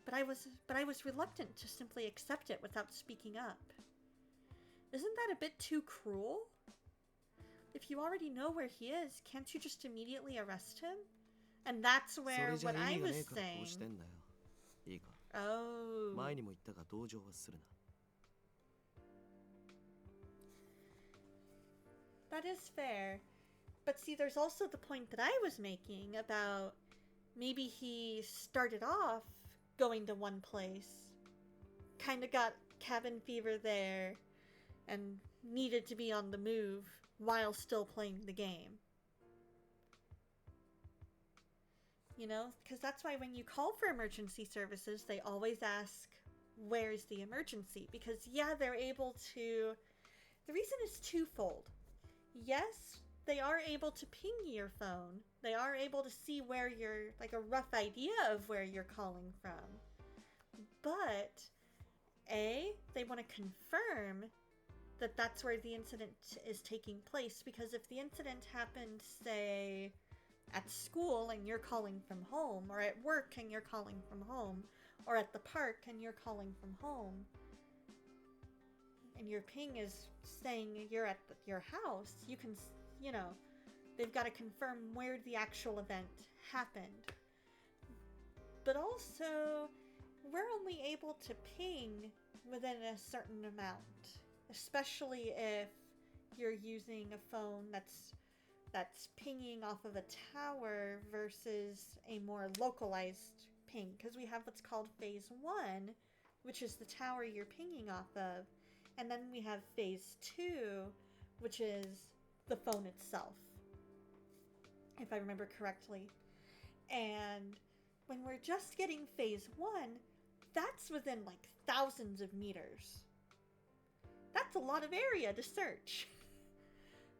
But I was reluctant to simply accept it without speaking up. Isn't that a bit too cruel? If you already know where he is, can't you just immediately arrest him? And that's where what I was saying. Oh. That is fair. But see, there's also the point that I was making about maybe he started off going to one place, kind of got cabin fever there, and needed to be on the move while still playing the game. You know, because that's why when you call for emergency services, they always ask, where's the emergency? Because, yeah, they're able to... The reason is twofold. Yes, they are able to ping your phone. They are able to see where you're, like a rough idea of where you're calling from. But, A, they want to confirm that that's where the incident is taking place. Because if the incident happened, say, at school and you're calling from home, or at work and you're calling from home, or at the park and you're calling from home, and your ping is saying you're at your house, you can, you know, they've got to confirm where the actual event happened. But also, we're only able to ping within a certain amount, especially if you're using a phone that's pinging off of a tower versus a more localized ping, because we have what's called phase 1, which is the tower you're pinging off of, and then we have phase 2, which is the phone itself, if I remember correctly. And when we're just getting phase 1, that's within like thousands of meters. That's a lot of area to search.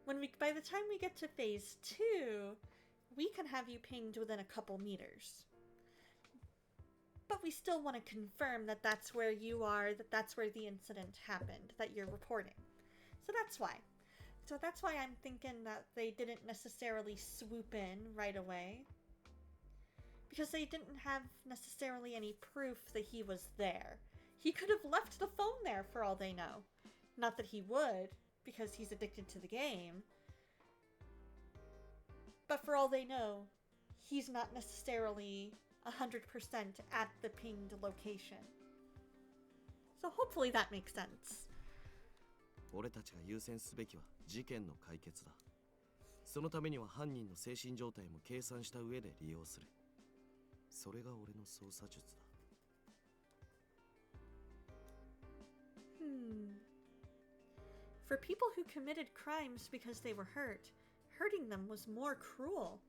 By the time we get to phase 2, we can have you pinged within a couple meters. But we still want to confirm that that's where you are, that that's where the incident happened, that you're reporting. So that's why. So that's why I'm thinking that they didn't necessarily swoop in right away. Because they didn't have necessarily any proof that he was there. He could have left the phone there for all they know. Not that he would, because he's addicted to the game. But for all they know, he's not necessarily 100% at the pinged location. So hopefully that makes sense. 俺たちが優先すべきは事件の解決だ。そのためには犯人の精神状態も計算した上で利用する。それが俺の捜査術だ。For people who committed crimes because they were hurt, hurting them was more cruel.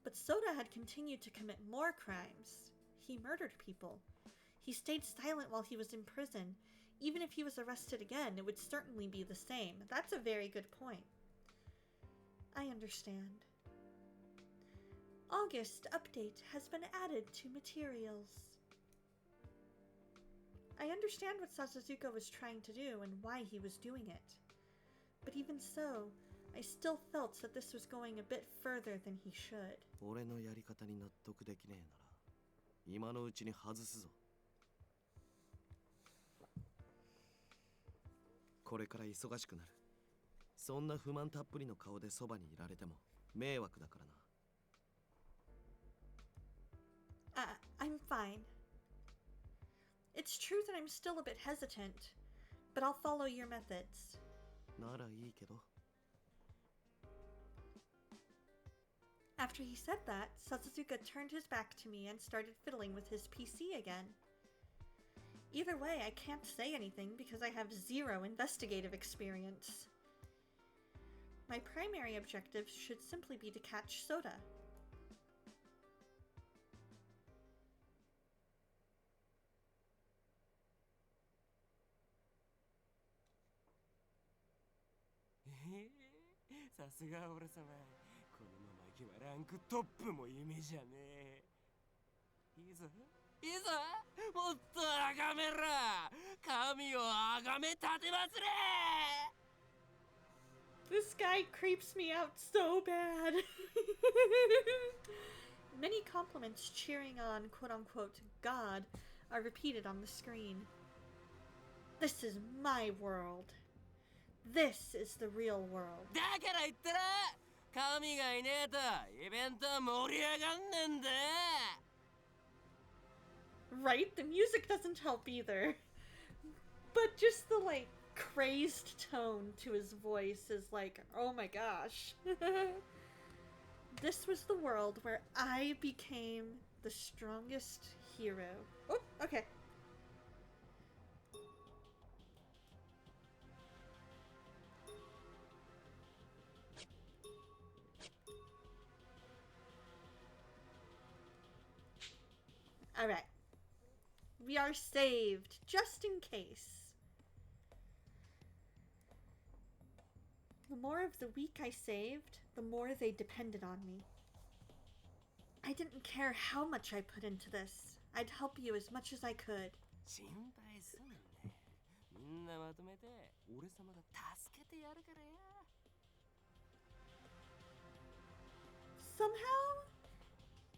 But Soda had continued to commit more crimes. He murdered people. He stayed silent while he was in prison. Even if he was arrested again, it would certainly be the same. That's a very good point. I understand. August update has been added to materials. I understand what Sasazuka was trying to do and why he was doing it. But even so, I still felt that this was going a bit further than he should. 俺のやり方に納得できねえなら、今のうちに外すぞ。これから忙しくなる。そんな不満たっぷりの顔でそばにいられても迷惑だからな。I'm fine. It's true that I'm still a bit hesitant, but I'll follow your methods. ならいいけど。After he said that, Sasazuka turned his back to me and started fiddling with his PC again. Either way, I can't say anything because I have zero investigative experience. My primary objective should simply be to catch Soda. Saすが俺様。このままいけばランクトップも夢じゃねえ。いいぞいいぞ、もっと崇めら、神を崇め立てますれ。 This guy creeps me out so bad. Many compliments cheering on quote-unquote God are repeated on the screen. This is my world. This is the real world. だから言ったら神がいねえとイベントは盛り上がんねえんだ。 Right? The music doesn't help either. But just the, like, crazed tone to his voice is like, oh my gosh. This was the world where I became the strongest hero. Oh, okay. Alright. We are saved, just in case. The more of the weak I saved, the more they depended on me. I didn't care how much I put into this. I'd help you as much as I could. 心配すんな。みんなまとめて俺様が助けてやるからや。 Somehow,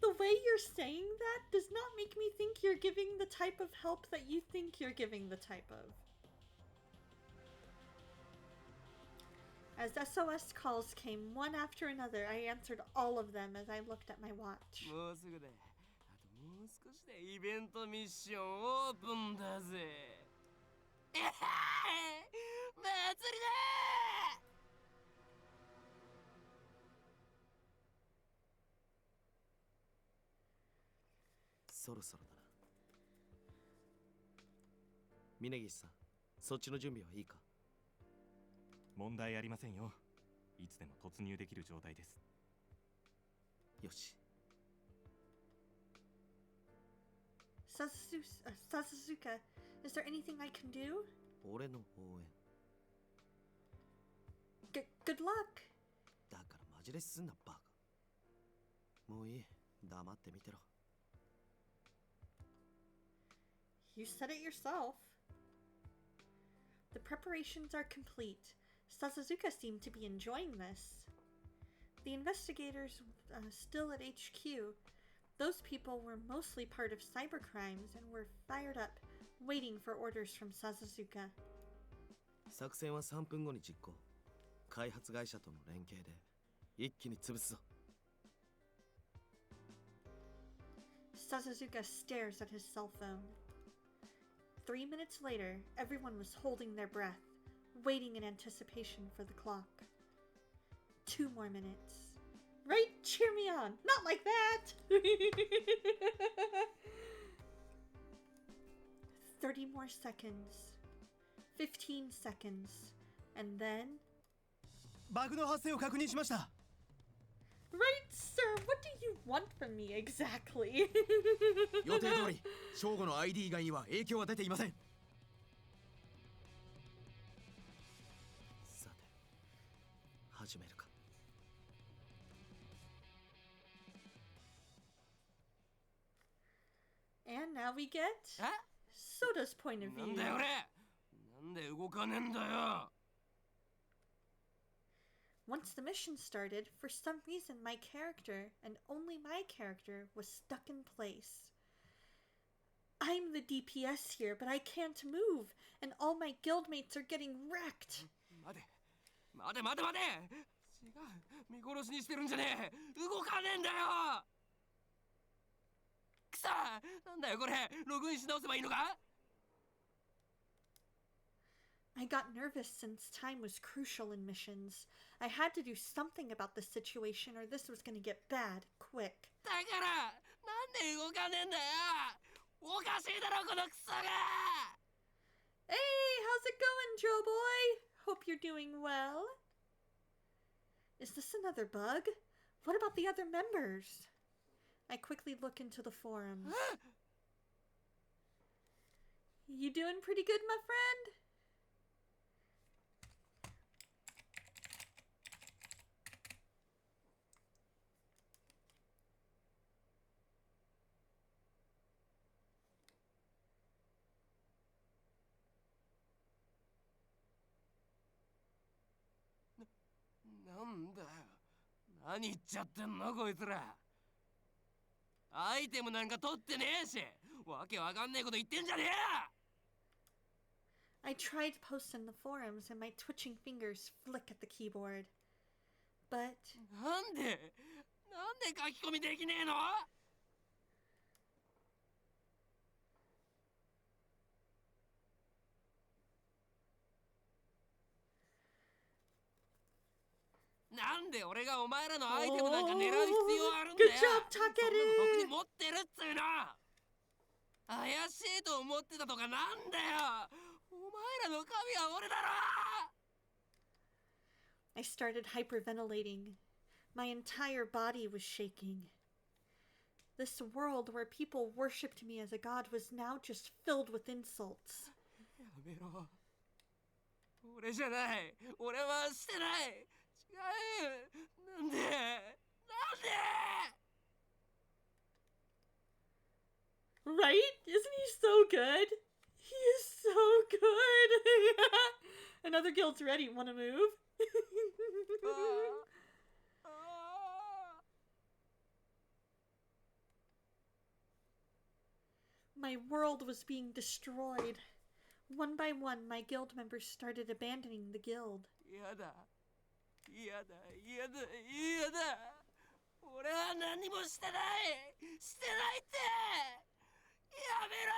the way you're saying that does not make me think you're giving the type of help that you think you're giving the type of. As SOS calls came one after another, I answered all of them as I looked at my watch. もうすぐだ。あともう少しでイベントミッションオープンだぜ。祭りだ！ そろそろだな。峯岸さん、そっちの準備はいいか？問題ありませんよ。いつでも突入できる状態です。よし。Sasazuka, is there anything I can do? 俺の応援。Good luck. だからマジレスすんなバカ。もういい。黙って見てろ。You said it yourself. The preparations are complete. Sasazuka seemed to be enjoying this. The investigators still at HQ. Those people were mostly part of cybercrimes and were fired up, waiting for orders from Sasazuka. 作戦は3分後に実行。開発会社との連携で一気に潰すぞ。Sasazuka stares at his cell phone. 3 minutes later, everyone was holding their breath, waiting in anticipation for the clock. 2 more minutes. Right? Cheer me on. Not like that! 30 more seconds. 15 seconds. And then... バグの発生を確認しました。 Right, sir? What do you want from me exactly? 予定通り、正午の ID 以外には影響は出ていません。さて、始めるか。And now we get Soda's point of なん view. だよ俺。なんで動かねえんだよ。 Once the mission started, for some reason my character, and only my character, was stuck in place. I'm the DPS here, but I can't move, and all my guildmates are getting wrecked. 待て待て待て。違う。見殺しにしてるんじゃねえ。動かねえんだよ。くそ。なんだよこれ。ログインし直せばいいのか？ I got nervous since time was crucial in missions. I had to do something about the situation or this was going to get bad quick. だからなんで動かねえんだよ。おかしいだろこのクソが。 Hey, how's it going, Joe boy? Hope you're doing well. Is this another bug? What about the other members? I quickly look into the forums. You doing pretty good, my friend?なんだよ。何言っちゃってんのこいつら。アイテムなんか取ってねえし、わけわかんねえこと言ってんじゃね I tried to post in the forums and my twitching fingers flick at the keyboard. But... なんで書き込みできねえの？なんで俺がお前らのアイテムなんか狙う必要あるんだよ。 Good job, Takeru. そんなの僕に持ってるっつうの。怪しいと思ってたとかなんだよ。お前らの神は俺だろ。 I started hyperventilating. My entire body was shaking. This world where people worshipped me as a god was now just filled with insults. やめろ。俺じゃない。俺はしてない。違う。なんで Right? Isn't he so good? He is so good. Another guild's ready. Want to move? My world was being destroyed. One by one, my guild members started abandoning the guild. 嫌だ。嫌だ。嫌だ。嫌だ。俺は何もしてない。してないって。やめろよ。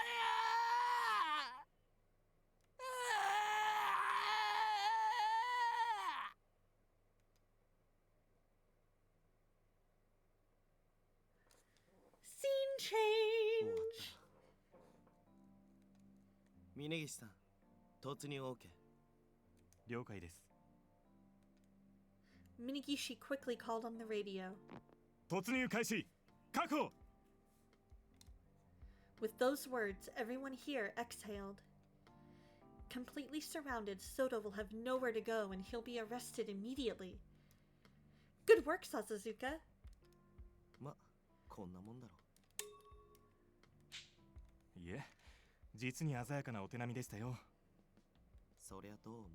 Scene change. 峯岸さん、突入 OK。了解です。Minigishi quickly called on the radio. 突入開始。確保。 With those words, everyone here exhaled. Completely surrounded, Soda will have nowhere to go and he'll be arrested immediately. Good work, Sasazuka. ま、こんなもんだろ。いえ、実に鮮やかなお手並みでしたよ。そりゃどうも。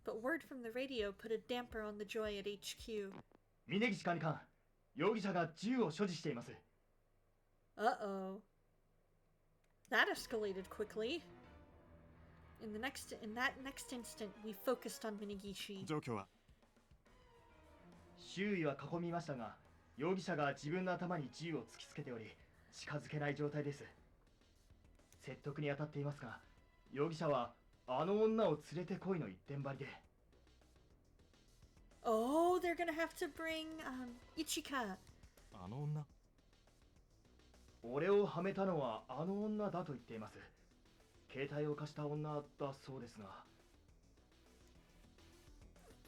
But word from the radio put a damper on the joy at HQ. 峯岸管理官、容疑者が銃を所持しています。 Uh-oh. That escalated quickly. In that next instant, we focused on Minigishi. 状況は？周囲は囲みましたが、容疑者が自分の頭に銃を突きつけており、近づけない状態です。説得に当たっていますが、容疑者はあの女を連れてこいの一点張りで。Oh, they're gonna have to bring Ichika. あの女？俺をはめたのはあの女だと言っています。携帯を貸した女だそうですが。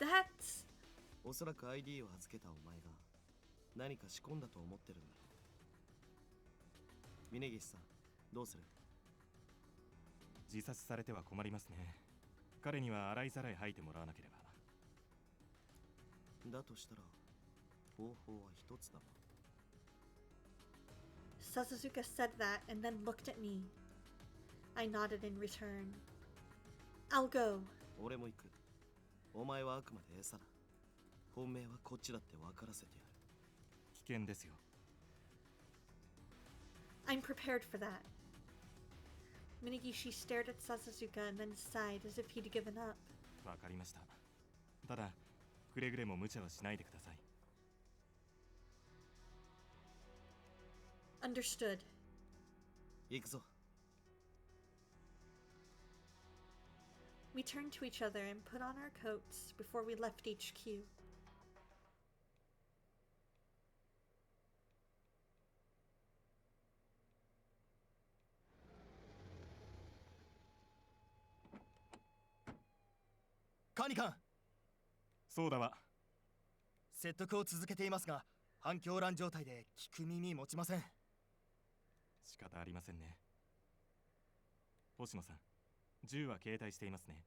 That's... おそらく ID を預けたお前が何か仕込んだと思ってるんだろう。峯岸さん、どうする？自殺されては困りますね。彼には洗いざらい吐いてもらわなければ。だとしたら方法は一つだな。Sasazuka said that and then looked at me. I nodded in return. I'll go. 俺も行く。お前はあくまで餌だ。本命はこっちだって分からせてやる。危険ですよ。I'm prepared for that. Minigishi stared at Sasazuka and then sighed as if he'd given up. わかりました。ただ、くれぐれも無茶はしないでください。Understood. 行くぞ。We turned to each other and put on our coats before we left HQ.「管理官、そうだわ。説得を続けていますが、反響乱状態で聞く耳持ちません。仕方ありませんね。星野さん、銃は携帯していますね。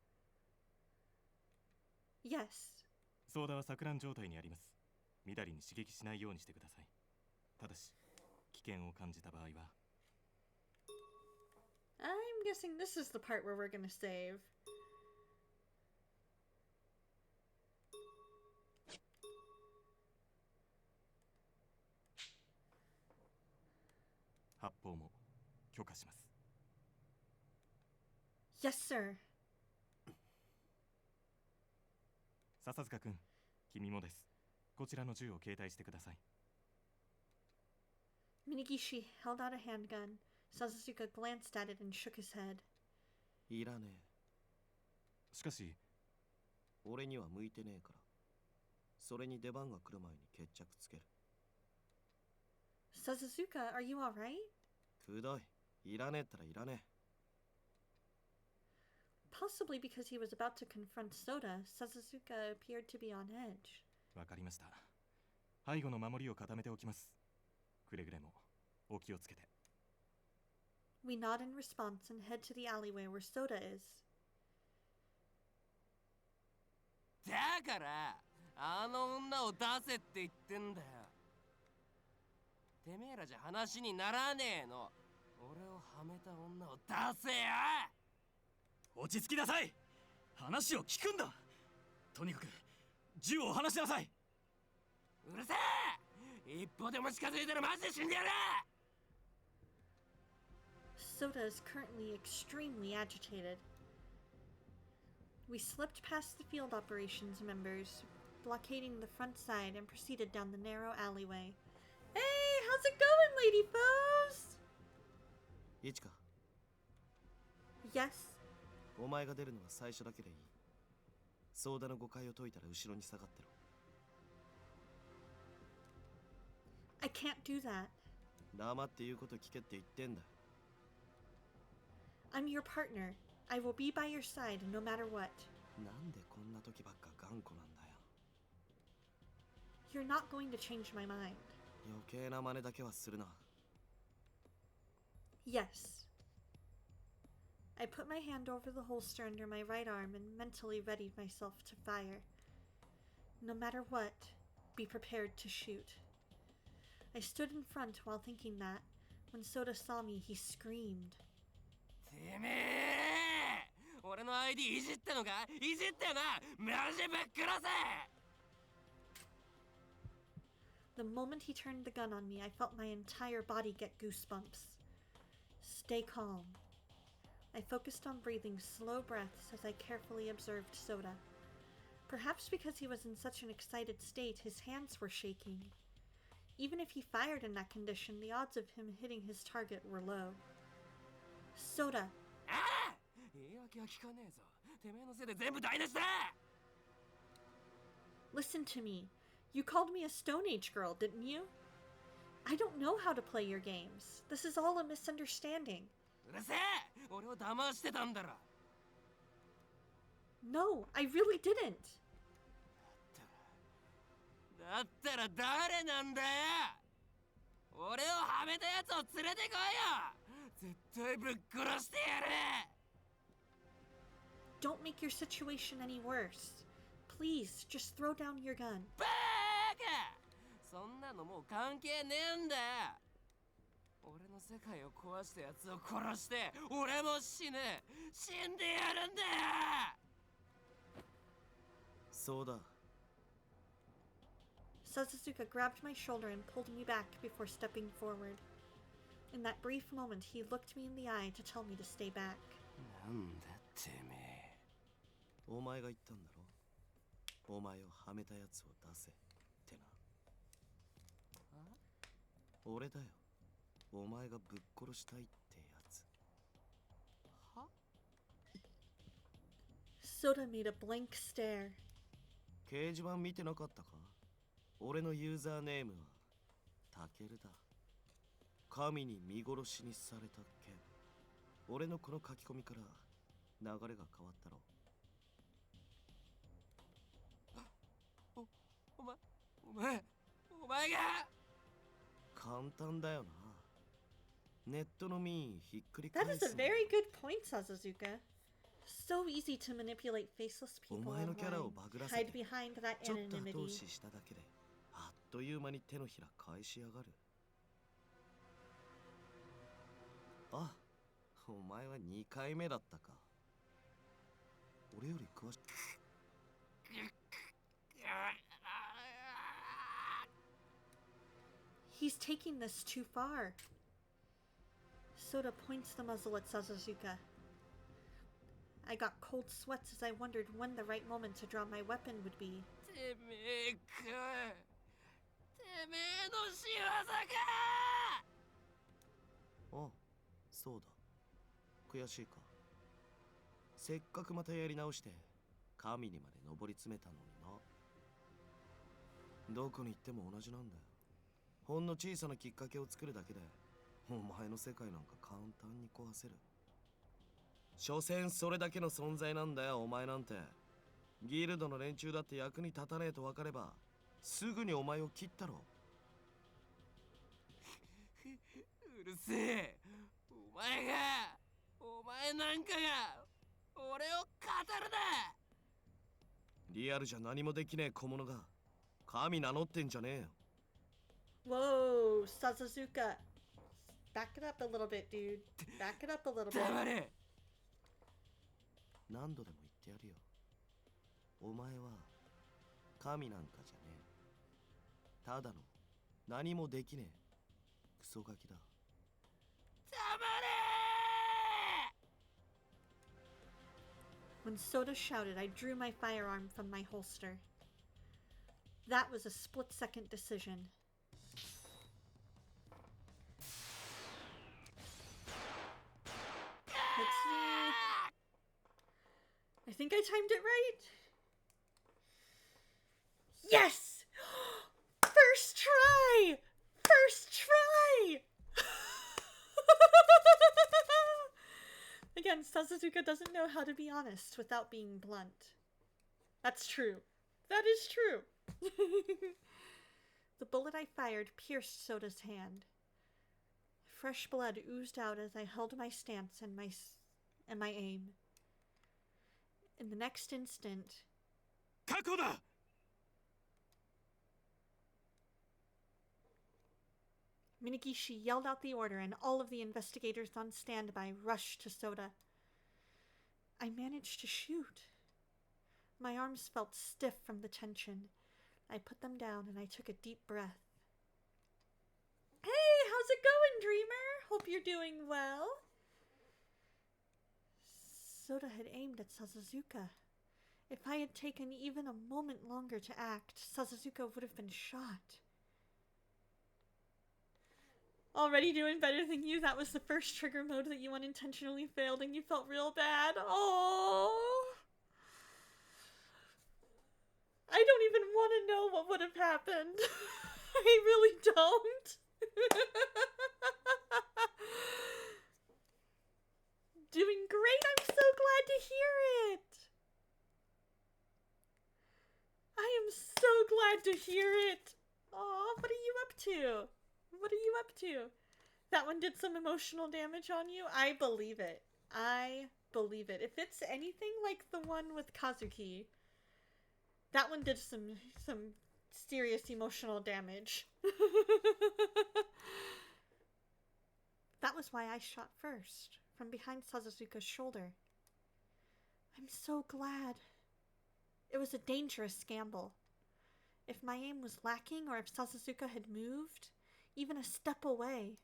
Yes. ソーダは錯乱状態にあります。みだりに刺激しないようにしてください。ただし、危険を感じた場合は。I'm guessing this is the part where we're gonna save. Yes, sir. 笹塚君、君もです。こちらの銃を携帯してください。Minigishi held out a handgun. Sasazuka glanced at it and shook his head. いらねえ。しかし、俺には向いてねえから。それに出番が来る前に決着つける。Sasazuka, are you alright? くどい。いらねえったらいらねえ。Possibly because he was about to confront Soda, Sasazuka appeared to be on edge. わかりました。背後の守りを固めておきます。くれぐれもお気をつけて。We nod in response and head to the alleyway where Soda is. だからあの女を出せって言ってんだよ。てめえらじゃ話にならねえの。俺をはめた女を出せよ。落ち着きなさい。話を聞くんだ。とにかく銃を離しなさい。うるせえ。一歩でも近づいたらマジで死んでやる。Soda is currently extremely agitated. We slipped past the field operations members, blockading the front side, and proceeded down the narrow alleyway. Hey, how's it going, lady foes? イチカ。 Yes? お前が出るのは最初だけでいい。ソーダの誤解を解いたら後ろに下がってろ。I can't do that. 黙って言うこと聞けって言ってんだ。I'm your partner. I will be by your side no matter what. なんでこんな時ばっか頑固なんだよ。You're not going to change my mind. 余計な真似だけはするな。Yes. I put my hand over the holster under my right arm and mentally readied myself to fire. No matter what, be prepared to shoot. I stood in front while thinking that. When Soda saw me, he screamed. てめえ俺の ID いじったのか。いじったよな。マジぶっ殺せ。 The moment he turned the gun on me, I felt my entire body get goosebumps. Stay calm. I focused on breathing slow breaths as I carefully observed Soda. Perhaps because he was in such an excited state, his hands were shaking. Even if he fired in that condition, the odds of him hitting his target were low. Soda. ああ、言い訳は聞かねえぞ。てめえのせいで全部台無しだ。 Listen to me. You called me a Stone Age girl, didn't you? I don't know how to play your games. This is all a misunderstanding. うるせえ。俺を騙してたんだろ。 No, I really didn't. だったら誰なんだよ。俺をはめたやつを連れてこいよ。絶対ぶっ殺してやる。 Don't make your situation any worse. Please, just throw down your gun. バーカ。そんなのもう関係ねえんだよ。俺の世界を壊したやつを殺して俺も死ぬ。死んでやるんだよ。そうだ。 Sasazuka grabbed my shoulder and pulled me back before stepping forward. In that brief moment, he looked me in the eye to tell me to stay back. なんだてめえ。お前が言ったんだろ。お前をはめたやつを出せってな。俺だよ。お前がぶっ殺したいってやつ。は？ Soda made a blank stare. 掲示板見てなかったか？俺のユーザーネームはタケルだ。神に見殺しにされた件。俺のこの書き込みから流れが変わったろ。お前が。簡単だよな。ネットの民意ひっくり That 返 is す a very good point, Sasazuka. So easy to manipulate faceless お people 前のキャラを online. バグらせ Hide て behind that ちょっと後 anonymity. 押ししただけであっという間に手のひら返しやがる。あ、お前は2回目だったか。俺より詳しい。He's taking this too far. Soda points the muzzle at Sasazuka. I got cold sweats as I wondered when the right moment to draw my weapon would be. てめえか。てめえの仕業か。ああ、そうだ。悔しいか。せっかくまたやり直して神にまで上り詰めたのにな。どこに行っても同じなんだよ。ほんの小さなきっかけを作るだけでお前の世界なんか簡単に壊せる。所詮それだけの存在なんだよ、お前なんて。ギルドの連中だって役に立たねえと分かればすぐにお前を切ったろ。うるせえ。お前なんかが俺を語るな。リアルじゃ何もできねえ小物が神名乗ってんじゃねえよ。Whoa, Sasazuka. Back it up a little bit, dude. Back it up a little bit. 黙れ。何度でも言ってやるよ。お前は神なんかじゃねえ。ただの何もできねえクソガキだ。黙れ。 When Soda shouted, I drew my firearm from my holster. That was a split-second decision. Let's see. I think I timed it right. Yes! First try! First try! Again, Sasazuka doesn't know how to be honest without being blunt. That's true. That is true. The bullet I fired pierced Soda's hand. Fresh blood oozed out as I held my stance and my aim. In the next instant... Kakoda! Minagishi yelled out the order, and all of the investigators on standby rushed to Soda. I managed to shoot. My arms felt stiff from the tension. I put them down and I took a deep breath. Hey, how's it going, Dreamer? Hope you're doing well. Soda had aimed at Sasazuka. If I had taken even a moment longer to act, Sasazuka would have been shot. Already doing better than you. That was the first trigger mode that you unintentionally failed and you felt real bad. Oh, I don't even want to know what would have happened. I really don't. Doing great. I'm so glad to hear it. I am so glad to hear it. Aw, what are you up to? What are you up to? That one did some emotional damage on you? I believe it. I believe it. If it's anything like the one with Kazuki, that one did some serious emotional damage. That was why I shot first, from behind Sasazuka's shoulder. I'm so glad. It was a dangerous gamble. If my aim was lacking, or if Sasazuka had moved, even a step away,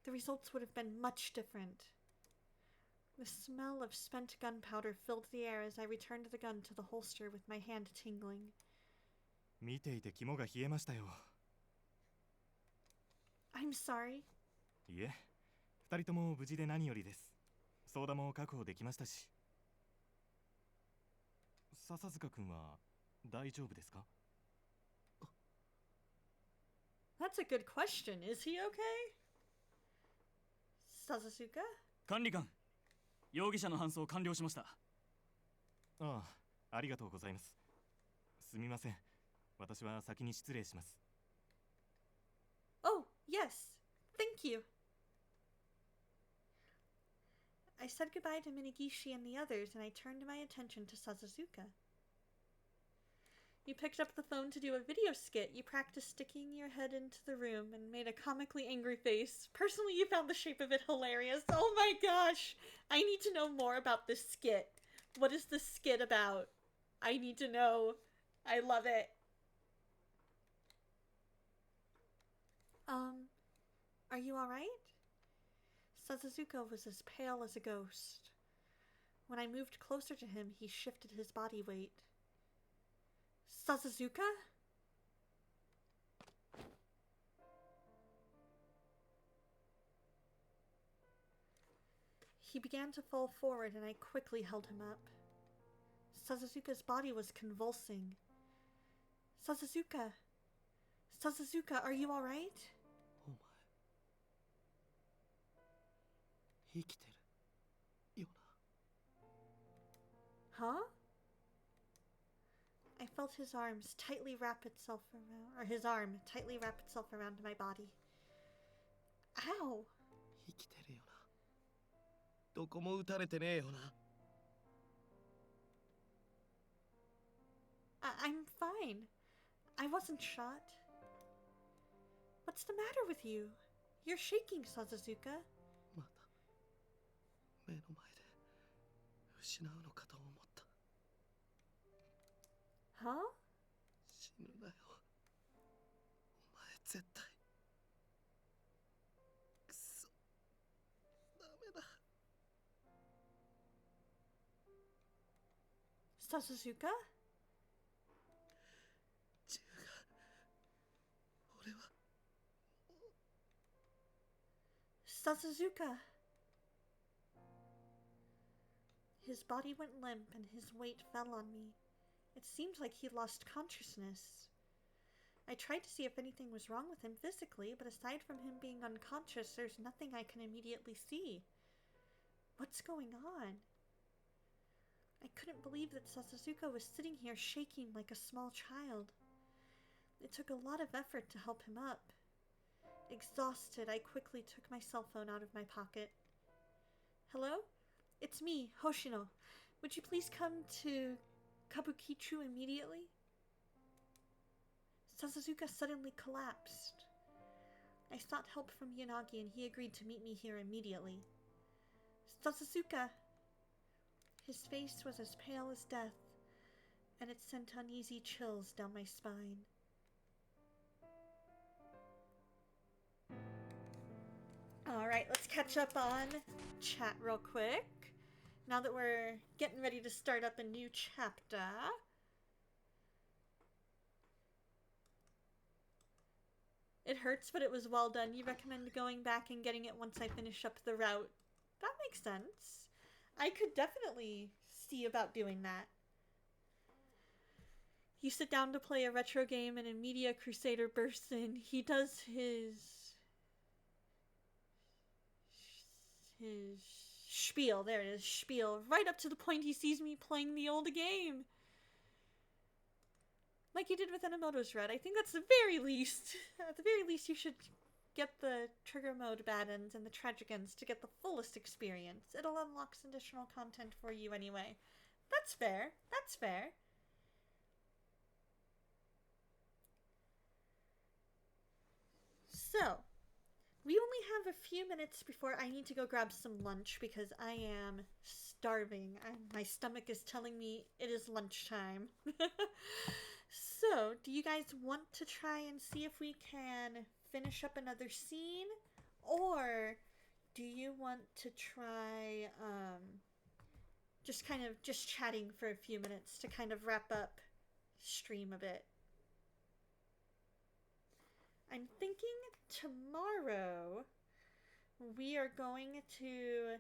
the results would have been much different. The smell of spent gunpowder filled the air as I returned the gun to the holster with my hand tingling. 見ていて肝が冷えましたよ。I'm sorry. いえ、二人とも無事で何よりです。ソーダも確保できましたし。笹塚くんは大丈夫ですか？ That's a good question. Is he okay? Sasazuka? 管理官、容疑者の搬送完了しました。ああ、ありがとうございます。すみません。私は先に失礼します。Oh, yes. Thank you. I said goodbye to Minagishi and the others, and I turned my attention to Sasazuka. You picked up the phone to do a video skit. You practiced sticking your head into the room and made a comically angry face. Personally, you found the shape of it hilarious. Oh my gosh! I need to know more about this skit. What is this skit about? I need to know. I love it. Are you alright? Sasazuka was as pale as a ghost. When I moved closer to him, he shifted his body weight. Sasazuka? He began to fall forward, and I quickly held him up. Sasazuka's body was convulsing. Sasazuka! Sasazuka, are you alright? お前生きてるよ Huh? I felt his arms tightly wrap itself around, or his arm tightly wrap itself around my body. Ow! 生きてるよなどこも撃たれてねえよな I'm fine. I wasn't shot. What's the matter with you? You're shaking, Sasazuka. また目の前で失うのかと思った Huh? 死ぬなよお前絶対くそダメだ Sasazuka? 銃が俺は Sasazuka. His body went limp and his weight fell on me. It seemed like he lost consciousness. I tried to see if anything was wrong with him physically, but aside from him being unconscious, there's nothing I can immediately see. What's going on? I couldn't believe that Sasazuka was sitting here shaking like a small child. It took a lot of effort to help him up. Exhausted, I quickly took my cell phone out of my pocket. Hello? It's me, Hoshino. Would you please come to Kabukicho immediately? Sasazuka suddenly collapsed. I sought help from Yanagi and he agreed to meet me here immediately. Sasazuka! His face was as pale as death, and it sent uneasy chills down my spine. Alright, let's catch up on chat real quick. Now that we're getting ready to start up a new chapter. It hurts, but it was well done. You recommend going back and getting it once I finish up the route. That makes sense. I could definitely see about doing that. You sit down to play a retro game and a Media Crusader bursts in. He does his spiel. There it is, spiel. Right up to the point he sees me playing the old game. Like you did with Enomoto's Red. I think that's the very least. At the very least, you should get the trigger mode bad ends and the tragic ends to get the fullest experience. It'll unlock some additional content for you anyway. That's fair. That's fair. So, we only have a few minutes before I need to go grab some lunch because I am starving. My stomach is telling me it is lunchtime. So, do you guys want to try and see if we can finish up another scene? Or do you want to try just chatting for a few minutes to kind of wrap up stream a bit? I'm thinking tomorrow we are going to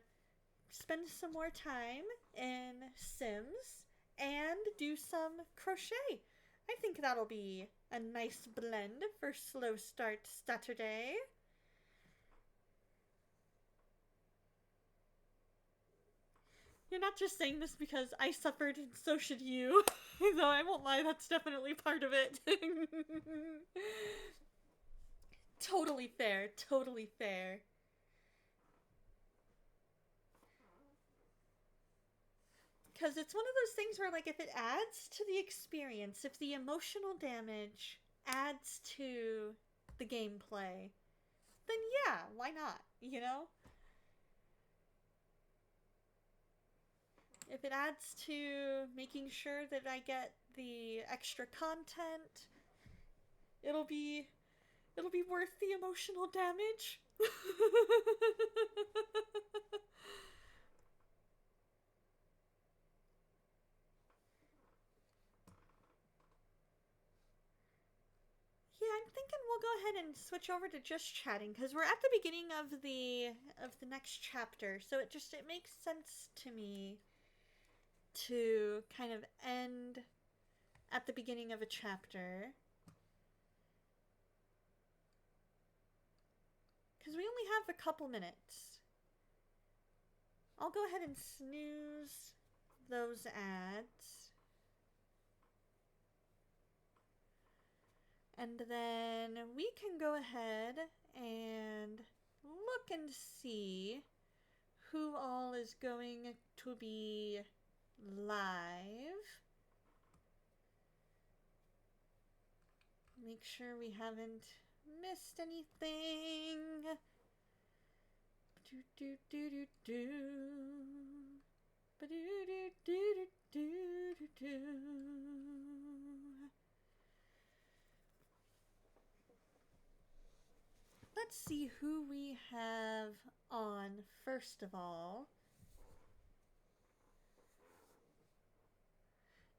spend some more time in Sims and do some crochet. I think that'll be a nice blend for Slow Start Saturday. You're not just saying this because I suffered and so should you. Though I won't lie, that's definitely part of it. Totally fair, totally fair. Because it's one of those things where, like, if it adds to the experience, if the emotional damage adds to the gameplay, then yeah, why not, you know? If it adds to making sure that I get the extra content, it'll be worth the emotional damage. thinking we'll go ahead and switch over to just chatting because we're at the beginning of the next chapter, so it makes sense to me to kind of end at the beginning of a chapter. Because we only have a couple minutes. I'll go ahead and snooze those ads. And then we can go ahead and look and see who all is going to be live. Make sure we haven't missed anything. Do do do do do. Ba do do do do do do. Let's see who we have on first of all.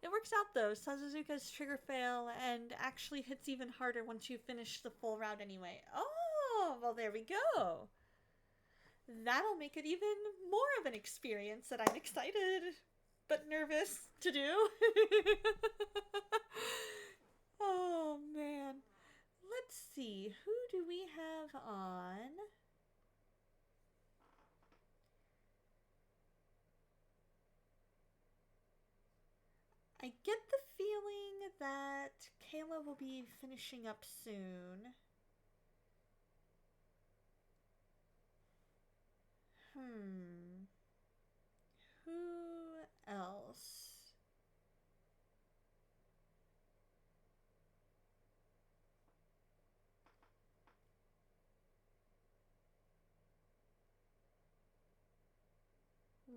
It works out though. Sasazuka's trigger fail and actually hits even harder once you finish the full route anyway. Oh, well there we go. That'll make it even more of an experience that I'm excited but nervous to do. Oh man. Let's see, who do we have on? I get the feeling that Kayla will be finishing up soon. Who else?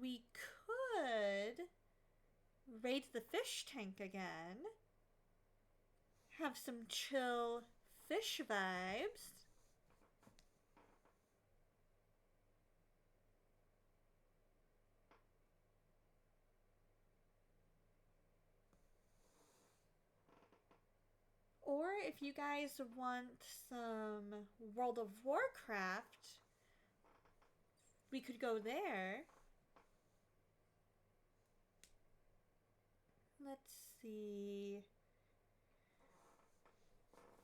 We could raid the fish tank again. Have some chill fish vibes. Or if you guys want some World of Warcraft, we could go there. Let's see.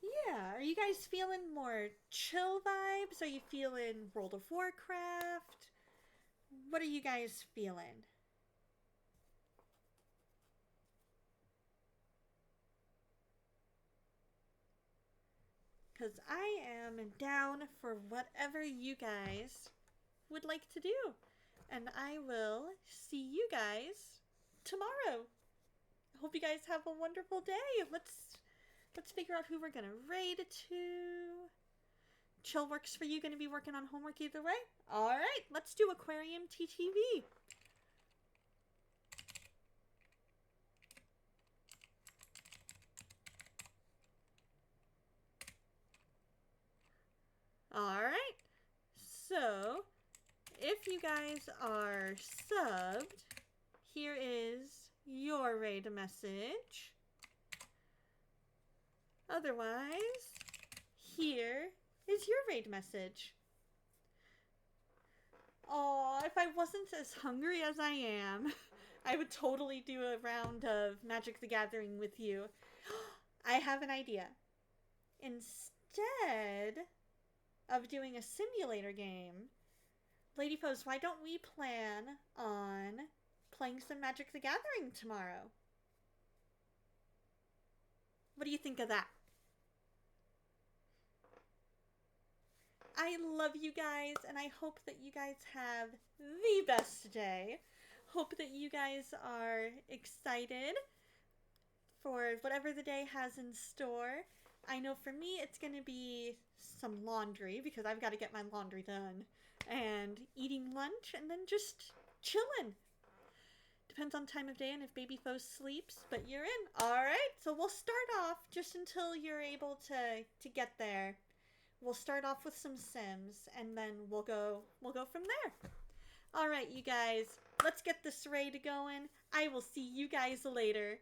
Yeah, are you guys feeling more chill vibes? Are you feeling World of Warcraft? What are you guys feeling? Because I am down for whatever you guys would like to do. And I will see you guys tomorrow. Hope you guys have a wonderful day. Let's figure out who we're gonna raid to. Chill works for you. Gonna be working on homework either way? Alright, let's do Aquarium TTV. Alright, so if you guys are subbed, here is your raid message. Otherwise, here is your raid message. Oh, if I wasn't as hungry as I am, I would totally do a round of Magic the Gathering with you. I have an idea. Instead of doing a simulator game, Lady Foes, why don't we plan on playing some Magic the Gathering tomorrow? What do you think of that? I love you guys, and I hope that you guys have the best day. Hope that you guys are excited for whatever the day has in store. I know for me it's going to be some laundry because I've got to get my laundry done. And eating lunch and then just chilling. Depends on time of day and if Baby Foe sleeps, but you're in. Alright, so we'll start off just until you're able to get there. We'll start off with some Sims and then we'll go from there. Alright, you guys, let's get this raid going. I will see you guys later.